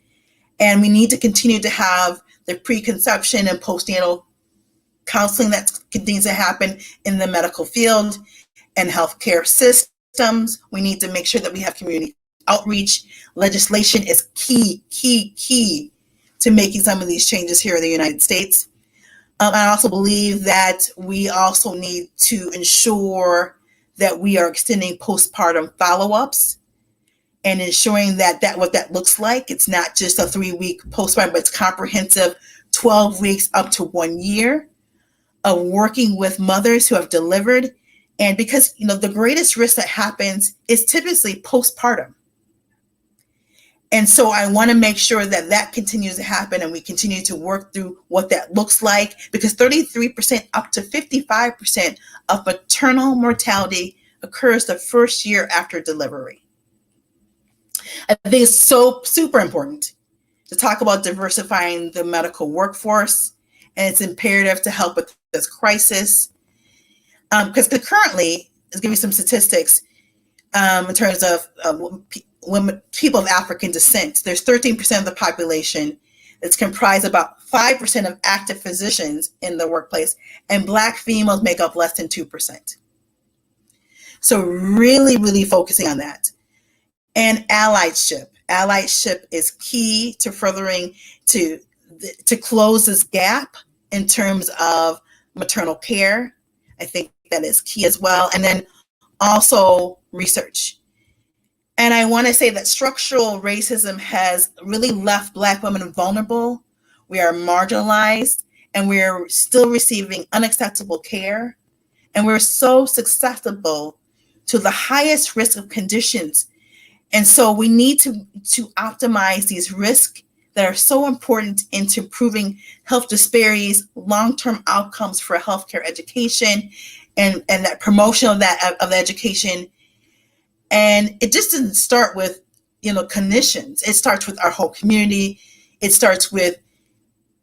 And we need to continue to have the preconception and postnatal counseling that continues to happen in the medical field and healthcare systems. We need to make sure that we have community outreach. Legislation is key to making some of these changes here in the United States. I also believe that we also need to ensure that we are extending postpartum follow-ups and ensuring that what that looks like, it's not just a 3-week postpartum, but it's comprehensive 12 weeks up to 1 year of working with mothers who have delivered. And because, the greatest risk that happens is typically postpartum. And so I want to make sure that that continues to happen and we continue to work through what that looks like, because 33% up to 55% of maternal mortality occurs the first year after delivery. I think it's so super important to talk about diversifying the medical workforce, and it's imperative to help with this crisis. Because currently, let's give you some statistics in terms of women, people of African descent. There's 13% of the population that's comprised about 5% of active physicians in the workplace, and Black females make up less than 2%. So really, really focusing on that. And allyship. Allyship is key to furthering, to close this gap in terms of maternal care. I think that is key as well. And then also research. And I want to say that structural racism has really left Black women vulnerable. We are marginalized, and we're still receiving unacceptable care. And we're so susceptible to the highest risk of conditions. And so we need to optimize these risks that are so important into improving health disparities, long-term outcomes for healthcare education, and that promotion of that of education. And it just doesn't start with clinicians. It starts with our whole community. It starts with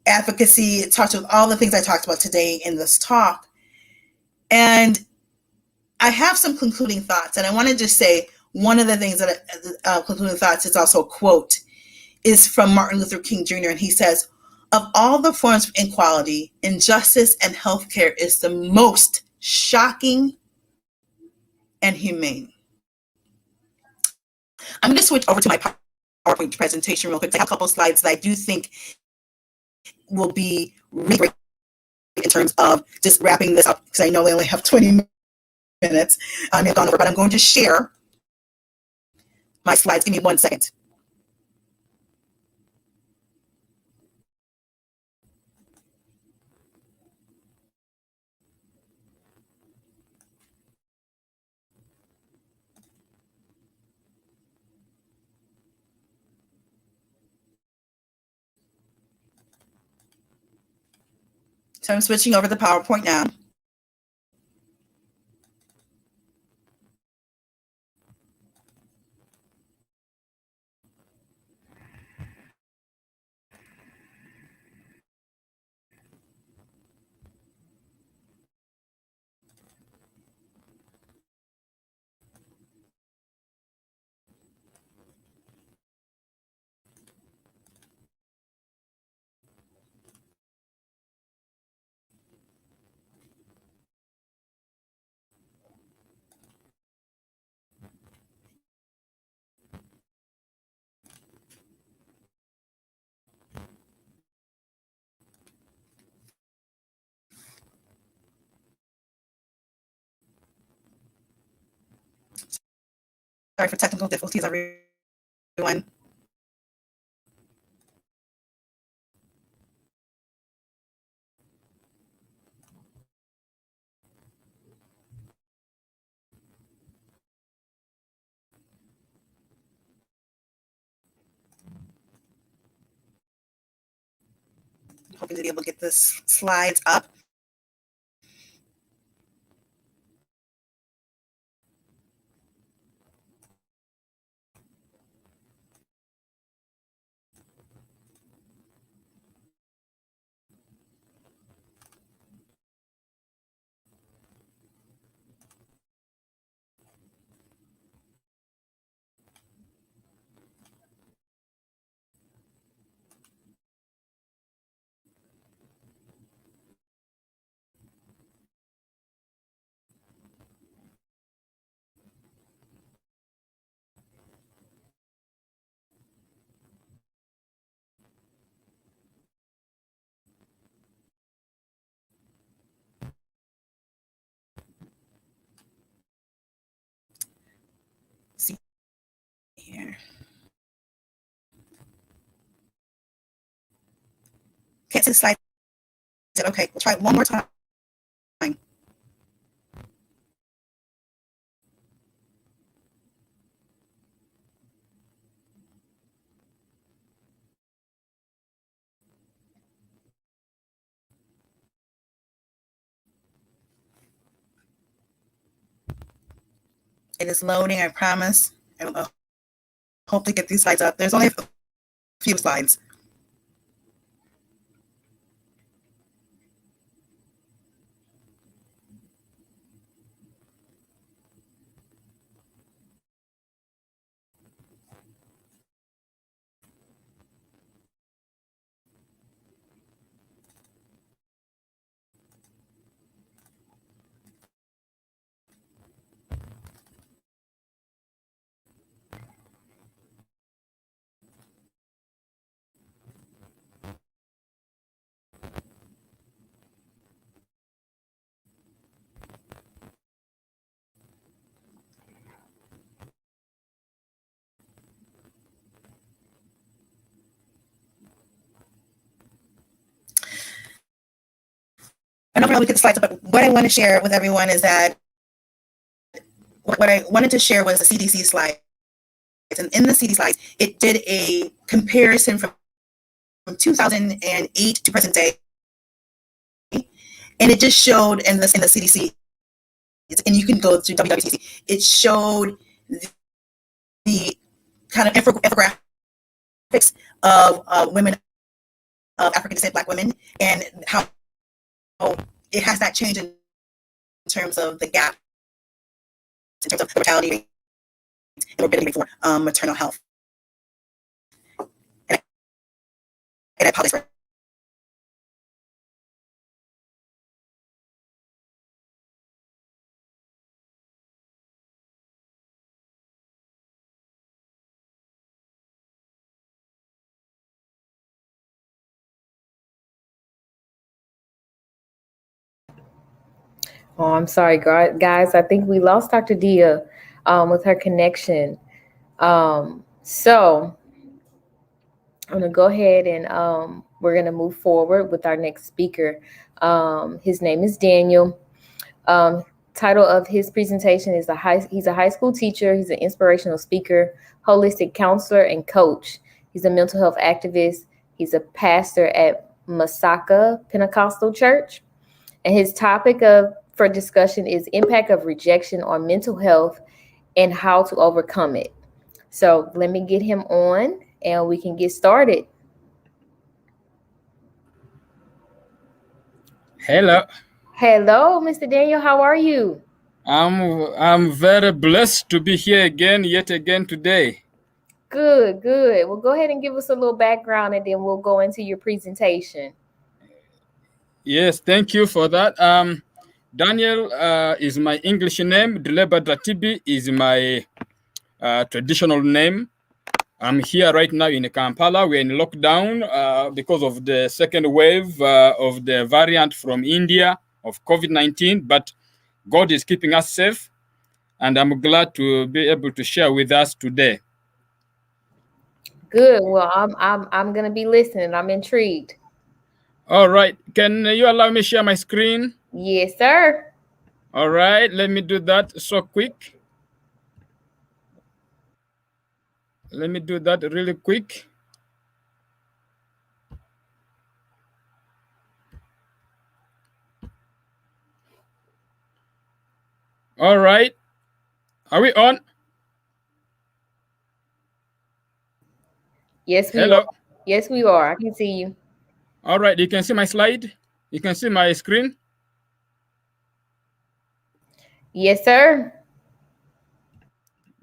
advocacy. It talks about all the things I talked about today in this talk. And I have some concluding thoughts. And I want to just say one of the things that concluding thoughts is also a quote is from Martin Luther King Jr. And he says, "Of all the forms of inequality, injustice in healthcare is the most shocking and humane." I'm going to switch over to my PowerPoint presentation real quick. I have a couple slides that I do think will be really great in terms of just wrapping this up, because I know we only have 20 minutes. I have gone over, but I'm going to share my slides. Give me 1 second. So I'm switching over to PowerPoint now. Sorry for technical difficulties, everyone. Hoping to be able to get the slides up. See here. Can't see the slide. Okay, we'll try it one more time. It is loading, I promise. I will hopefully get these slides up. There's only a few slides. I don't know if we get the slides up, but what I want to share with everyone is that what I wanted to share was the CDC slide. And in the CDC slides, it did a comparison from 2008 to present day. And it just showed in the CDC, and you can go to WWCC, it showed the kind of infographics of women of African descent Black women and how it has not changed in terms of the gap, in terms of mortality and morbidity for maternal health. And I apologize for Oh, I'm sorry, guys. I think we lost Dr. Dia with her connection. So I'm gonna go ahead and we're gonna move forward with our next speaker. His name is Daniel. Title of his presentation is he's a high school teacher. He's an inspirational speaker, holistic counselor, and coach. He's a mental health activist. He's a pastor at Masaka Pentecostal Church. And his topic for discussion is impact of rejection on mental health and how to overcome it. So let me get him on and we can get started. Hello. Hello, Mr. Daniel. How are you? I'm very blessed to be here yet again today. Good. Well, go ahead and give us a little background and then we'll go into your presentation. Yes, thank you for that. Daniel is my English name. Dileba Dratibi is my traditional name. I'm here right now in Kampala. We're in lockdown because of the second wave of the variant from India of COVID-19, but God is keeping us safe, and I'm glad to be able to share with us today. Good. Well, I'm gonna be listening. I'm intrigued. All right. Can you allow me to share my screen? Yes, sir. All right. Let me do that so quick. Let me do that really quick. All right. Are we on? Yes, we Hello. are. Yes, we are. I can see you. All right. You can see my slide. You can see my screen. Yes, sir.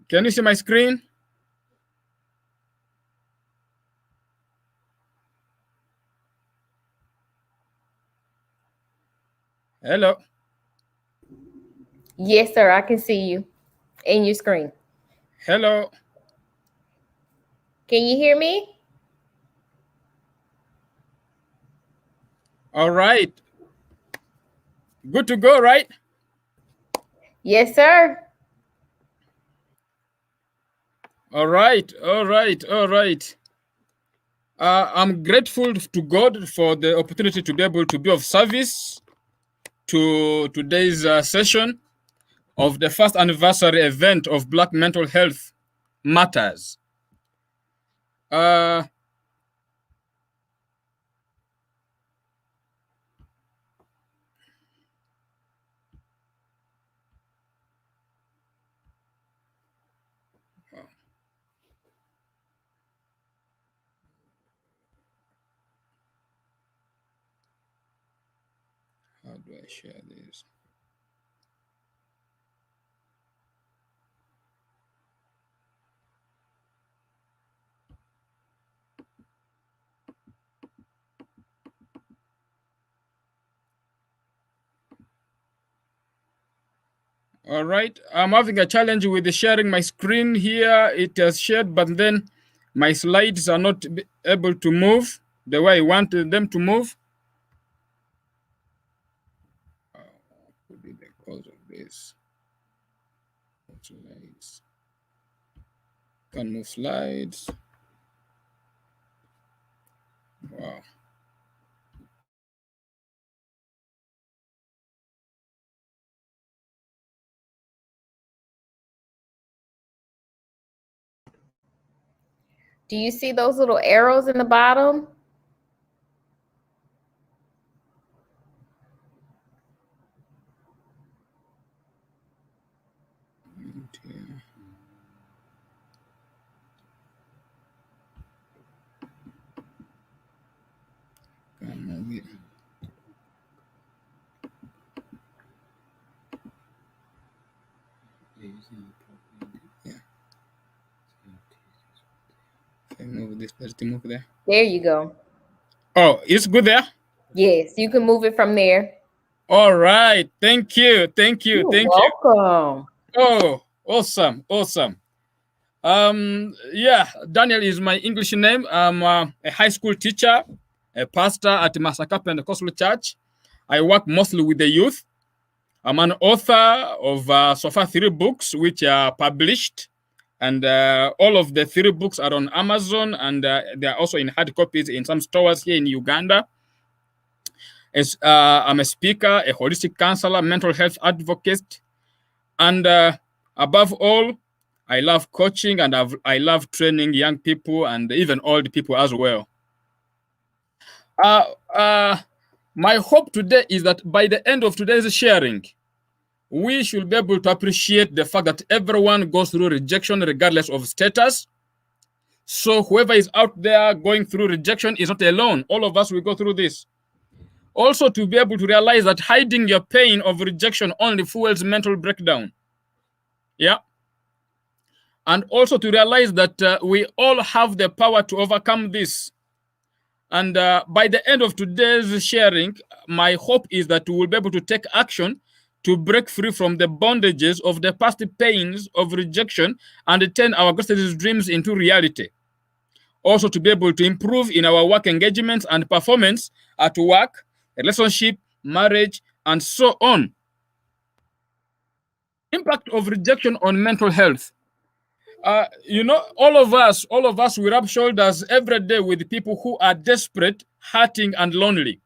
Can you see my screen? Hello. Yes, sir. I can see you in your screen. Hello. Can you hear me? All right. Good to go, right? Yes, sir. All right. I'm grateful to God for the opportunity to be able to be of service to today's session of the first anniversary event of Black Mental Health Matters. How do I share this? All right, I'm having a challenge with sharing my screen here. It has shared, but then my slides are not able to move the way I want them to move. What could be the cause of this? Slides. Can move slides. Wow. Do you see those little arrows in the bottom? Move this. Let's move there. There you go. Oh, it's good there? Yes, you can move it from there. All right. Thank you. Thank you. You're Thank welcome. you. Oh, awesome. Awesome. Yeah, Daniel is my English name. I'm a high school teacher, a pastor at Masaka Pentecostal Church. I work mostly with the youth. I'm an author of so far 3 books which are published. And all of the 3 books are on Amazon, and they are also in hard copies in some stores here in Uganda. I'm a speaker, a holistic counselor, mental health advocate, and above all, I love coaching and I love training young people and even old people as well. My hope today is that by the end of today's sharing, we should be able to appreciate the fact that everyone goes through rejection regardless of status. So whoever is out there going through rejection is not alone. All of us will go through this. Also, to be able to realize that hiding your pain of rejection only fuels mental breakdown. Yeah. And also to realize that we all have the power to overcome this. And by the end of today's sharing, my hope is that we will be able to take action to break free from the bondages of the past pains of rejection and turn our greatest dreams into reality. Also to be able to improve in our work engagements and performance at work, relationship, marriage, and so on. Impact of rejection on mental health. You know, all of us, we rub shoulders every day with people who are desperate, hurting, and lonely.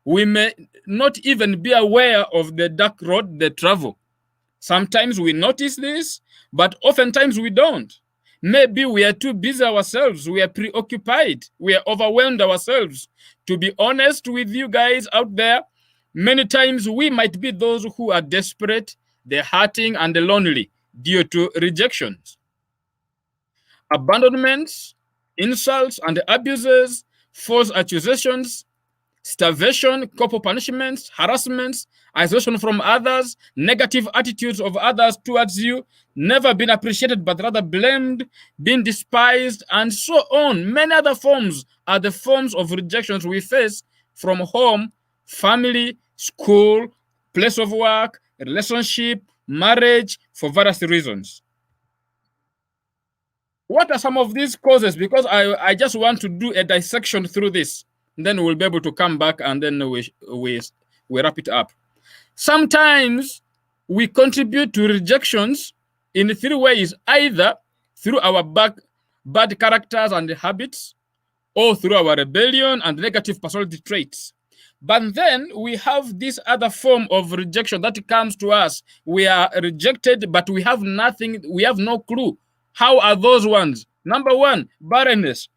We may not even be aware of the dark road they travel. Sometimes we notice this, but oftentimes we don't. Maybe we are too busy ourselves. We are preoccupied. We are overwhelmed ourselves. To be honest with you guys out there, many times we might be those who are desperate, they're hurting, and they're lonely due to rejections. Abandonments, insults and abuses, false accusations, starvation, corporal punishments, harassments, isolation from others, negative attitudes of others towards you, never been appreciated but rather blamed, being despised, and so on. Many other forms are the forms of rejections we face from home, family, school, place of work, relationship, marriage, for various reasons. What are some of these causes? Because I just want to do a dissection through this. Then we'll be able to come back and then we wrap it up. Sometimes we contribute to rejections in 3 ways, either through our bad characters and habits, or through our rebellion and negative personality traits. But then we have this other form of rejection that comes to us. We are rejected, but we have nothing, we have no clue. How are those ones? Number 1, barrenness.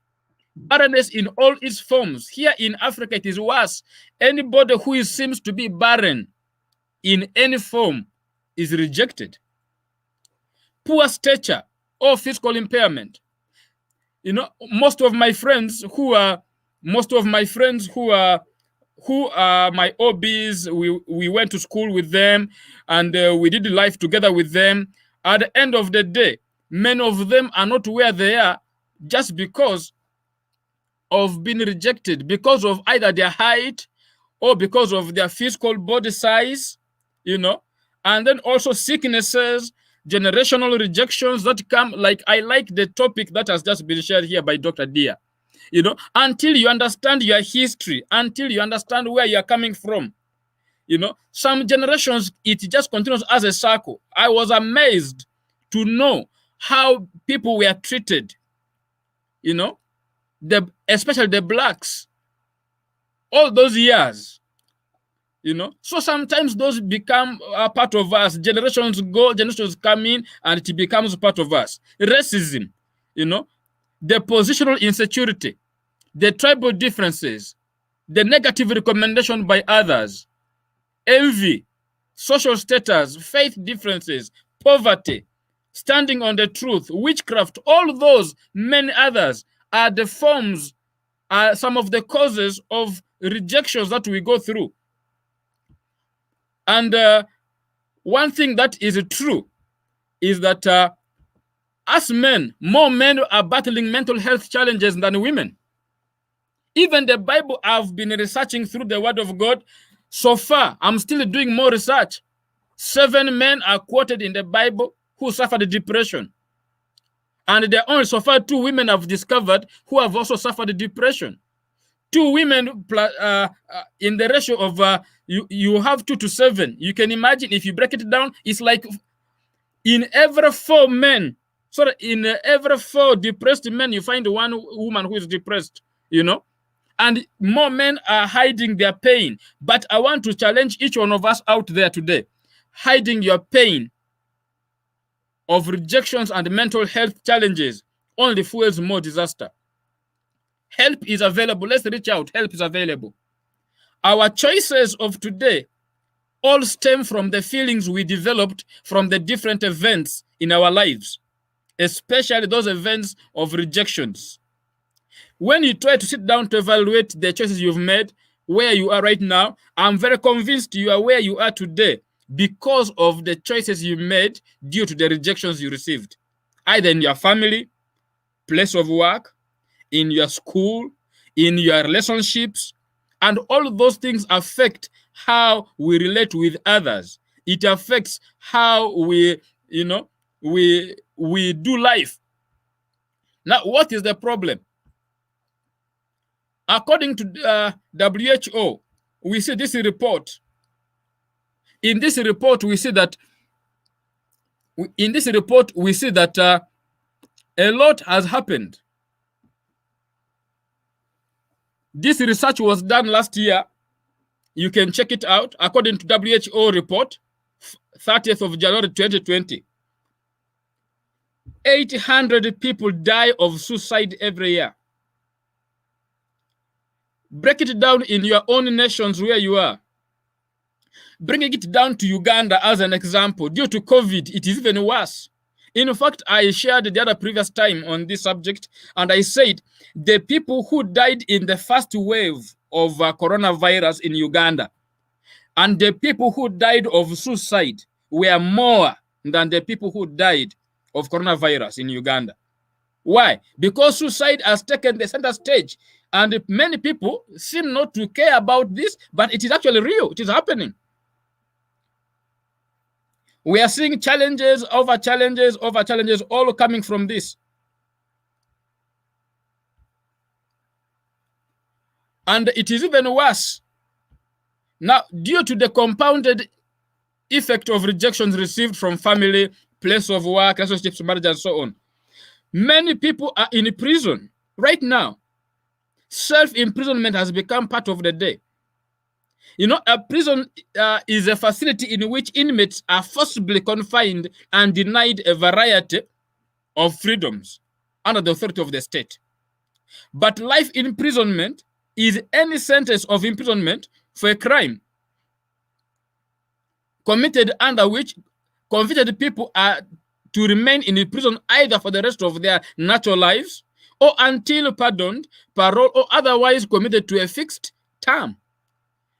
Barrenness in all its forms. Here in Africa, it is worse. Anybody who seems to be barren in any form is rejected. Poor stature or physical impairment. You know, most of my friends who are my OBs, we went to school with them and we did life together with them. At the end of the day, many of them are not where they are just because of being rejected, because of either their height or because of their physical body size, you know, and then also sicknesses, generational rejections that come. Like, I like the topic that has just been shared here by Dr. Dia. You know, until you understand your history, until you understand where you're coming from, you know, some generations, it just continues as a circle. I was amazed to know how people were treated, you know, especially the blacks, all those years, you know. So sometimes those become a part of us. Generations go, generations come in, and it becomes part of us. Racism, you know, the positional insecurity, the tribal differences, the negative recommendation by others, envy, social status, faith differences, poverty, standing on the truth, witchcraft, all those, many others are the forms, are some of the causes of rejections that we go through. And one thing that is true is that as men, more men are battling mental health challenges than women. Even the Bible, I've been researching through the Word of God. So far, I'm still doing more research. 7 men are quoted in the Bible who suffered depression. And there are only so far 2 women I've discovered who have also suffered depression. 2 women in the ratio of you have 2 to 7. You can imagine if you break it down, it's like in every 4 men, so in every 4 depressed men, you find 1 woman who is depressed, you know. And more men are hiding their pain. But I want to challenge each one of us out there today. Hiding your pain of rejections and mental health challenges only fuels more disaster. Help is available. Let's reach out. Help is available. Our choices of today all stem from the feelings we developed from the different events in our lives, especially those events of rejections. When you try to sit down to evaluate the choices you've made, where you are right now, I'm very convinced you are where you are today because of the choices you made due to the rejections you received, either in your family, place of work, in your school, in your relationships, and all of those things affect how we relate with others. It affects how we, we do life. Now, what is the problem? According to WHO, we see this report. In this report, we see that a lot has happened. This research was done last year. You can check it out. According to WHO report, 30th of January 2020, 800 people die of suicide every year. Break it down in your own nations where you are. Bringing it down to Uganda as an example, due to COVID, it is even worse. In fact, I shared the other previous time on this subject, and I said the people who died in the first wave of coronavirus in Uganda and the people who died of suicide were more than the people who died of coronavirus in Uganda. Why? Because suicide has taken the center stage, and many people seem not to care about this, but it is actually real. It is happening. We are seeing challenges over challenges over challenges, all coming from this. And it is even worse. Now, due to the compounded effect of rejections received from family, place of work, relationships, marriage, and so on, many people are in prison right now. Self-imprisonment has become part of the day. You know, a prison is a facility in which inmates are forcibly confined and denied a variety of freedoms under the authority of the state. But life imprisonment is any sentence of imprisonment for a crime committed under which convicted people are to remain in prison either for the rest of their natural lives or until pardoned, parole, or otherwise committed to a fixed term.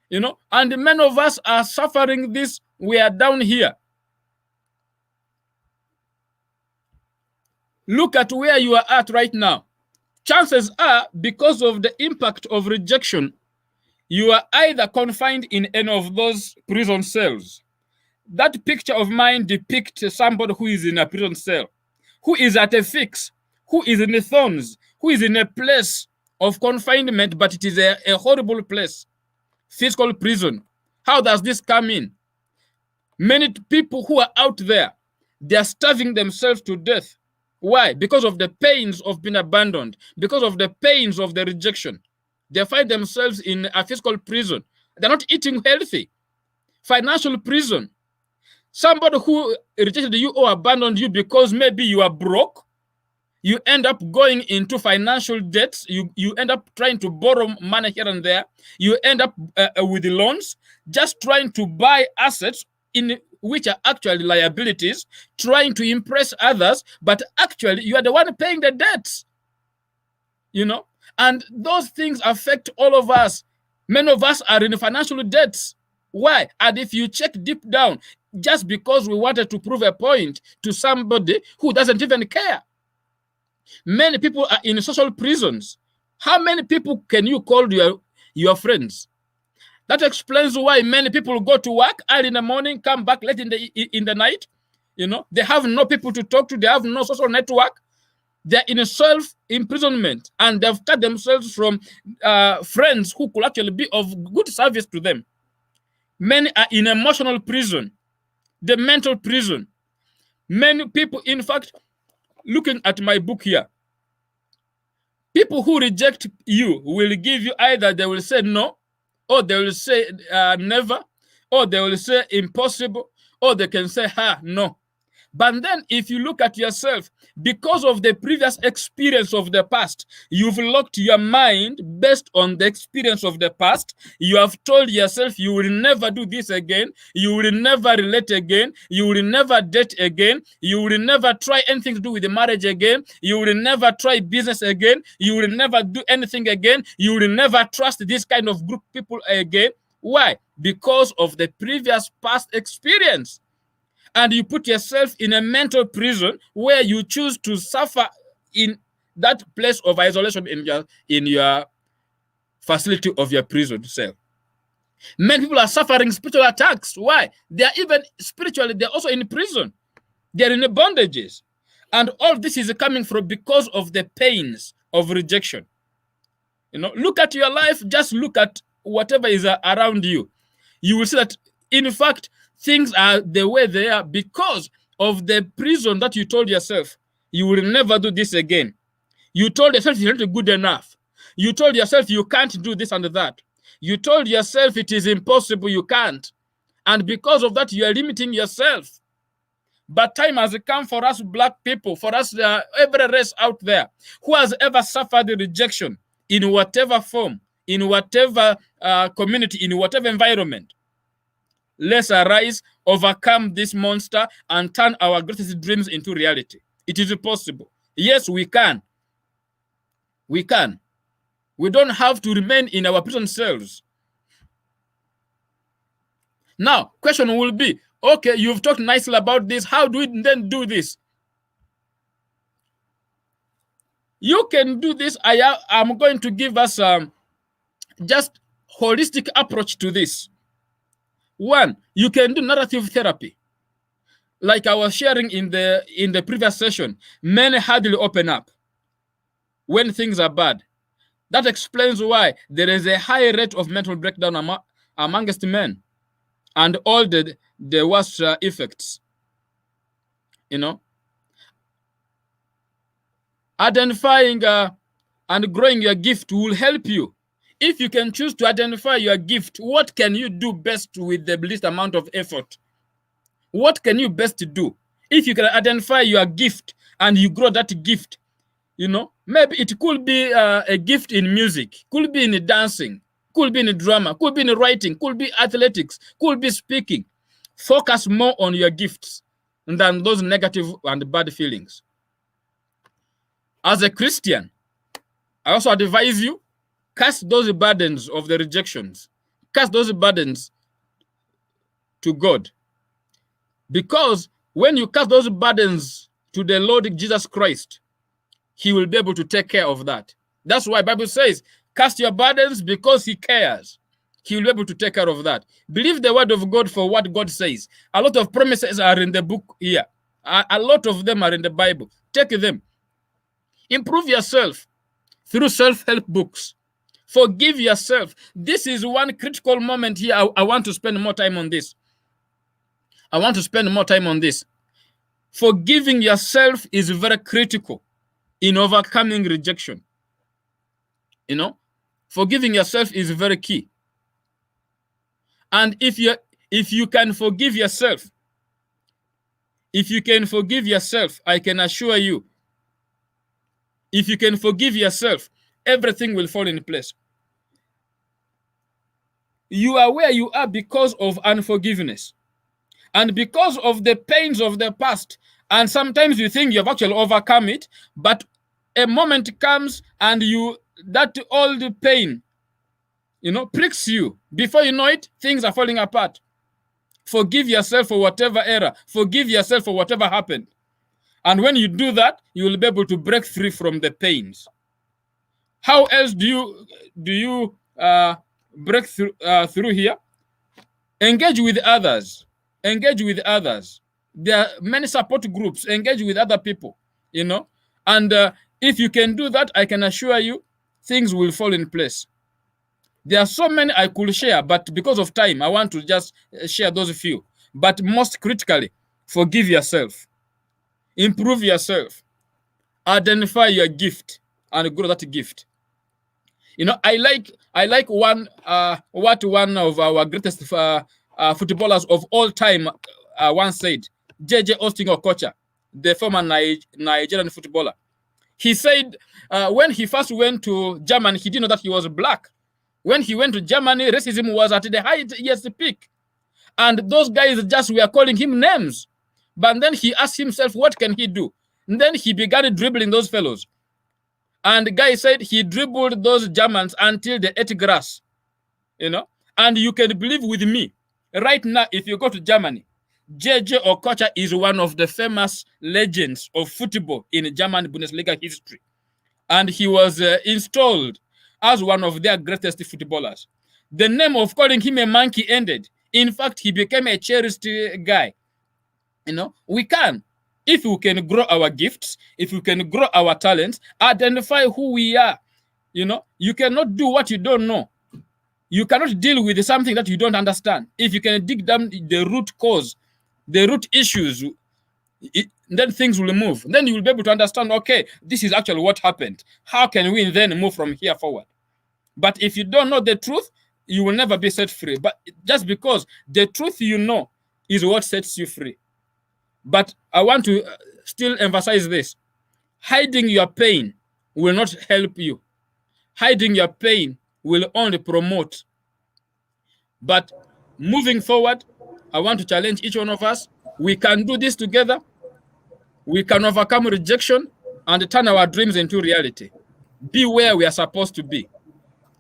You know, and many of us are suffering this. We are down here. Look at where you are at right now. Chances are, because of the impact of rejection, you are either confined in any of those prison cells. That picture of mine depicts somebody who is in a prison cell, who is at a fix, who is in the thorns, who is in a place of confinement, but it is a horrible place. Physical prison. How does this come in? Many people who are out there, they are starving themselves to death. Why? Because of the pains of being abandoned, because of the pains of the rejection. They find themselves in a physical prison. They're not eating healthy. Financial prison. Somebody who rejected you or abandoned you because maybe you are broke, you end up going into financial debts. You end up trying to borrow money here and there. You end up with loans, just trying to buy assets in which are actually liabilities, trying to impress others, but actually you are the one paying the debts. You know, and those things affect all of us. Many of us are in financial debts. Why? And if you check deep down, just because we wanted to prove a point to somebody who doesn't even care. Many people are in social prisons. How many people can you call your friends? That explains why many people go to work early in the morning, come back late in the night. You know, they have no people to talk to. They have no social network. They're in a self-imprisonment, and they've cut themselves from friends who could actually be of good service to them. Many are in emotional prison, the mental prison. Many people, in fact, looking at my book here, people who reject you will give you either they will say no, or they will say never, or they will say impossible, or they can say no. But then if you look at yourself, because of the previous experience of the past, you've locked your mind based on the experience of the past. You have told yourself you will never do this again. You will never relate again. You will never date again. You will never try anything to do with the marriage again. You will never try business again. You will never do anything again. You will never trust this kind of group people again. Why? Because of the previous past experience. And you put yourself in a mental prison where you choose to suffer in that place of isolation in your facility of your prison cell. Many people are suffering spiritual attacks. Why? They are even spiritually, they're also in prison. They're in the bondages. And all this is coming from because of the pains of rejection. You know, look at your life, just look at whatever is around you. You will see that, in fact, things are the way they are because of the prison that you told yourself you will never do this again. You told yourself you're not good enough. You told yourself you can't do this and that. You told yourself it is impossible, you can't. And because of that, you are limiting yourself. But time has come for us Black people, for us every race out there who has ever suffered rejection in whatever form, in whatever community, in whatever environment. Let's arise, overcome this monster, and turn our greatest dreams into reality. It is possible. Yes, we can. We can. We don't have to remain in our prison cells. Now, question will be, okay, you've talked nicely about this. How do we then do this? You can do this. I'm going to give us just holistic approach to this. One, you can do narrative therapy. Like I was sharing in the previous session, men hardly open up when things are bad. That explains why there is a high rate of mental breakdown amongst men and all the worst effects. You know, identifying and growing your gift will help you. If you can choose to identify your gift, what can you do best with the least amount of effort? What can you best do? If you can identify your gift and you grow that gift, you know, maybe it could be a gift in music, could be in dancing, could be in drama, could be in writing, could be athletics, could be speaking. Focus more on your gifts than those negative and bad feelings. As a Christian, I also advise you, cast those burdens of the rejections. Cast those burdens to God. Because when you cast those burdens to the Lord Jesus Christ, he will be able to take care of that. That's why the Bible says, cast your burdens because he cares. He will be able to take care of that. Believe the word of God for what God says. A lot of promises are in the book here. A lot of them are in the Bible. Take them. Improve yourself through self-help books. Forgive yourself. This is one critical moment here. I want to spend more time on this. I want to spend more time on this. Forgiving yourself is very critical in overcoming rejection. You know, forgiving yourself is very key. And if you can forgive yourself, I can assure you, if you can forgive yourself, everything will fall in place. You are where you are because of unforgiveness and because of the pains of the past. And sometimes you think you've actually overcome it, but a moment comes and that old pain, pricks you. Before you know it, things are falling apart. Forgive yourself for whatever error. Forgive yourself for whatever happened. And when you do that, you will be able to break free from the pains. How else do you break through here? Engage with others. Engage with others. There are many support groups. Engage with other people, And if you can do that, I can assure you, things will fall in place. There are so many I could share, but because of time, I want to just share those few. But most critically, forgive yourself. Improve yourself. Identify your gift and grow that gift. I like what one of our greatest footballers of all time once said, J.J. Austin Okocha, the former Nigerian footballer. He said when he first went to Germany, he didn't know that he was black. When he went to Germany, racism was at the highest peak. And those guys just were calling him names. But then he asked himself, what can he do? And then he began dribbling those fellows. And the guy said he dribbled those Germans until they ate grass. And you can believe with me, right now, if you go to Germany, J.J. Okocha is one of the famous legends of football in German Bundesliga history. And he was installed as one of their greatest footballers. The name of calling him a monkey ended. In fact, he became a cherished guy. We can. If we can grow our gifts, if we can grow our talents, identify who we are. You cannot do what you don't know. You cannot deal with something that you don't understand. If you can dig down the root cause, the root issues, then things will move. Then you will be able to understand, okay, this is actually what happened. How can we then move from here forward? But if you don't know the truth, you will never be set free. But just because the truth is what sets you free. But I want to still emphasize this. Hiding your pain will not help you. Hiding your pain will only promote. But moving forward, I want to challenge each one of us. We can do this together. We can overcome rejection and turn our dreams into reality. Be where we are supposed to be.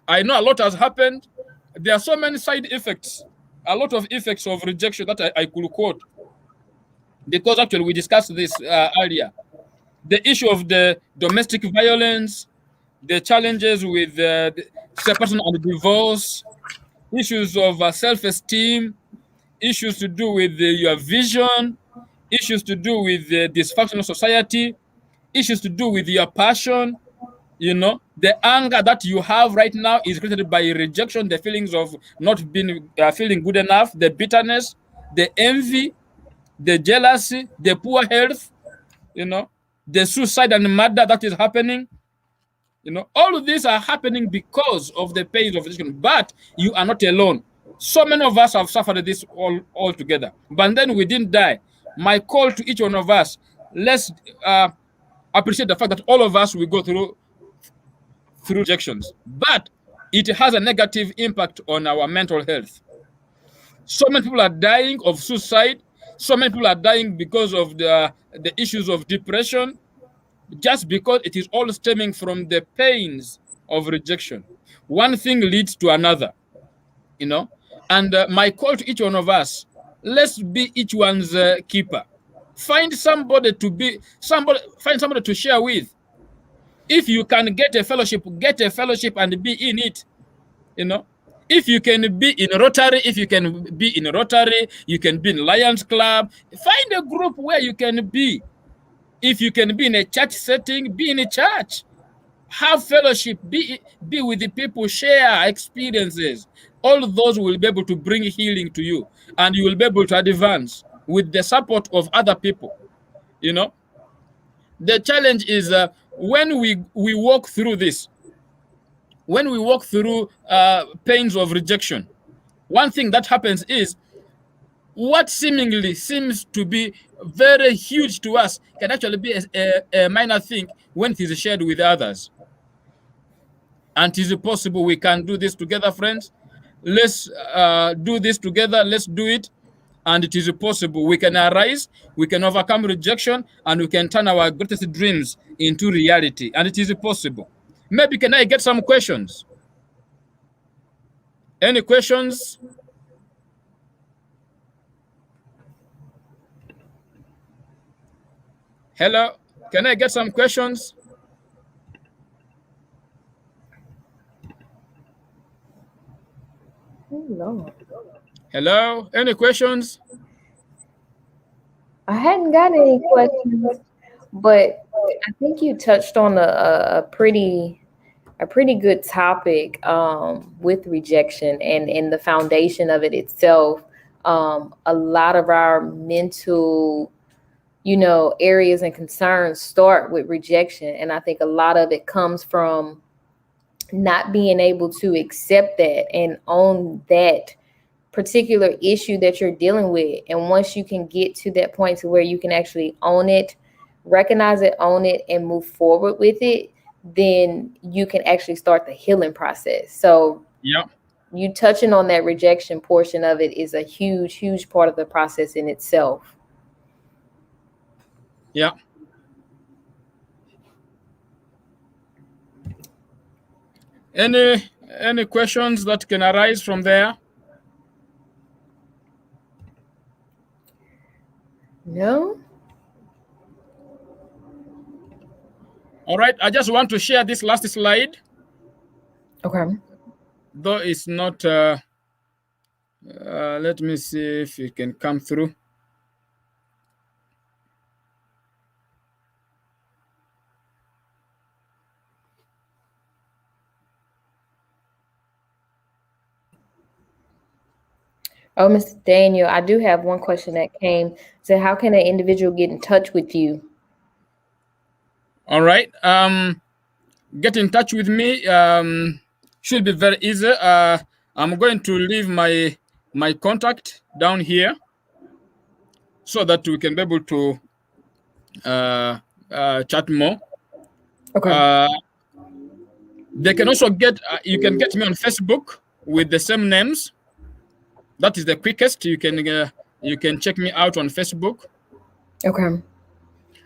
I know a lot has happened. There are so many side effects, a lot of effects of rejection that I could quote. Because actually we discussed this earlier. The issue of the domestic violence, the challenges with separation and divorce, issues of self-esteem, issues to do with your vision, issues to do with the dysfunctional society, issues to do with your passion. The anger that you have right now is created by rejection, the feelings of not being feeling good enough, the bitterness, the envy, the jealousy, the poor health, the suicide and murder that is happening. All of these are happening because of the pains of rejection. But you are not alone. So many of us have suffered this all together. But then we didn't die. My call to each one of us, let's appreciate the fact that all of us will go through rejections. But it has a negative impact on our mental health. So many people are dying of suicide. So many people are dying because of the issues of depression, just because it is all stemming from the pains of rejection. One thing leads to another, And my call to each one of us, let's be each one's keeper. Find somebody to share with. If you can get a fellowship and be in it, If you can be in Rotary, you can be in Lions Club. Find a group where you can be. If you can be in a church setting, be in a church. Have fellowship, be with the people, share experiences. All of those will be able to bring healing to you, and you will be able to advance with the support of other people. The challenge is when we walk through this, when we walk through pains of rejection, one thing that happens is what seemingly seems to be very huge to us can actually be a minor thing when it is shared with others. And it is possible we can do this together, friends. Let's do this together. Let's do it. And it is possible. We can arise, we can overcome rejection, and we can turn our greatest dreams into reality. And it is possible. Maybe can I get some questions? Any questions? Hello, can I get some questions? No. Hello, any questions? I hadn't got any questions, but I think you touched on a pretty good topic with rejection and the foundation of it itself. A lot of our mental, areas and concerns start with rejection, and I think a lot of it comes from not being able to accept that and own that particular issue that you're dealing with. And once you can get to that point to where you can actually own it, recognize it, own it, and move forward with it, then you can actually start the healing process. So yeah, you touching on that rejection portion of it is a huge part of the process in itself. Yeah. Any questions that can arise from there? No. All right, I just want to share this last slide. Okay. Though it's not, let me see if it can come through. Oh, Mr. Daniel, I do have one question that came. So how can an individual get in touch with you? All right. Get in touch with me. Should be very easy. I'm going to leave my contact down here so that we can be able to chat more. Okay. They can also get, you can get me on Facebook with the same names. That is the quickest. You can check me out on Facebook. Okay.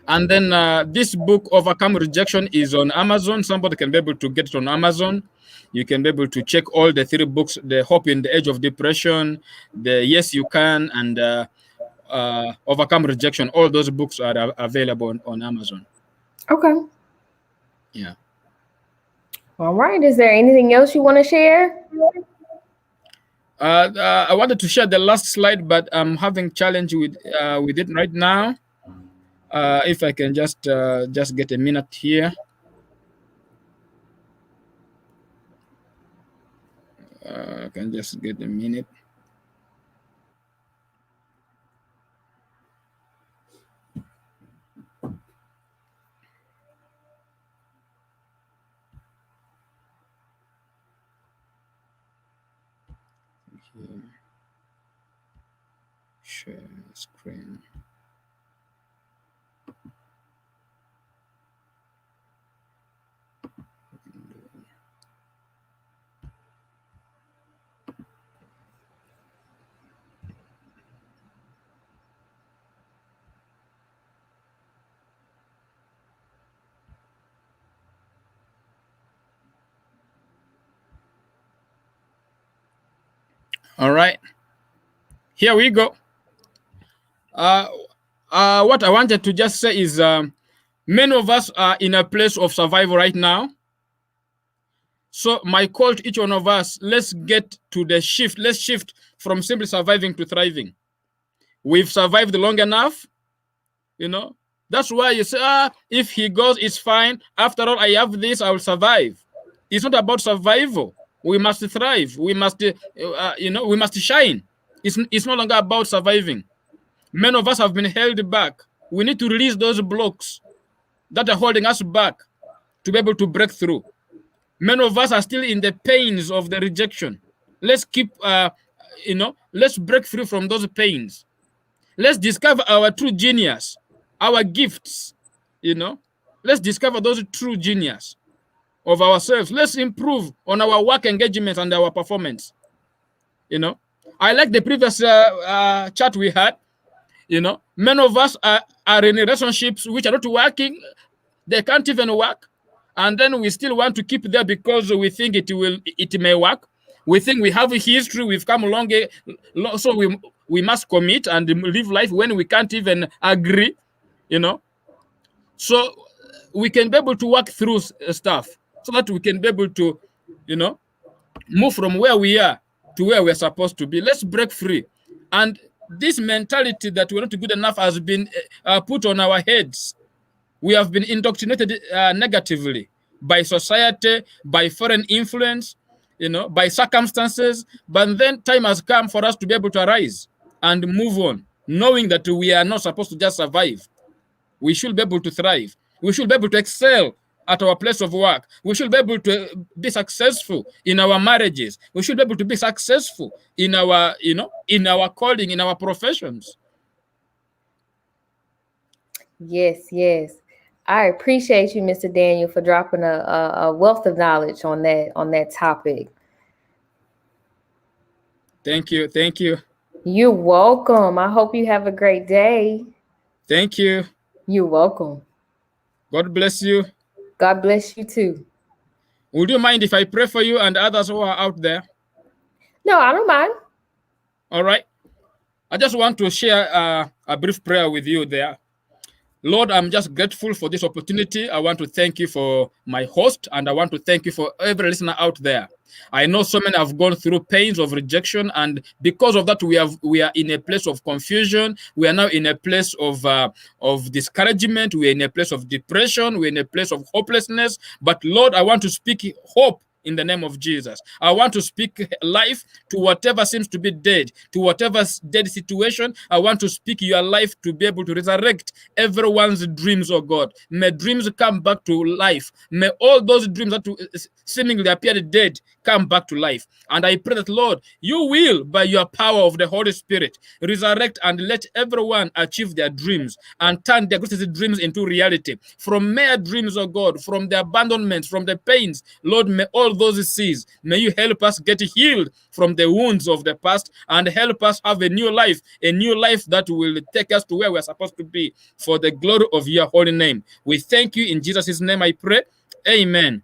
And then this book, Overcome Rejection, is on Amazon. Somebody can be able to get it on Amazon. You can be able to check all the 3 books: The Hope in the Age of Depression, The Yes You Can, and Overcome Rejection. All those books are available on Amazon. Okay. Yeah. All right. Is there anything else you want to share? I wanted to share the last slide, but I'm having challenge with it right now. If I can just get a minute here. I can just get a minute. Share screen. All right, here we go. What I wanted to just say is many of us are in a place of survival right now. So my call to each one of us, let's get to the shift. Let's shift from simply surviving to thriving. We've survived long enough, That's why you say, if he goes, it's fine. After all, I have this, I will survive. It's not about survival. We must thrive. We must, we must shine. It's no longer about surviving. Many of us have been held back. We need to release those blocks that are holding us back to be able to break through. Many of us are still in the pains of the rejection. Let's keep, let's break through from those pains. Let's discover our true genius, our gifts, Let's discover those true genius of ourselves. Let's improve on our work engagement and our performance. I like the previous chat we had. Many of us are in relationships which are not working. They can't even work. And then we still want to keep there because we think it may work. We think we have a history, we've come along, so we must commit and live life when we can't even agree, you know. So we can be able to work through stuff so that we can be able to, you know, move from where we are to where we're supposed to be. Let's break free. And this mentality that we're not good enough has been put on our heads. We have been indoctrinated negatively by society, by foreign influence, you know, by circumstances. But then time has come for us to be able to arise and move on, knowing that we are not supposed to just survive. We should be able to thrive. We should be able to excel at our place of work. We should be able to be successful in our marriages. We should be able to be successful in our, you know, in our calling, in our professions. Yes, yes. I appreciate you, Mr. Daniel, for dropping a wealth of knowledge on that topic. Thank you. Thank you. You're welcome. I hope you have a great day. Thank you. You're welcome. God bless you. God bless you too. Would you mind if I pray for you and others who are out there? No, I don't mind. All right. I just want to share a brief prayer with you there. Lord, I'm just grateful for this opportunity. I want to thank you for my host, and I want to thank you for every listener out there. I know so many have gone through pains of rejection, and because of that, we are in a place of confusion. We are now in a place of discouragement. We are in a place of depression. We're in a place of hopelessness. But Lord, I want to speak hope in the name of Jesus. I want to speak life to whatever seems to be dead, to whatever dead situation. I want to speak your life to be able to resurrect everyone's dreams, oh God. May dreams come back to life. May all those dreams that seemingly appeared dead come back to life. And I pray that, Lord, you will, by your power of the Holy Spirit, resurrect and let everyone achieve their dreams and turn their greatest dreams into reality. From mere dreams, oh God, from the abandonment, from the pains, Lord, may all those cease. May you help us get healed from the wounds of the past and help us have a new life that will take us to where we're supposed to be for the glory of your holy name. We thank you in Jesus' name, I pray. Amen.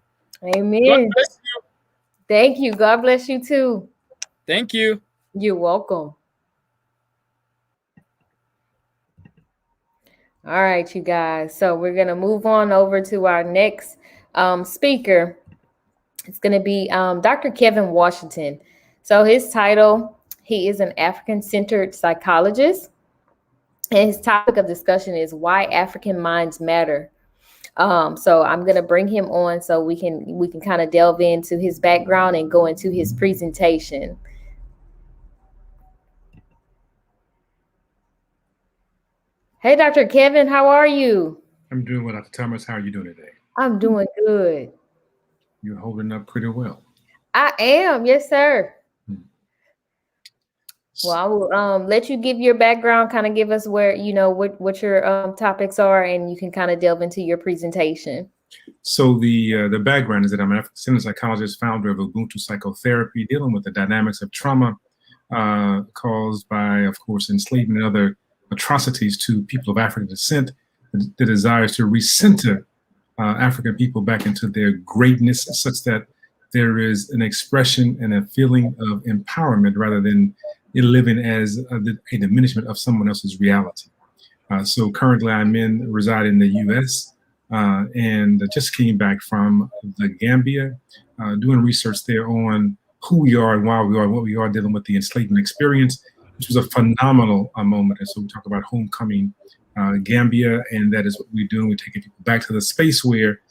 Amen. God bless you. Thank you. God bless you too. Thank you. You're welcome. All right, you guys. So we're going to move on over to our next speaker. It's going to be Dr. Kevin Washington. So his title, he is an African-centered psychologist. And his topic of discussion is why African minds matter. So I'm going to bring him on so we can kind of delve into his background and go into his presentation. Hey, Dr. Kevin, how are you? I'm doing well, Dr. Thomas. How are you doing today? I'm doing good. You're holding up pretty well. I am. Yes, sir. Well, I will let you give your background, kind of give us where, you know, what your topics are, and you can kind of delve into your presentation. So the background is that I'm an African-centered psychologist, founder of Ubuntu Psychotherapy, dealing with the dynamics of trauma caused by, of course, enslavement and other atrocities to people of African descent, the desires to recenter African people back into their greatness such that there is an expression and a feeling of empowerment rather than living as a diminishment of someone else's reality. So currently I'm reside in the US and just came back from the Gambia, doing research there on who we are and why we are, what we are, dealing with the enslavement experience, which was a phenomenal moment. And so we talk about homecoming Gambia, and that is what we're doing. We're taking people back to the space where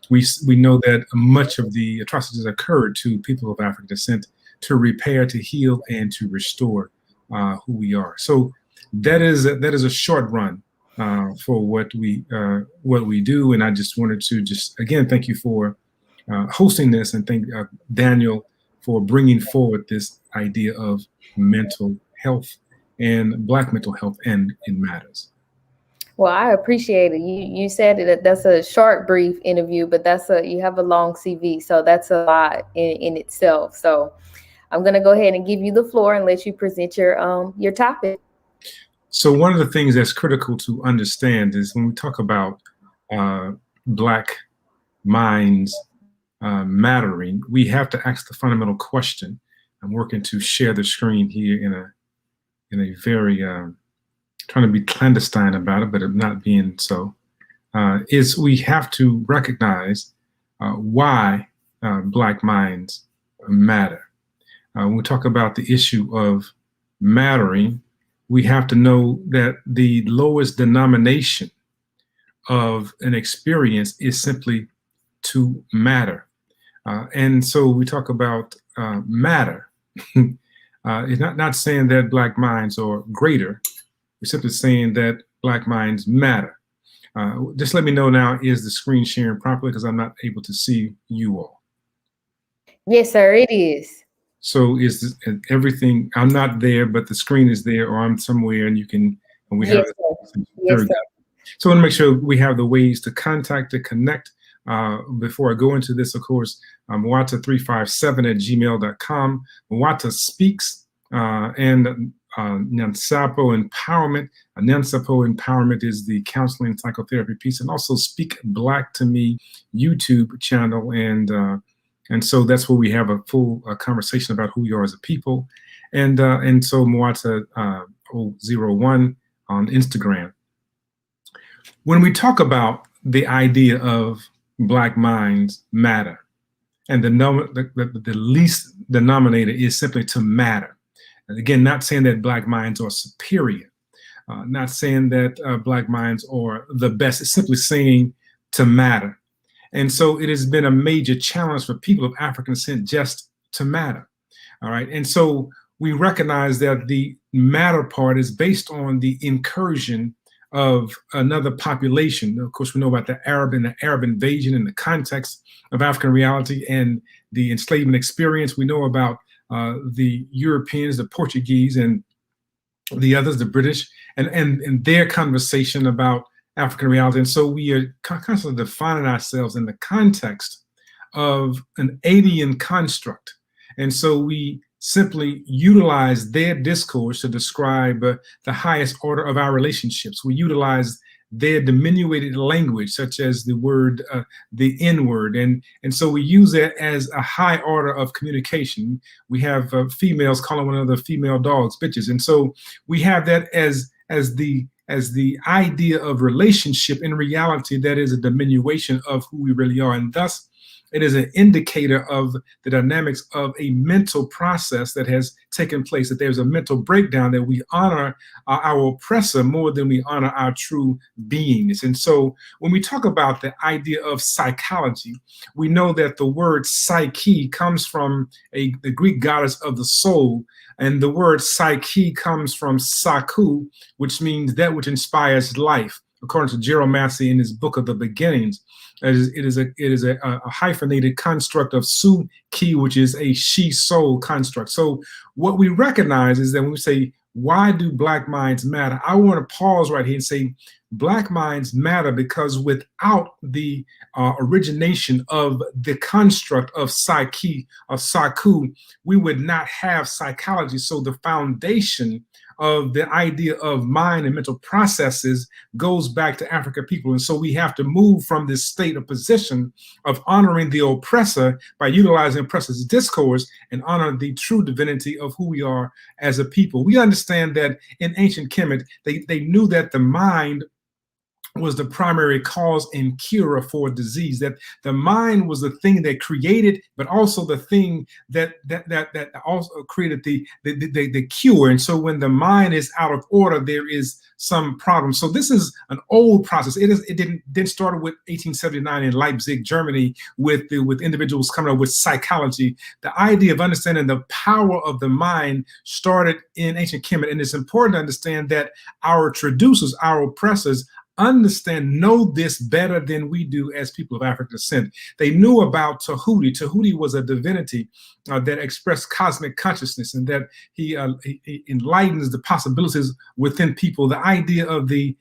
we know that much of the atrocities occurred to people of African descent, to repair, to heal, and to restore who we are. So that is a short run for what we do. And I just wanted to again thank you for hosting this, and thank Daniel for bringing forward this idea of mental health and Black mental health, and it matters. Well, I appreciate it. You said that that's a short, brief interview, but you have a long CV, so that's a lot in itself. So I'm going to go ahead and give you the floor and let you present your topic. So one of the things that's critical to understand is when we talk about Black minds mattering, we have to ask the fundamental question: I'm working to share the screen here in a very trying to be clandestine about it, but I'm not being so. Is we have to recognize why Black minds matter. When we talk about the issue of mattering, we have to know that the lowest denomination of an experience is simply to matter. And so we talk about matter. It's not saying that Black minds are greater. We're simply saying that Black minds matter. Just let me know now, is the screen sharing properly? Because I'm not able to see you all. Yes, sir, it is. So is this, everything, I'm not there, but the screen is there, or I'm somewhere and you can, and we have Yes, sir. Yes, sir. So I want to make sure we have the ways to contact, to connect. Before I go into this, of course, mwata357@gmail.com, Mwata Speaks, and Nyansapo Empowerment. Nyansapo Empowerment is the counseling and psychotherapy piece, and also Speak Black to Me YouTube channel. And so that's where we have a full conversation about who we are as a people. And so Mwata 001 on Instagram. When we talk about the idea of Black minds matter, and the least denominator is simply to matter. And again, not saying that Black minds are superior, not saying that Black minds are the best, it's simply saying to matter. And so it has been a major challenge for people of African descent just to matter. All right. And so we recognize that the matter part is based on the incursion of another population. Of course, we know about the Arab and the Arab invasion in the context of African reality and the enslavement experience. We know about the Europeans, the Portuguese, and the others, the British, and their conversation about African reality. And so we are constantly defining ourselves in the context of an alien construct. And so we simply utilize their discourse to describe the highest order of our relationships. We utilize their diminuted language, such as the word, the N-word. And so we use that as a high order of communication. We have females calling one another female dogs, bitches. And so we have that as the idea of relationship. In reality, that is a diminution of who we really are. And thus, it is an indicator of the dynamics of a mental process that has taken place, that there's a mental breakdown, that we honor our oppressor more than we honor our true beingness. And so when we talk about the idea of psychology, we know that the word psyche comes from the Greek goddess of the soul. And the word psyche comes from saku, which means that which inspires life, according to Gerald Massey in his book of the beginnings. It is a hyphenated construct of su-ki, which is a she-soul construct. So what we recognize is that when we say, why do Black minds matter? I want to pause right here and say, Black minds matter because without the origination of the construct of psyche, of saku, we would not have psychology. So the foundation of the idea of mind and mental processes goes back to African people. And so we have to move from this state of position of honoring the oppressor by utilizing oppressor's discourse and honor the true divinity of who we are as a people. We understand that in ancient Kemet, they knew that the mind was the primary cause and cure for disease, that the mind was the thing that created, but also the thing that also created the cure. And so when the mind is out of order, there is some problem. So this is an old process. It didn't start with 1879 in Leipzig, Germany, with individuals coming up with psychology. The idea of understanding the power of the mind started in ancient Kemet. And it's important to understand that our traducers, our oppressors, know this better than we do as people of African descent. They knew about Tahuti. Tahuti was a divinity that expressed cosmic consciousness, and that he enlightens the possibilities within people. The idea of the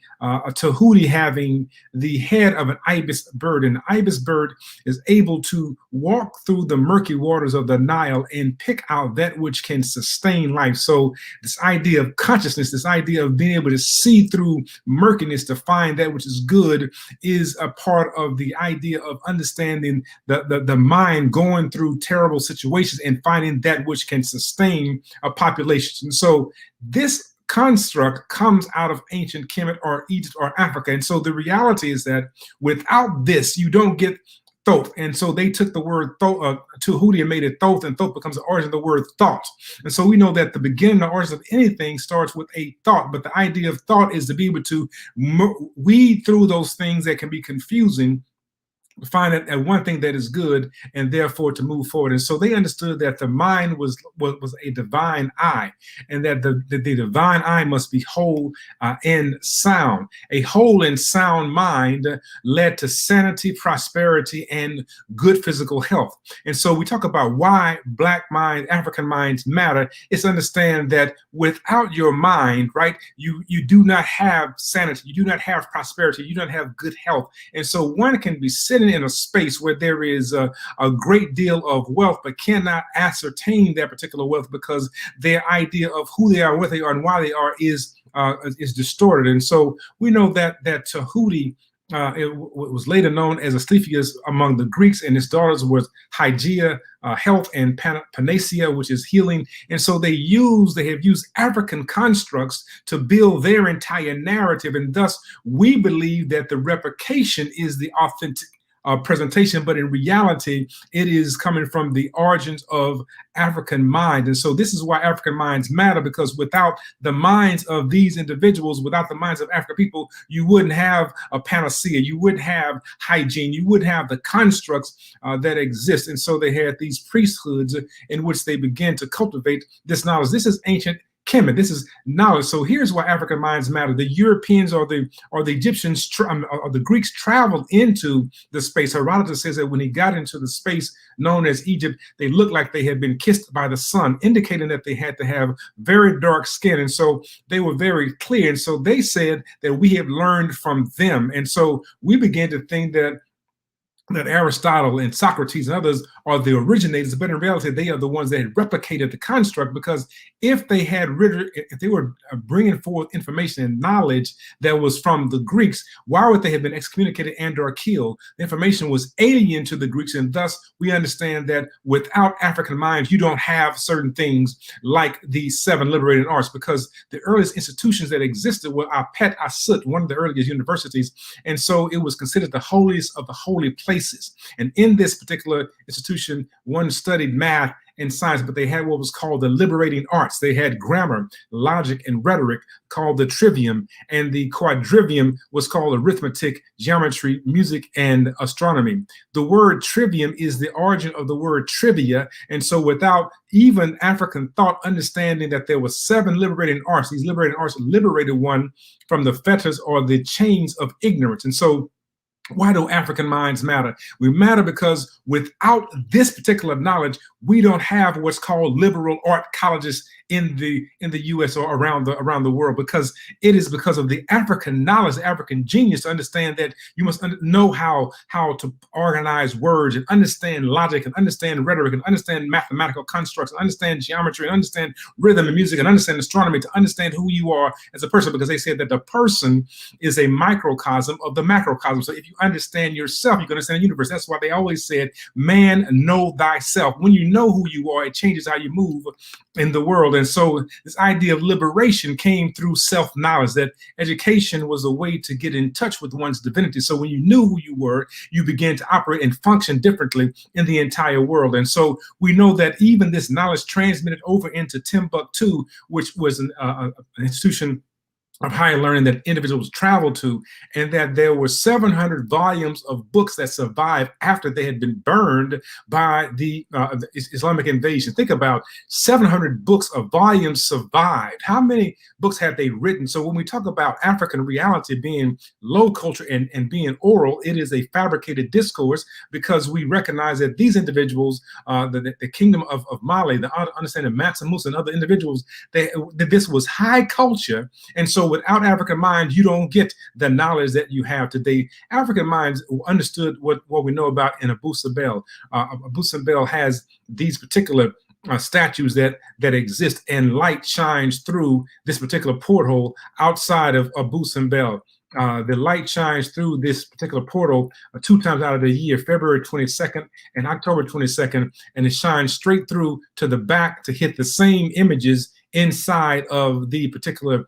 Tahuti having the head of an ibis bird, and the ibis bird is able to walk through the murky waters of the Nile and pick out that which can sustain life. So this idea of consciousness, this idea of being able to see through murkiness to find find that which is good is a part of the idea of understanding the mind going through terrible situations and finding that which can sustain a population. And so this construct comes out of ancient Kemet or Egypt or Africa. And so the reality is that without this, you don't get Thoth. And so they took the word Tahuti and made it Thoth, and Thoth becomes the origin of the word thought. And so we know that the beginning, the origin of anything starts with a thought, but the idea of thought is to be able to weed through those things that can be confusing, find that one thing that is good, and therefore to move forward. And so they understood that the mind was a divine eye, and that the divine eye must be whole and sound. A whole and sound mind led to sanity, prosperity, and good physical health. And so we talk about why Black minds, African minds matter. It's understand that without your mind, right, you do not have sanity, you do not have prosperity, you don't have good health. And so one can be sitting in a space where there is a great deal of wealth, but cannot ascertain that particular wealth because their idea of who they are, what they are, and why they are is distorted. And so we know that Tahuti, it was later known as Asclepius among the Greeks, and his daughters was Hygeia, health, and Panacea, which is healing. And so they have used African constructs to build their entire narrative, and thus we believe that the replication is the authentic presentation, but in reality, it is coming from the origins of African mind. And so this is why African minds matter, because without the minds of these individuals, without the minds of African people, you wouldn't have a panacea, you wouldn't have hygiene, you wouldn't have the constructs that exist. And so they had these priesthoods in which they began to cultivate this knowledge. This is ancient Kemet. This is knowledge. So here's why African minds matter. The Europeans or the Egyptians or the Greeks traveled into the space. Herodotus says that when he got into the space known as Egypt, they looked like they had been kissed by the sun, indicating that they had to have very dark skin. And so they were very clear. And so they said that we have learned from them. And so we began to think that Aristotle and Socrates and others are the originators, but in reality, they are the ones that had replicated the construct, because if they were bringing forth information and knowledge that was from the Greeks, why would they have been excommunicated and or killed? The information was alien to the Greeks, and thus we understand that without African minds, you don't have certain things like the 7 liberating arts, because the earliest institutions that existed were Apet Asut, one of the earliest universities, and so it was considered the holiest of the holy places. And in this particular institution, one studied math and science, but they had what was called the liberating arts. They had grammar, logic, and rhetoric, called the trivium, and the quadrivium was called arithmetic, geometry, music, and astronomy. The word trivium is the origin of the word trivia, and so without even African thought understanding that there were 7 liberating arts, these liberating arts liberated one from the fetters or the chains of ignorance. And so why do African minds matter? We matter because without this particular knowledge, we don't have what's called liberal art colleges in the U.S. or around the world, because it is because of the African knowledge, the African genius, to understand that you must know how to organize words and understand logic and understand rhetoric and understand mathematical constructs and understand geometry and understand rhythm and music and understand astronomy, to understand who you are as a person, because they said that the person is a microcosm of the macrocosm. So if you understand yourself, you can understand the universe. That's why they always said, man, know thyself. When you know who you are, it changes how you move in the world. And so this idea of liberation came through self-knowledge, that education was a way to get in touch with one's divinity. So when you knew who you were, you began to operate and function differently in the entire world. And so we know that even this knowledge transmitted over into Timbuktu, which was an institution of higher learning that individuals traveled to, and that there were 700 volumes of books that survived after they had been burned by the Islamic invasion. Think about 700 books of volumes survived. How many books had they written? So when we talk about African reality being low culture and being oral, it is a fabricated discourse, because we recognize that these individuals, the kingdom of Mali, the understanding of Mansa Musa and other individuals, this was high culture. And so without African minds, you don't get the knowledge that you have today. African minds understood what we know about in Abu Simbel. Abu Simbel has these particular statues that exist, and light shines through this particular porthole outside of Abu Simbel. the light shines through this particular portal 2 times out of the year, February 22nd and October 22nd, and it shines straight through to the back to hit the same images inside of the particular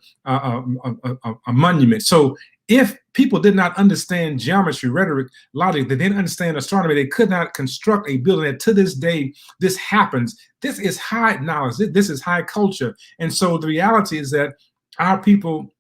monument. So if people did not understand geometry, rhetoric, logic, they didn't understand astronomy, they could not construct a building. And to this day, this happens. This is high knowledge. This is high culture. And so the reality is that our people,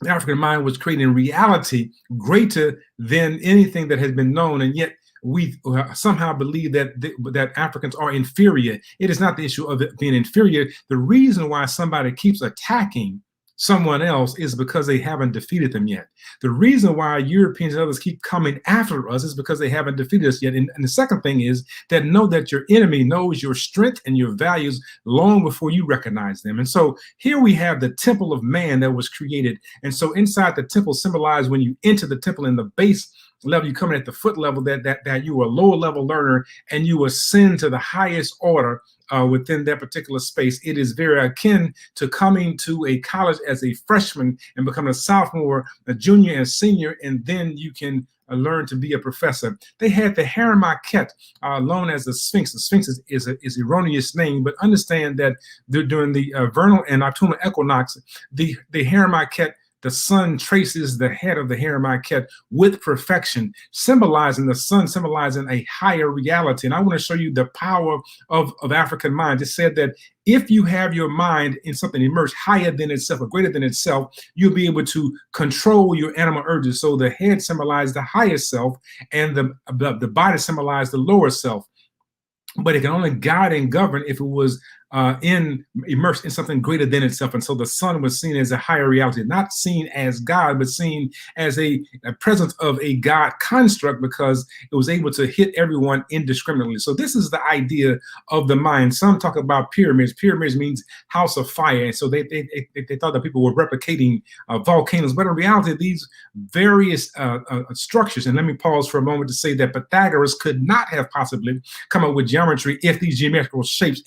the African mind, was creating reality greater than anything that has been known. And yet we somehow believe that Africans are inferior. It is not the issue of it being inferior. The reason why somebody keeps attacking someone else is because they haven't defeated them yet. The reason why Europeans and others keep coming after us is because they haven't defeated us yet. And the second thing is that know that your enemy knows your strength and your values long before you recognize them. And so here we have the temple of man that was created. And so inside the temple symbolized when you enter the temple in the base level, you come in at the foot level, that you are a lower level learner and you ascend to the highest order within that particular space. It is very akin to coming to a college as a freshman and becoming a sophomore, a junior, and senior, and then you can learn to be a professor. They had the Haramaket, known as the Sphinx. The Sphinx is an erroneous name, but understand that during the vernal and nocturnal equinox, the Haramaket, the sun traces the head of the Haramaket with perfection, symbolizing the sun, symbolizing a higher reality. And I want to show you the power of African mind. It said that if you have your mind in something immersed higher than itself or greater than itself, you'll be able to control your animal urges. So the head symbolized the higher self and the body symbolized the lower self. But it can only guide and govern if it was immersed in something greater than itself. And so the sun was seen as a higher reality, not seen as God, but seen as a presence of a God construct, because it was able to hit everyone indiscriminately. So this is the idea of the mind. Some talk about pyramids. Pyramids means house of fire. And so they thought that people were replicating volcanoes. But in reality, these various structures, and let me pause for a moment to say that Pythagoras could not have possibly come up with geometry if these geometrical shapes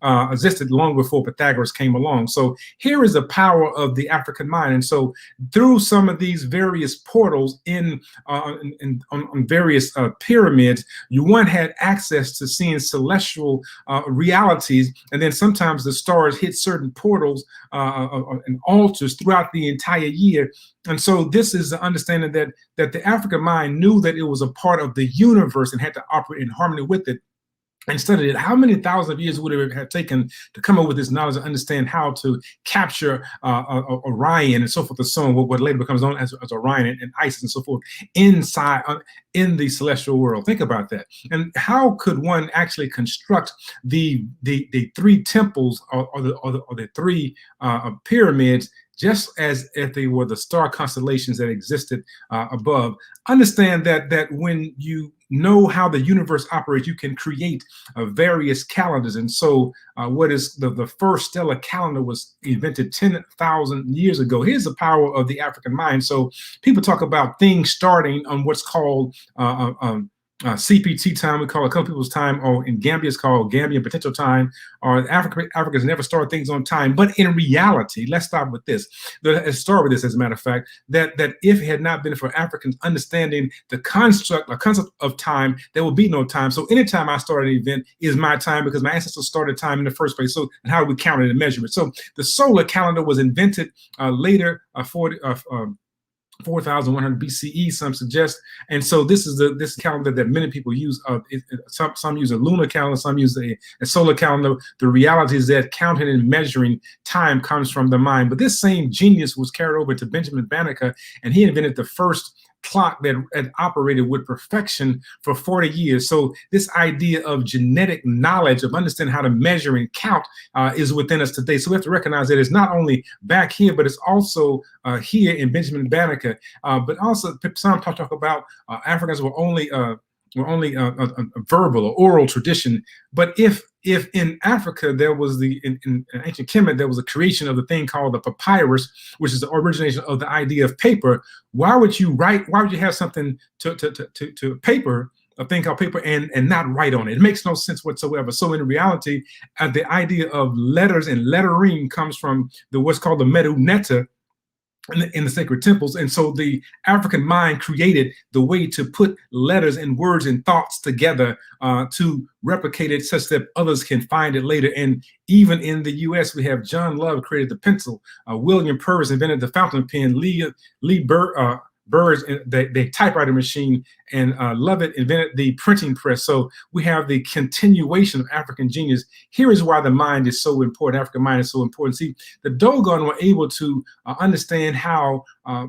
existed long before Pythagoras came along. So here is the power of the African mind. And so through some of these various portals on various pyramids, one had access to seeing celestial realities. And then sometimes the stars hit certain portals and altars throughout the entire year. And so this is the understanding that the African mind knew that it was a part of the universe and had to operate in harmony with it, and studied it. How many thousands of years would it have taken to come up with this knowledge and understand how to capture Orion and so forth, and so on, what later becomes known as Orion and Isis and so forth inside in the celestial world? Think about that. And how could one actually construct the three temples or the three pyramids, just as if they were the star constellations that existed above? Understand that when you know how the universe operates, you can create various calendars. And so what is the first stellar calendar was invented 10,000 years ago. Here's the power of the African mind. So people talk about things starting on what's called CPT time. We call it Color People's time, or in Gambia it's called Gambian Potential time, or Africans never start things on time. But in reality, let's start with this. Let's start with this, as a matter of fact, that if it had not been for Africans understanding the concept of time, there will be no time. So anytime I start an event is my time, because my ancestors started time in the first place. So, and how do we count it and measure it? So the solar calendar was invented later, 4,100 BCE, some suggest. And so this is this calendar that many people use. Some use a lunar calendar, some use a solar calendar. The reality is that counting and measuring time comes from the mind. But this same genius was carried over to Benjamin Banneker, and he invented the first clock that had operated with perfection for 40 years. So this idea of genetic knowledge, of understanding how to measure and count, is within us today. So we have to recognize that it's not only back here, but it's also here in Benjamin Banneker. But also some talk about Africans were only a verbal or oral tradition. But if in Africa there was in ancient Kemet, there was a creation of the thing called the papyrus, which is the origination of the idea of paper. Why would you have something to paper, a thing called paper, and not write on it? It makes no sense whatsoever. So in reality, the idea of letters and lettering comes from what's called the Medu Netta, in the sacred temples. And so the African mind created the way to put letters and words and thoughts together to replicate it such that others can find it later. And even in the US, we have John Love created the pencil, William Purvis invented the fountain pen, Lee Burrs, the typewriter machine, and Lovett invented the printing press. So we have the continuation of African genius. Here is why the mind is so important. African mind is so important. See, the Dogon were able to understand how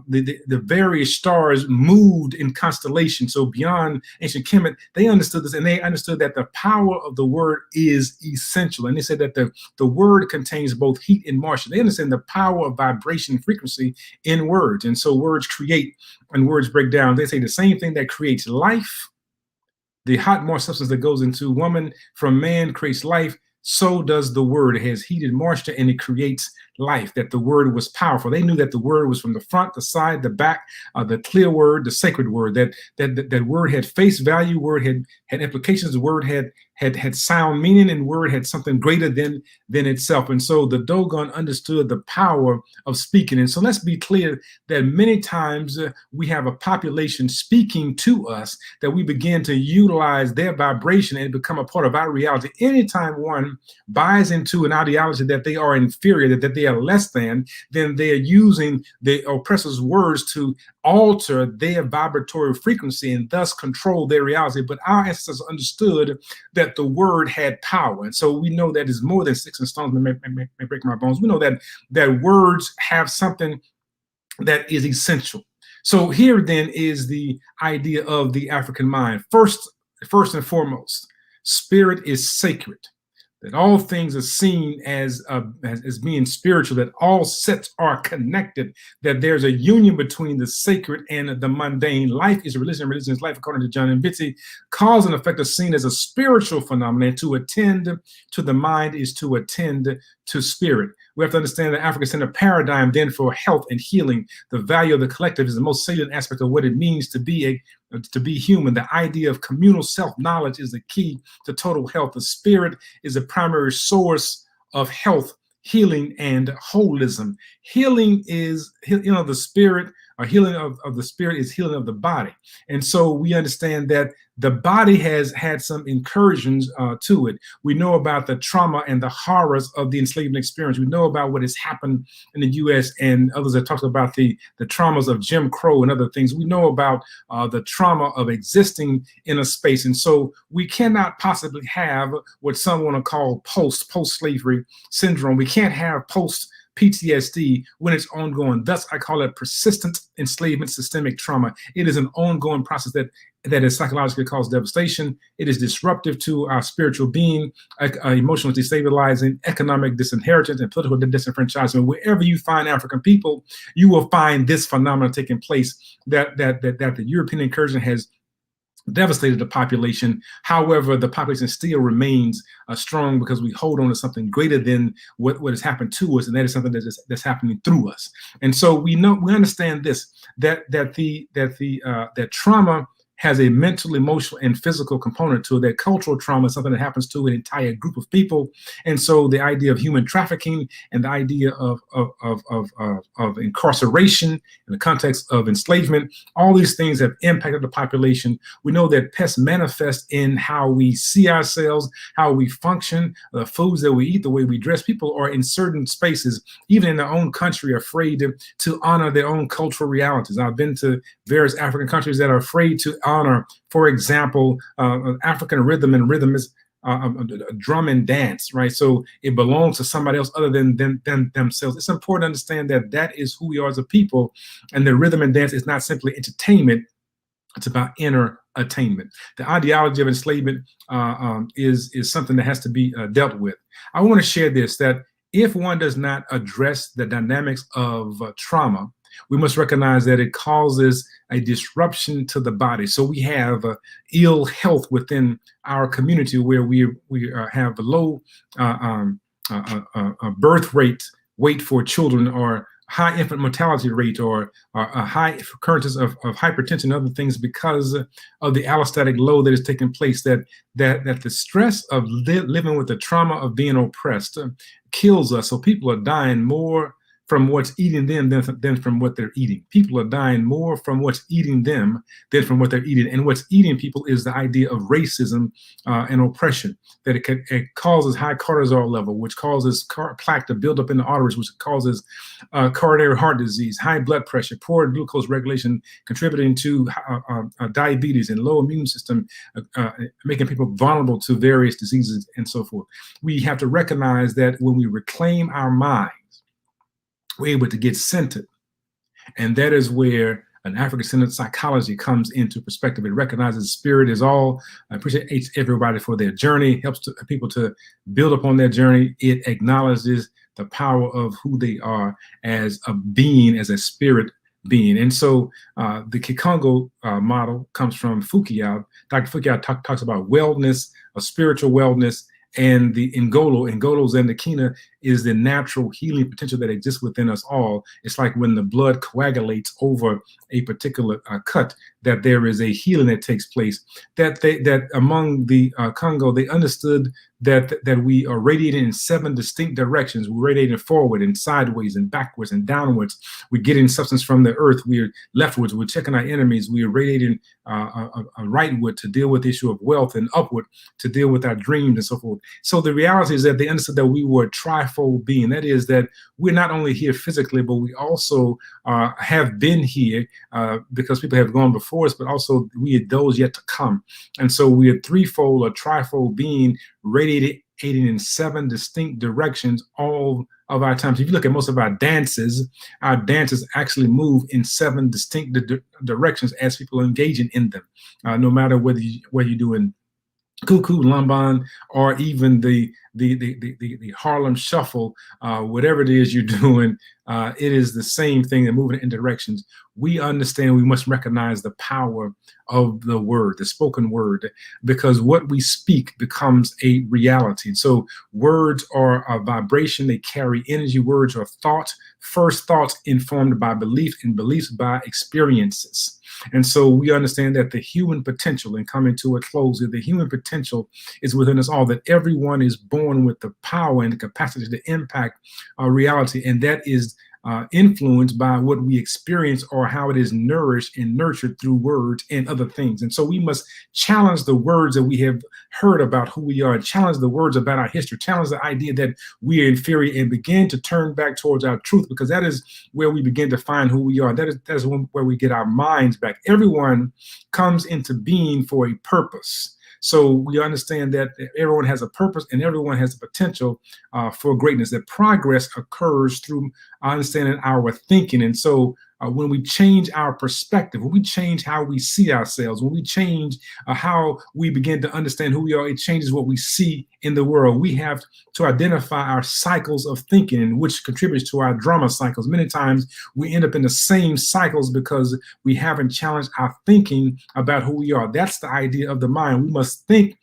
the various stars moved in constellations. So beyond ancient Kemet, they understood this, and they understood that the power of the word is essential. And they said that the word contains both heat and moisture. They understand the power of vibration and frequency in words. And so words create and words break down. They say the same thing that creates life, the hot, moist substance that goes into woman from man creates life, so does the word. It has heat and moisture, and it creates life, that the word was powerful. They knew that the word was from the front, the side, the back, the clear word, the sacred word, that word had face value, word had implications, the word had sound meaning, and word had something greater than itself. And so the Dogon understood the power of speaking. And so let's be clear that many times we have a population speaking to us that we begin to utilize their vibration and become a part of our reality. Anytime one buys into an ideology that they are inferior, that they are less than, then they are using the oppressor's words to alter their vibratory frequency and thus control their reality. But our ancestors understood that the word had power. And so we know that it's more than sticks and stones may break my bones. We know that words have something that is essential. So here then is the idea of the African mind. First and foremost, spirit is sacred. That all things are seen as being spiritual, that all sets are connected, that there's a union between the sacred and the mundane. Life is religion, and religion is life, according to John and Bitsy. Cause and effect are seen as a spiritual phenomenon. To attend to the mind is to attend to spirit. We have to understand that African-centered paradigm then for health and healing. The value of the collective is the most salient aspect of what it means to be human. The idea of communal self-knowledge is the key to total health. The spirit is a primary source of health, healing, and holism. Healing is healing of the spirit, or healing of the spirit is healing of the body. And so we understand that the body has had some incursions to it. We know about the trauma and the horrors of the enslavement experience. We know about what has happened in the US, and others have talked about the traumas of Jim Crow and other things. We know about the trauma of existing in a space. And so we cannot possibly have what some want to call post-slavery syndrome. We can't have post-PTSD when it's ongoing. Thus, I call it persistent enslavement systemic trauma. It is an ongoing process that is psychologically caused devastation. It is disruptive to our spiritual being, emotional destabilizing, economic disinheritance, and political disenfranchisement. Wherever you find African people, you will find this phenomenon taking place, that the European incursion has devastated the population. However, the population still remains strong because we hold on to something greater than what has happened to us, and that is something that's happening through us. And so we understand this, that trauma has a mental, emotional, and physical component to it. That cultural trauma is something that happens to an entire group of people. And so the idea of human trafficking and the idea of incarceration in the context of enslavement, all these things have impacted the population. We know that pests manifest in how we see ourselves, how we function, the foods that we eat, the way we dress. People are in certain spaces, even in their own country, afraid to honor their own cultural realities. I've been to various African countries that are afraid to honor, for example, African rhythm, and rhythm is a drum and dance, right? So it belongs to somebody else other than themselves. It's important to understand that that is who we are as a people, and the rhythm and dance is not simply entertainment. It's about inner attainment. The ideology of enslavement is something that has to be dealt with. I want to share this, that if one does not address the dynamics of trauma, we must recognize that it causes a disruption to the body. So we have ill health within our community, where we have a low birth weight for children, or high infant mortality rate, or a high occurrence of hypertension and other things, because of the allostatic load that is taking place, that the stress of living with the trauma of being oppressed kills us. So people are dying more from what's eating them than from what they're eating. People are dying more from what's eating them than from what they're eating. And what's eating people is the idea of racism and oppression, that it causes high cortisol level, which causes plaque to build up in the arteries, which causes coronary heart disease, high blood pressure, poor glucose regulation, contributing to diabetes and low immune system, making people vulnerable to various diseases and so forth. We have to recognize that when we reclaim our minds, we're able to get centered. And that is where an African-centered psychology comes into perspective. It recognizes spirit is all. I appreciate everybody for their journey, helps people to build upon their journey. It acknowledges the power of who they are as a being, as a spirit being. And so the Kikongo model comes from Fukuyama. Dr. Fukuyama talks about wellness, a spiritual wellness, and the Ngolo Zendikina is the natural healing potential that exists within us all. It's like when the blood coagulates over a particular cut, that there is a healing that takes place. That among the Congo, they understood that we are radiating in 7 distinct directions. We're radiating forward and sideways and backwards and downwards. We're getting substance from the earth. We're leftwards. We're checking our enemies. We are radiating rightward to deal with the issue of wealth, and upward to deal with our dreams and so forth. So the reality is that they understood that we were a trifold being. That is, that we're not only here physically, but we also have been here because people have gone before us, but also we are those yet to come. And so we are threefold or trifold being, radiating in 7 distinct directions all of our times. If you look at most of our dances actually move in 7 distinct directions as people are engaging in them. No matter whether you're doing cuckoo, lamban, or even the Harlem Shuffle, whatever it is you're doing, it is the same thing, and moving in directions. We understand we must recognize the power of the word, the spoken word, because what we speak becomes a reality. So words are a vibration, they carry energy. Words are thought, first thoughts informed by belief, and beliefs by experiences. And so we understand that the human potential, and coming to a close, the human potential is within us all, that everyone is born with the power and the capacity to impact reality. And that is influenced by what we experience, or how it is nourished and nurtured through words and other things. And so we must challenge the words that we have heard about who we are, challenge the words about our history, challenge the idea that we are inferior, and begin to turn back towards our truth, because that is where we begin to find who we are. That is where we get our minds back. Everyone comes into being for a purpose. So we understand that everyone has a purpose, and everyone has the potential for greatness, that progress occurs through understanding our thinking. And so when we change our perspective, when we change how we see ourselves, when we change how we begin to understand who we are, it changes what we see in the world. We have to identify our cycles of thinking, which contributes to our drama cycles. Many times we end up in the same cycles because we haven't challenged our thinking about who we are. That's the idea of the mind. We must think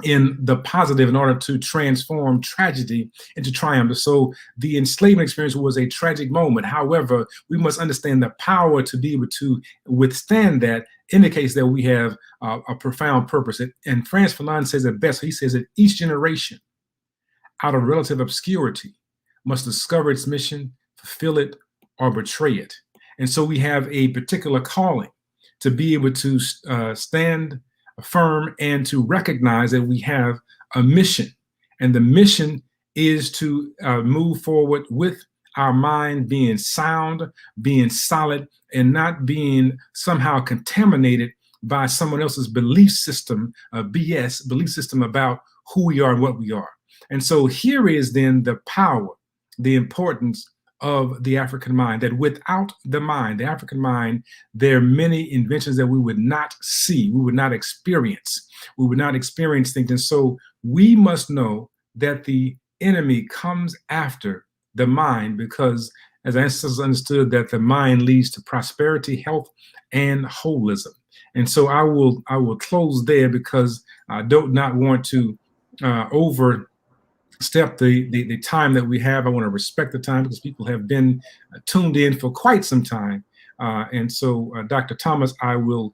in the positive in order to transform tragedy into triumph. So the enslavement experience was a tragic moment. However, we must understand the power to be able to withstand that indicates that we have a profound purpose. And Frantz Fanon says it best. He says that each generation out of relative obscurity must discover its mission, fulfill it, or betray it. And so we have a particular calling to be able to stand firm and to recognize that we have a mission. And the mission is to move forward with our mind being sound, being solid, and not being somehow contaminated by someone else's belief system, BS, belief system about who we are and what we are. And so here is then the power, the importance of the African mind, that without the mind, the African mind, there are many inventions that we would not see, we would not experience. We would not experience things. And so we must know that the enemy comes after the mind, because as our ancestors understood that the mind leads to prosperity, health, and holism. And so I will close there, because I do not want to overstep the time that we have. I want to respect the time, because people have been tuned in for quite some time. And so, Dr. Thomas, I will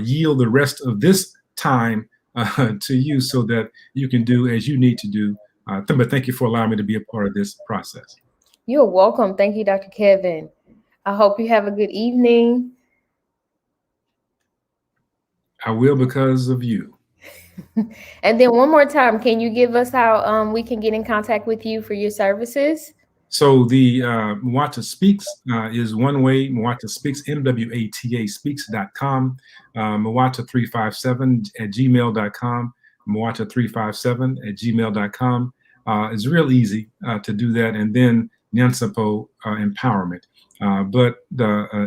yield the rest of this time to you so that you can do as you need to do. But thank you for allowing me to be a part of this process. You're welcome. Thank you, Dr. Kevin. I hope you have a good evening. I will, because of you. And then one more time, can you give us how we can get in contact with you for your services? So the Mwata Speaks is one way. Mwata Speaks, MWATA Speaks.com, Mwata357 at gmail.com, Mwata357 at gmail.com. It's real easy to do that. And then Nyansapo Empowerment. But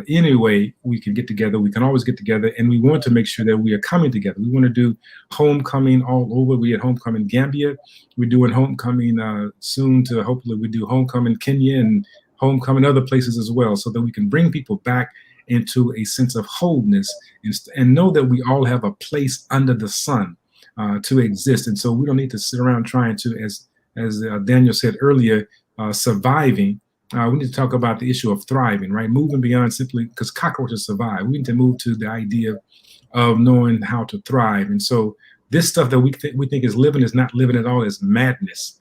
anyway, we can get together. We can always get together, and we want to make sure that we are coming together. We want to do homecoming all over. We had homecoming Gambia. We're doing homecoming soon to hopefully we do homecoming Kenya and homecoming other places as well, so that we can bring people back into a sense of wholeness and know that we all have a place under the sun to exist. And so we don't need to sit around trying to, as Daniel said earlier, surviving. We need to talk about the issue of thriving, right? Moving beyond simply because cockroaches survive. We need to move to the idea of knowing how to thrive. And so this stuff that we think is living is not living at all. It's madness.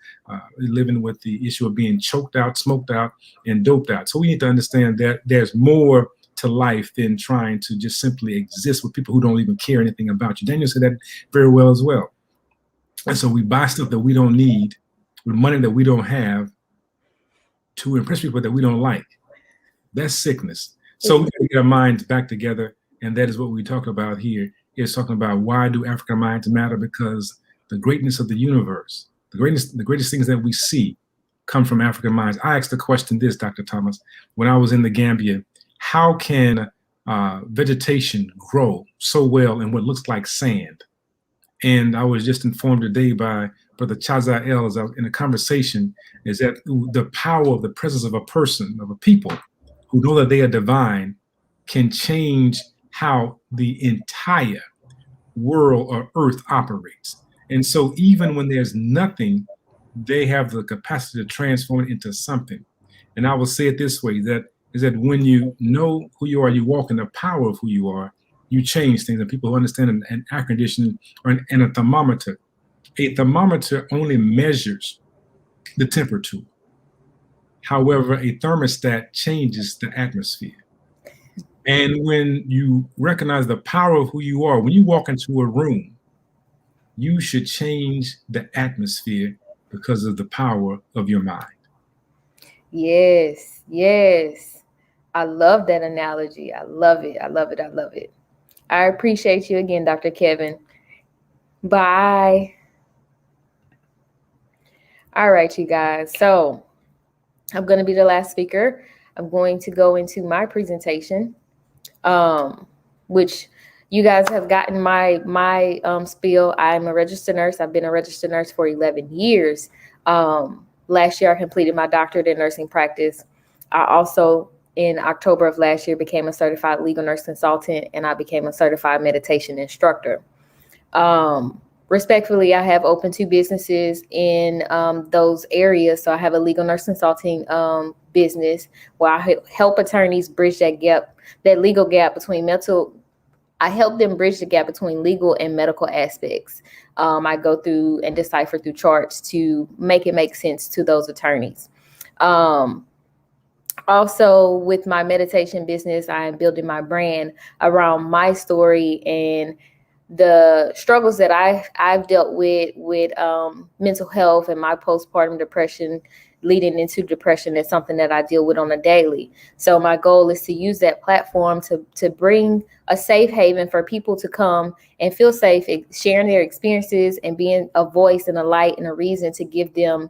Living with the issue of being choked out, smoked out, and doped out. So we need to understand that there's more to life than trying to just simply exist with people who don't even care anything about you. Daniel said that very well as well. And so we buy stuff that we don't need with money that we don't have to impress people that we don't like. That's sickness. So we got to get our minds back together, and that is what we talk about here, is talking about why do African minds matter? Because the greatness of the universe, the greatest things that we see come from African minds. I asked the question this, Dr. Thomas, when I was in the Gambia, how can vegetation grow so well in what looks like sand? And I was just informed today by Brother Chaza El, as I was in a conversation, is that the power of the presence of a person, of a people who know that they are divine, can change how the entire world or earth operates. And so even when there's nothing, they have the capacity to transform it into something. And I will say it this way, that is that when you know who you are, you walk in the power of who you are, you change things. And people who understand an air conditioning and a thermometer only measures the temperature. However, a thermostat changes the atmosphere. And when you recognize the power of who you are, when you walk into a room, you should change the atmosphere because of the power of your mind. Yes, yes. I love that analogy. I love it. I love it. I love it. I appreciate you again, Dr. Kevin. Bye. All right, you guys. So I'm going to be the last speaker. I'm going to go into my presentation, which you guys have gotten my spiel. I'm a registered nurse. I've been a registered nurse for 11 years. Last year, I completed my doctorate in nursing practice. I also, in October of last year, became a certified legal nurse consultant, and I became a certified meditation instructor. Respectfully, I have opened 2 businesses in those areas. So I have a legal nurse consulting business where I help attorneys bridge that gap, that legal gap between mental. I help them bridge the gap between legal and medical aspects. I go through and decipher through charts to make it make sense to those attorneys. Also, with my meditation business, I am building my brand around my story and the struggles that I've dealt with mental health and my postpartum depression leading into depression is something that I deal with on a daily. So my goal is to use that platform to bring a safe haven for people to come and feel safe, sharing their experiences and being a voice and a light and a reason to give them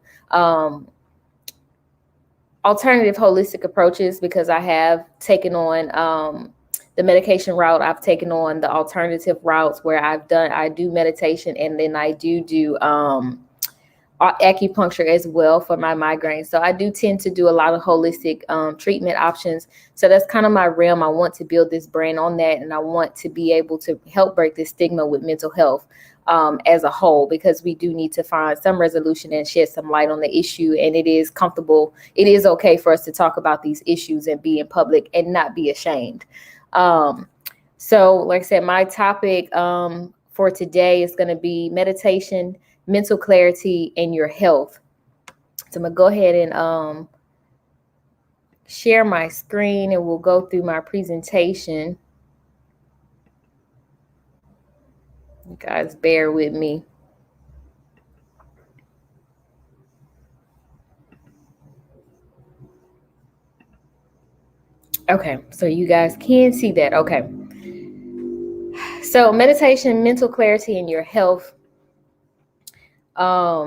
alternative holistic approaches, because I have taken on the medication route. I've taken on the alternative routes where I do meditation, and then I do acupuncture as well for my migraines. So I do tend to do a lot of holistic treatment options. So that's kind of my realm. I want to build this brand on that, and I want to be able to help break this stigma with mental health as a whole, because we do need to find some resolution and shed some light on the issue. And it is comfortable. It is okay for us to talk about these issues and be in public and not be ashamed. So like I said, my topic for today is going to be meditation, mental clarity, and your health. So I'm going to go ahead and share my screen and we'll go through my presentation. You guys bear with me. Okay, so you guys can see that. Okay. So meditation, mental clarity, and your health. We're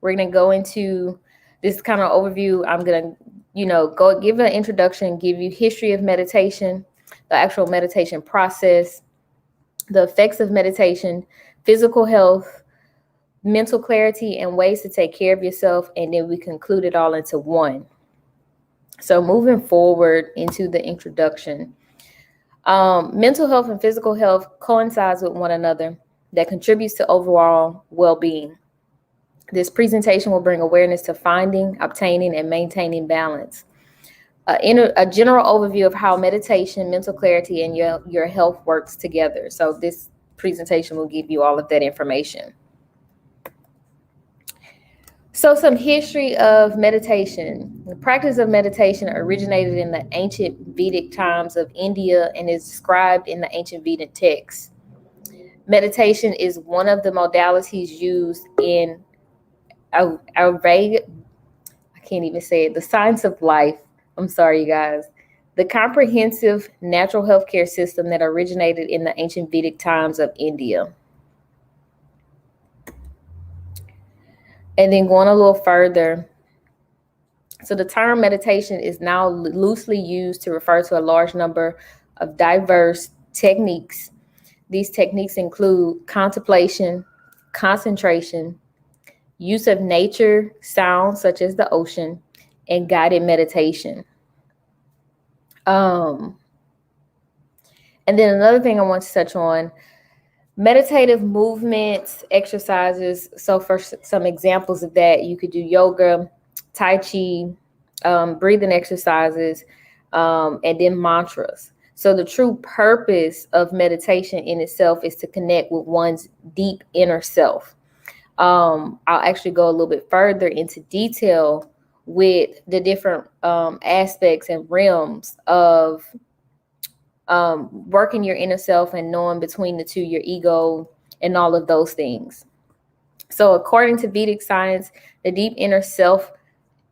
going to go into this kind of overview. I'm going to, go give an introduction, give you history of meditation, the actual meditation process, the effects of meditation, physical health, mental clarity, and ways to take care of yourself. And then we conclude it all into one. So moving forward into the introduction, mental health and physical health coincides with one another that contributes to overall well-being. This presentation will bring awareness to finding, obtaining, and maintaining balance. A general overview of how meditation, mental clarity, and your health works together. So this presentation will give you all of that information. So some history of meditation. The practice of meditation originated in the ancient Vedic times of India and is described in the ancient Vedic texts. Meditation is one of the modalities used in the science of life. I'm sorry, you guys. The comprehensive natural healthcare system that originated in the ancient Vedic times of India. And then going a little further. So the term meditation is now loosely used to refer to a large number of diverse techniques. These techniques include contemplation, concentration, use of nature sounds such as the ocean, and guided meditation. And then another thing I want to touch on, meditative movements, exercises. So for some examples of that, you could do yoga, Tai Chi, breathing exercises, and then mantras. So the true purpose of meditation in itself is to connect with one's deep inner self. I'll actually go a little bit further into detail with the different aspects and realms of working your inner self and knowing between the two, your ego and all of those things. So according to Vedic science, the deep inner self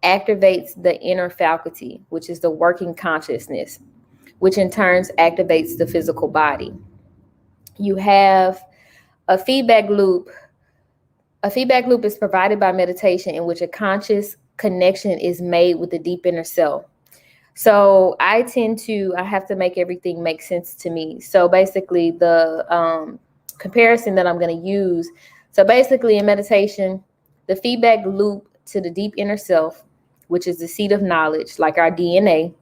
activates the inner faculty, which is the working consciousness, which in turn activates the physical body. You have a feedback loop. A feedback loop is provided by meditation in which a conscious connection is made with the deep inner self. So I have to make everything make sense to me. So basically the comparison that I'm going to use. So basically in meditation, the feedback loop to the deep inner self, which is the seat of knowledge, like our DNA,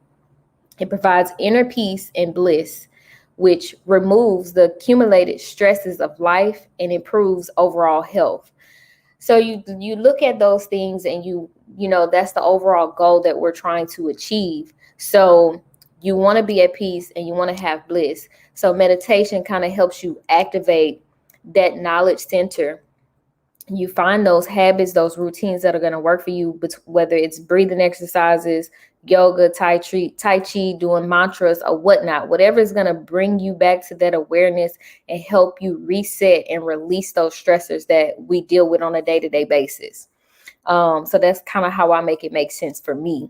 it provides inner peace and bliss, which removes the accumulated stresses of life and improves overall health. So you look at those things and you know, that's the overall goal that we're trying to achieve. So you want to be at peace and you want to have bliss. So meditation kind of helps you activate that knowledge center. You find those habits, those routines that are going to work for you, whether it's breathing exercises, yoga, tai chi, doing mantras or whatnot, whatever is going to bring you back to that awareness and help you reset and release those stressors that we deal with on a day-to-day basis. So that's kind of how I make it make sense for me.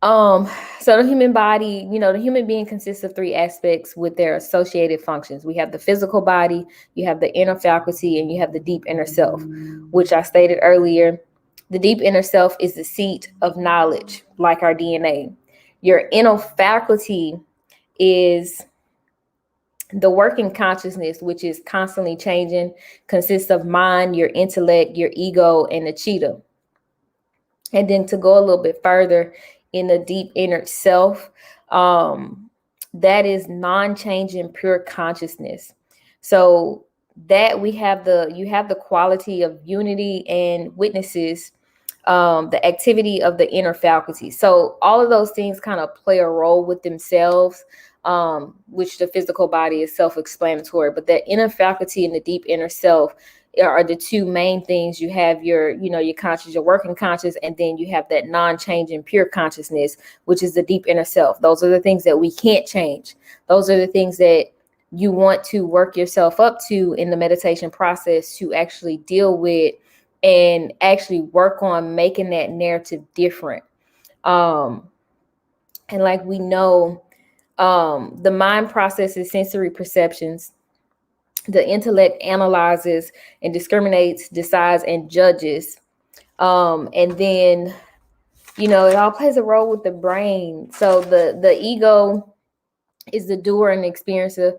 So the human body, the human being consists of three aspects with their associated functions. We have the physical body, you have the inner faculty, and you have the deep inner self, which I stated earlier. The deep inner self is the seat of knowledge, like our DNA. Your inner faculty is the working consciousness, which is constantly changing, consists of mind, your intellect, your ego, and the cheetah. And then to go a little bit further, in the deep inner self, that is non-changing pure consciousness. So that you have the quality of unity and witnesses, the activity of the inner faculty. So all of those things kind of play a role with themselves, which the physical body is self-explanatory, but that inner faculty and the deep inner self are the two main things. You have your, your conscious, your working conscious, and then you have that non-changing pure consciousness, which is the deep inner self. Those are the things that we can't change. Those are the things that you want to work yourself up to in the meditation process to actually deal with and actually work on making that narrative different. And like we know, the mind processes sensory perceptions. The intellect analyzes and discriminates, decides, and judges. And then, it all plays a role with the brain. So the ego is the doer and experiencer.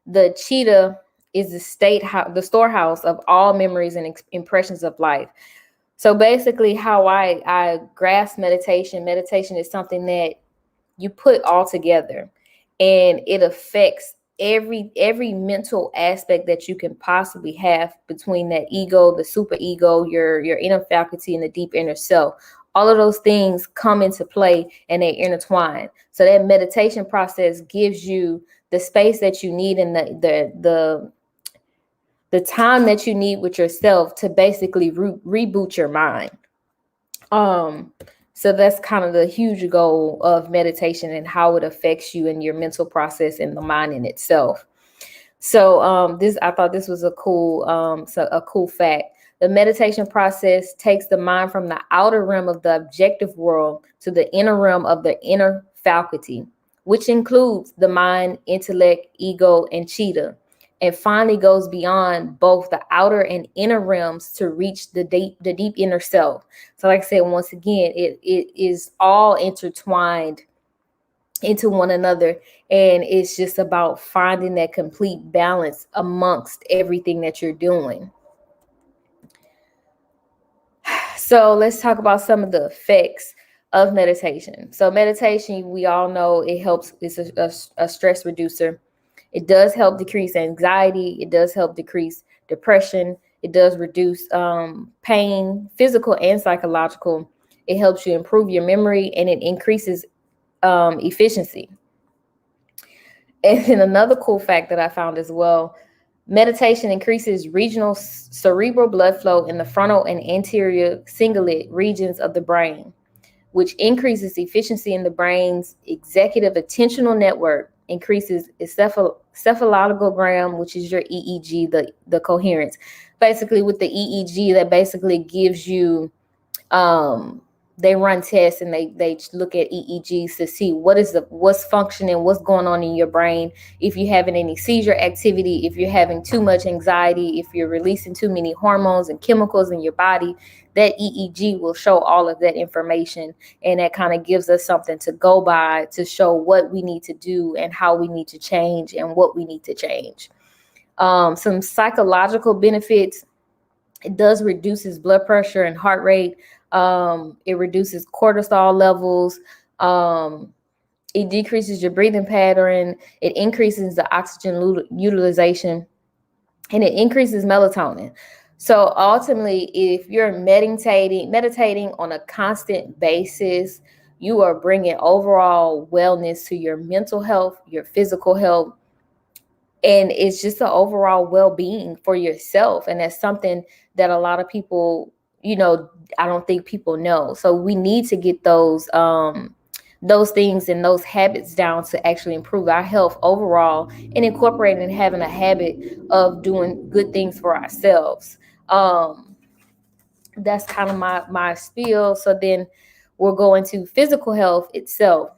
The cheetah is the storehouse of all memories and impressions of life. So basically, how I grasp meditation is something that you put all together, and it affects every mental aspect that you can possibly have between that ego, the super ego, your inner faculty, and the deep inner self. All of those things come into play and they intertwine. So that meditation process gives you the space that you need and the time that you need with yourself to basically reboot your mind. So that's kind of the huge goal of meditation and how it affects you and your mental process and the mind in itself. So I thought this was a cool fact. The meditation process takes the mind from the outer realm of the objective world to the inner realm of the inner faculty, which includes the mind, intellect, ego, and cheetah, and finally goes beyond both the outer and inner realms to reach the deep inner self. So like I said, once again, it is all intertwined into one another, and it's just about finding that complete balance amongst everything that you're doing. So let's talk about some of the effects of meditation. So meditation, we all know it's a stress reducer. It does help decrease anxiety. It does help decrease depression. It does reduce pain, physical and psychological. It helps you improve your memory, and it increases efficiency. And then another cool fact that I found as well, meditation increases regional cerebral blood flow in the frontal and anterior cingulate regions of the brain, which increases efficiency in the brain's executive attentional network, increases cephalogram, which is your EEG, the coherence. Basically, with the EEG, that basically gives you, they run tests and they look at EEGs to see what's functioning, what's going on in your brain. If you're having any seizure activity, if you're having too much anxiety, if you're releasing too many hormones and chemicals in your body, that EEG will show all of that information. And that kind of gives us something to go by to show what we need to do and how we need to change and what we need to change. Some psychological benefits: it does reduces blood pressure and heart rate. It reduces cortisol levels. It decreases your breathing pattern. It increases the oxygen utilization, and it increases melatonin. So ultimately, if you're meditating on a constant basis, you are bringing overall wellness to your mental health, your physical health, and it's just an overall well-being for yourself. And that's something that a lot of people, I don't think people know. So we need to get those things and those habits down to actually improve our health overall, and incorporating and having a habit of doing good things for ourselves. That's kind of my spiel. So then we'll go into physical health itself.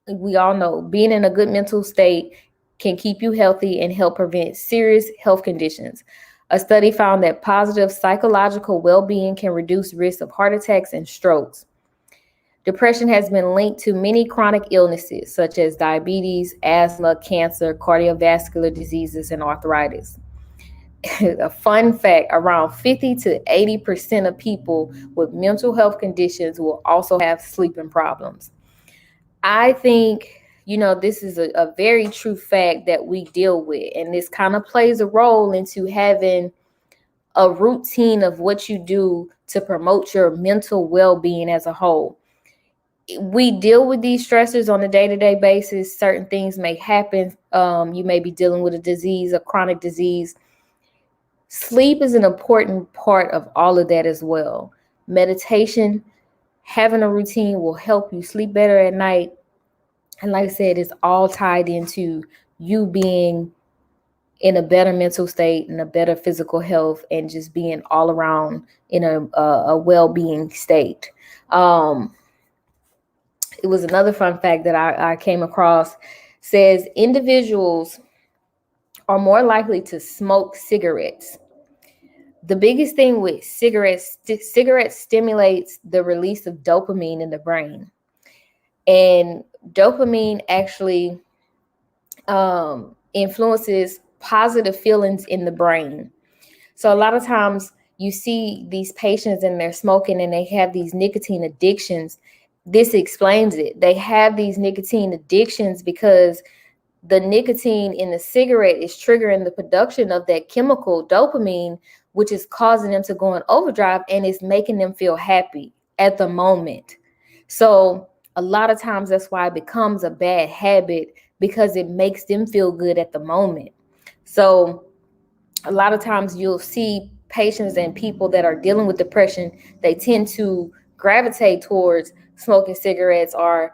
We all know being in a good mental state can keep you healthy and help prevent serious health conditions. A study found that positive psychological well-being can reduce risk of heart attacks and strokes. Depression has been linked to many chronic illnesses such as diabetes, asthma, cancer, cardiovascular diseases, and arthritis. A fun fact, around 50 to 80% of people with mental health conditions will also have sleeping problems. I think, this is a very true fact that we deal with, and this kind of plays a role into having a routine of what you do to promote your mental well-being as a whole. We deal with these stressors on a day-to-day basis. Certain things may happen. You may be dealing with a disease, a chronic disease. Sleep is an important part of all of that as well. Meditation, having a routine will help you sleep better at night. And like I said, it's all tied into you being in a better mental state and a better physical health and just being all around in a well-being state. It was another fun fact that I came across, says individuals are more likely to smoke cigarettes. The biggest thing with cigarettes stimulates the release of dopamine in the brain. And dopamine actually influences positive feelings in the brain. So a lot of times you see these patients and they're smoking and they have these nicotine addictions. This explains it. They have these nicotine addictions because the nicotine in the cigarette is triggering the production of that chemical dopamine, which is causing them to go in overdrive and it's making them feel happy at the moment. So a lot of times that's why it becomes a bad habit, because it makes them feel good at the moment. So a lot of times you'll see patients and people that are dealing with depression, they tend to gravitate towards smoking cigarettes or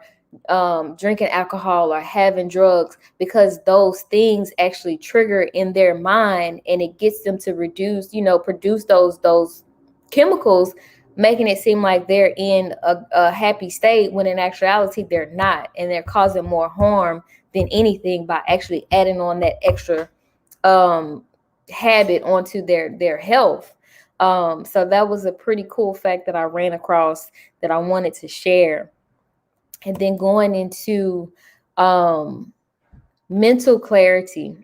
drinking alcohol or having drugs, because those things actually trigger in their mind and it gets them to produce those chemicals, making it seem like they're in a happy state when in actuality they're not, and they're causing more harm than anything by actually adding on that extra habit onto their health. So that was a pretty cool fact that I ran across that I wanted to share. And then going into mental clarity.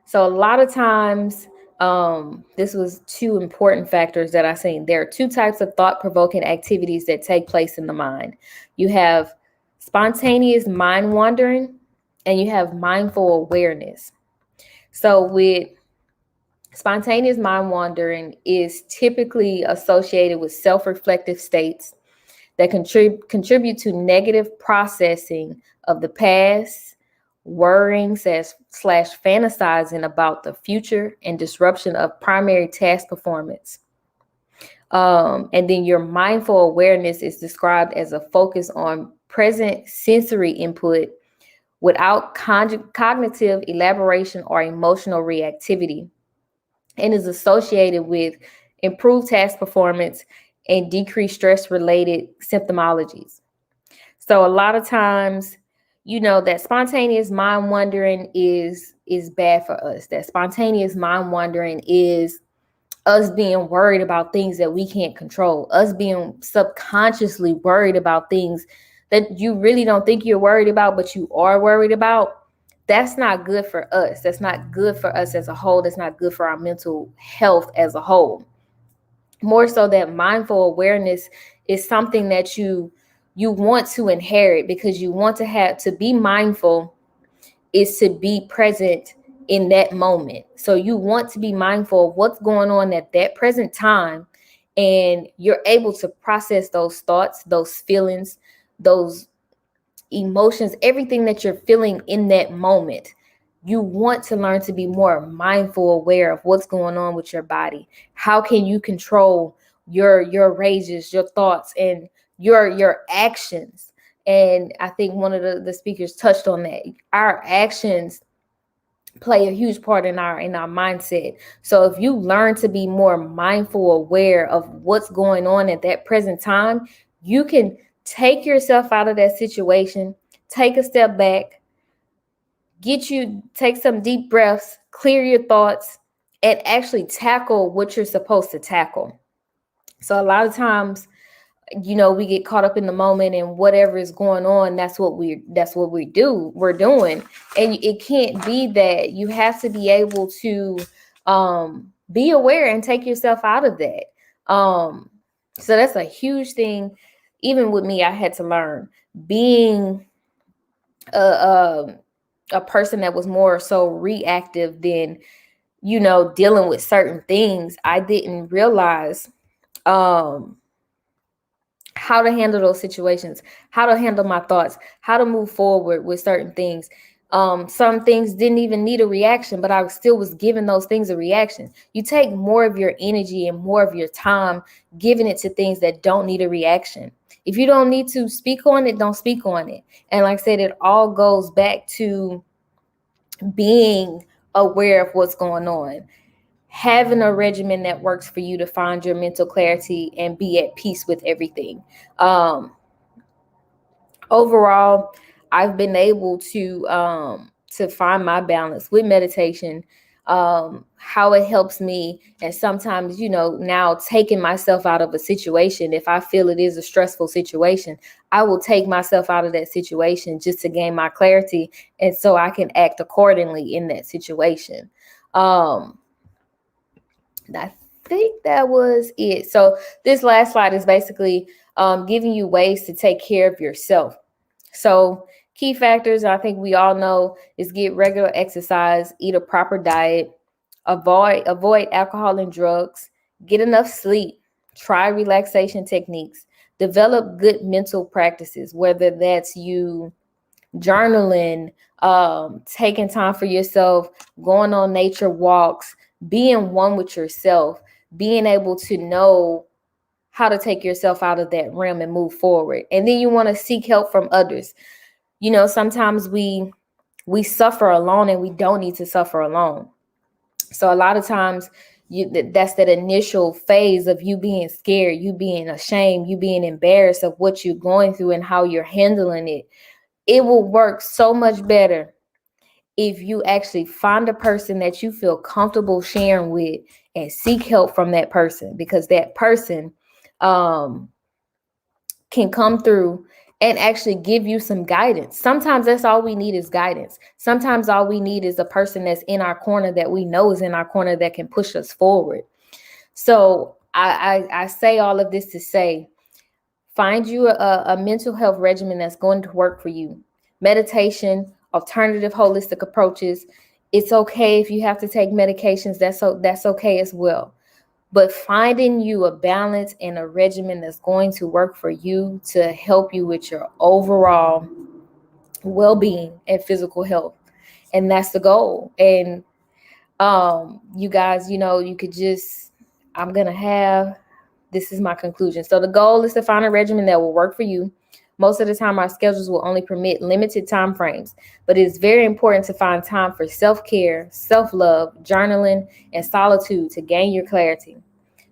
So a lot of times, this was two important factors that I seen. There are two types of thought-provoking activities that take place in the mind. You have spontaneous mind wandering and you have mindful awareness. So with spontaneous mind wandering is typically associated with self-reflective states that contribute to negative processing of the past, worrying / fantasizing about the future, and disruption of primary task performance. And then your mindful awareness is described as a focus on present sensory input without cognitive elaboration or emotional reactivity, and is associated with improved task performance and decreased stress-related symptomologies. So a lot of times, that spontaneous mind wandering is bad for us. That spontaneous mind wandering is us being worried about things that we can't control, us being subconsciously worried about things that you really don't think you're worried about, but you are worried about. That's not good for us. That's not good for us as a whole. That's not good for our mental health as a whole. More so, that mindful awareness is something that you want to inherit, because you want to be mindful is to be present in that moment. So you want to be mindful of what's going on at that present time, and you're able to process those thoughts, those feelings, those emotions, everything that you're feeling in that moment. You want to learn to be more mindful, aware of what's going on with your body. How can you control your rages, your thoughts, and your actions? And I think one of the speakers touched on that. Our actions play a huge part in our mindset. So if you learn to be more mindful, aware of what's going on at that present time, you can take yourself out of that situation, take a step back, take some deep breaths, clear your thoughts, and actually tackle what you're supposed to tackle. So a lot of times, we get caught up in the moment, and whatever is going on, that's what we're doing. And it can't be that. You have to be able to be aware and take yourself out of that. So that's a huge thing. Even with me, I had to learn. Being a person that was more so reactive than, dealing with certain things, I didn't realize how to handle those situations, how to handle my thoughts, how to move forward with certain things. Some things didn't even need a reaction, but I still was giving those things a reaction. You take more of your energy and more of your time giving it to things that don't need a reaction. If you don't need to speak on it, don't speak on it. And like I said, it all goes back to being aware of what's going on. Having a regimen that works for you to find your mental clarity and be at peace with everything. Overall, I've been able to find my balance with meditation, how it helps me. And sometimes, now taking myself out of a situation, if I feel it is a stressful situation, I will take myself out of that situation just to gain my clarity. And so I can act accordingly in that situation. I think that was it. So this last slide is basically giving you ways to take care of yourself. So key factors, I think we all know, is get regular exercise, eat a proper diet, avoid alcohol and drugs, get enough sleep, try relaxation techniques, develop good mental practices, whether that's you journaling, taking time for yourself, going on nature walks, being one with yourself, being able to know how to take yourself out of that realm and move forward. And then you want to seek help from others. Sometimes we suffer alone and we don't need to suffer alone. So a lot of times that's that initial phase of you being scared, you being ashamed, you being embarrassed of what you're going through and how you're handling it. It will work so much better if you actually find a person that you feel comfortable sharing with and seek help from that person, because that person can come through and actually give you some guidance. Sometimes that's all we need is guidance. Sometimes all we need is a person that's in our corner, that we know is in our corner, that can push us forward. So I say all of this to say, find you a mental health regimen that's going to work for you. Meditation, alternative holistic approaches. It's okay if you have to take medications. That's okay as well. But finding you a balance and a regimen that's going to work for you to help you with your overall well-being and physical health. And that's the goal. And you guys, you could just, this is my conclusion. So the goal is to find a regimen that will work for you. Most of the time, our schedules will only permit limited time frames, but it's very important to find time for self-care, self-love, journaling, and solitude to gain your clarity.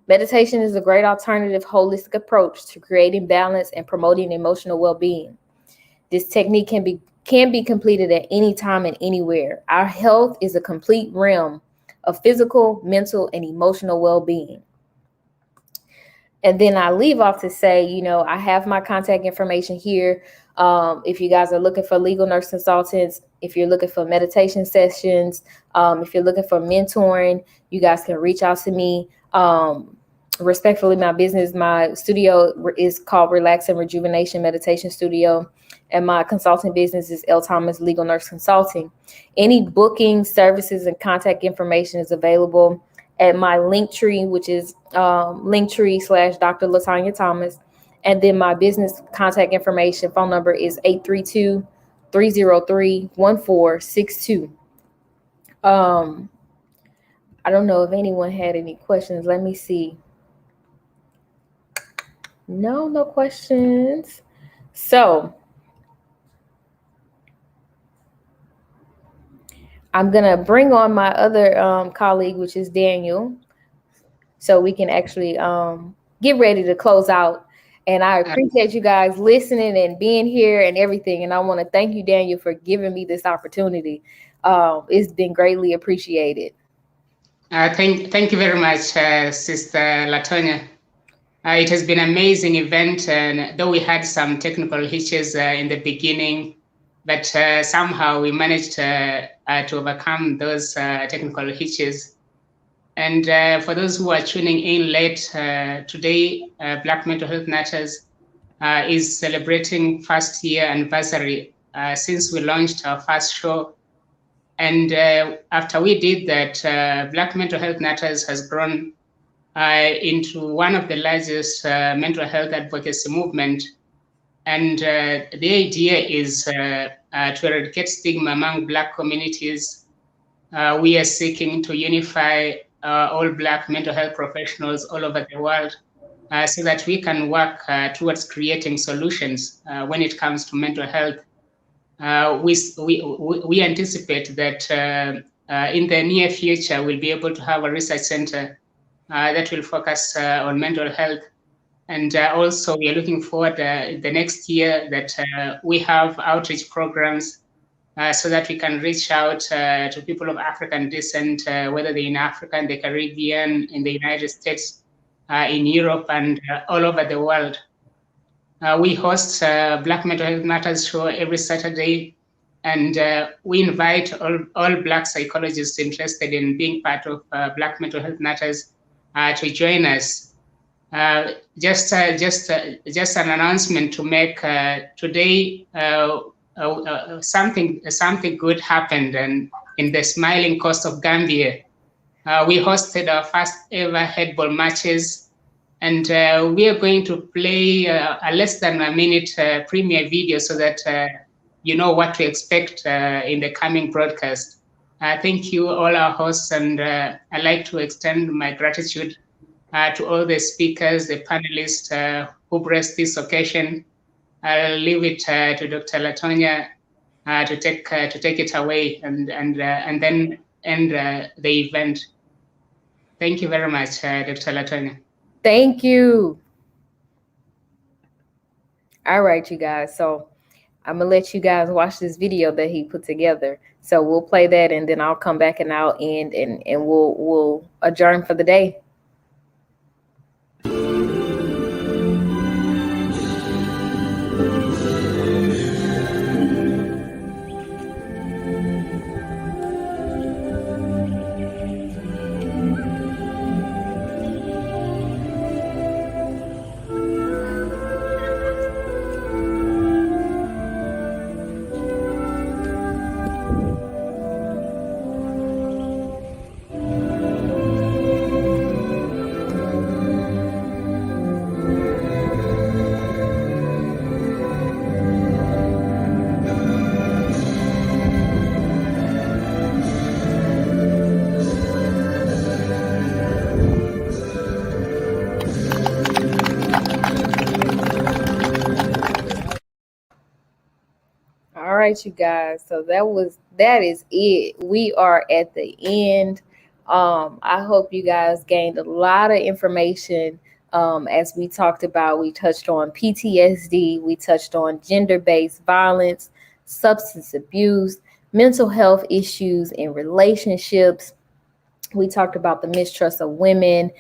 Meditation is a great alternative holistic approach to creating balance and promoting emotional well-being. This technique can be completed at any time and anywhere. Our health is a complete realm of physical, mental, and emotional well-being. And then I leave off to say, I have my contact information here. If you guys are looking for legal nurse consultants, if you're looking for meditation sessions, if you're looking for mentoring, you guys can reach out to me. Respectfully, my studio is called Relax and Rejuvenation Meditation Studio, and my consulting business is L. Thomas Legal Nurse Consulting. Any booking, services, and contact information is available at my Linktree, which is Linktree/Dr. Latanya Thomas. And then my business contact information, phone number is 832-303-1462. I don't know if anyone had any questions. Let me see. No questions. So I'm going to bring on my other colleague, which is Daniel, so we can actually get ready to close out. And I appreciate you guys listening and being here and everything. And I want to thank you, Daniel, for giving me this opportunity. It's been greatly appreciated. Thank you very much, Sister Latonya. It has been an amazing event, and though we had some technical hitches in the beginning, but somehow we managed to overcome those technical hitches. And for those who are tuning in late, today, Black Mental Health Matters is celebrating first year anniversary since we launched our first show. And after we did that, Black Mental Health Matters has grown into one of the largest mental health advocacy movement. And the idea is to eradicate stigma among Black communities. We are seeking to unify all Black mental health professionals all over the world so that we can work towards creating solutions when it comes to mental health. We anticipate that in the near future, we'll be able to have a research center that will focus on mental health. And also, we are looking forward the next year that we have outreach programs so that we can reach out to people of African descent, whether they're in Africa, in the Caribbean, in the United States, in Europe, and all over the world. We host Black Mental Health Matters show every Saturday, and we invite all Black psychologists interested in being part of Black Mental Health Matters to join us. Just an announcement to make today. Something good happened, and in the Smiling Coast of Gambia, we hosted our first ever headball matches. And we are going to play a less than a minute premiere video so that you know what to expect in the coming broadcast. Thank you, all our hosts, and I'd like to extend my gratitude to all the speakers, the panelists who graced this occasion. I'll leave it to Dr. Latonya to take it away and then end the event. Thank you very much, Dr. Latonya. Thank you. All right, you guys. So I'm gonna let you guys watch this video that he put together. So we'll play that, and then I'll come back and I'll end, and we'll adjourn for the day. right, you guys. So that is it. We are at the end. I hope you guys gained a lot of information. As we talked about, we touched on PTSD, we touched on gender-based violence, substance abuse, mental health issues in relationships. We talked about the mistrust of women,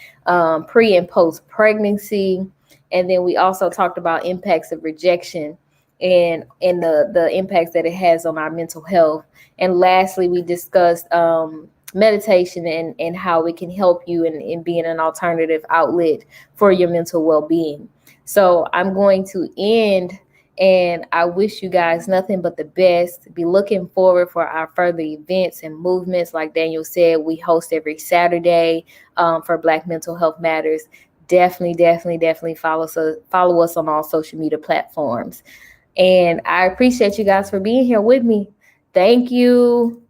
pre and post pregnancy. And then we also talked about impacts of rejection and the impacts that it has on our mental health. And lastly, we discussed meditation and how it can help you in being an alternative outlet for your mental well-being. So I'm going to end, and I wish you guys nothing but the best. Be looking forward for our further events and movements. Like Daniel said, we host every Saturday for Black Mental Health Matters. Definitely follow us on all social media platforms. And I appreciate you guys for being here with me. Thank you.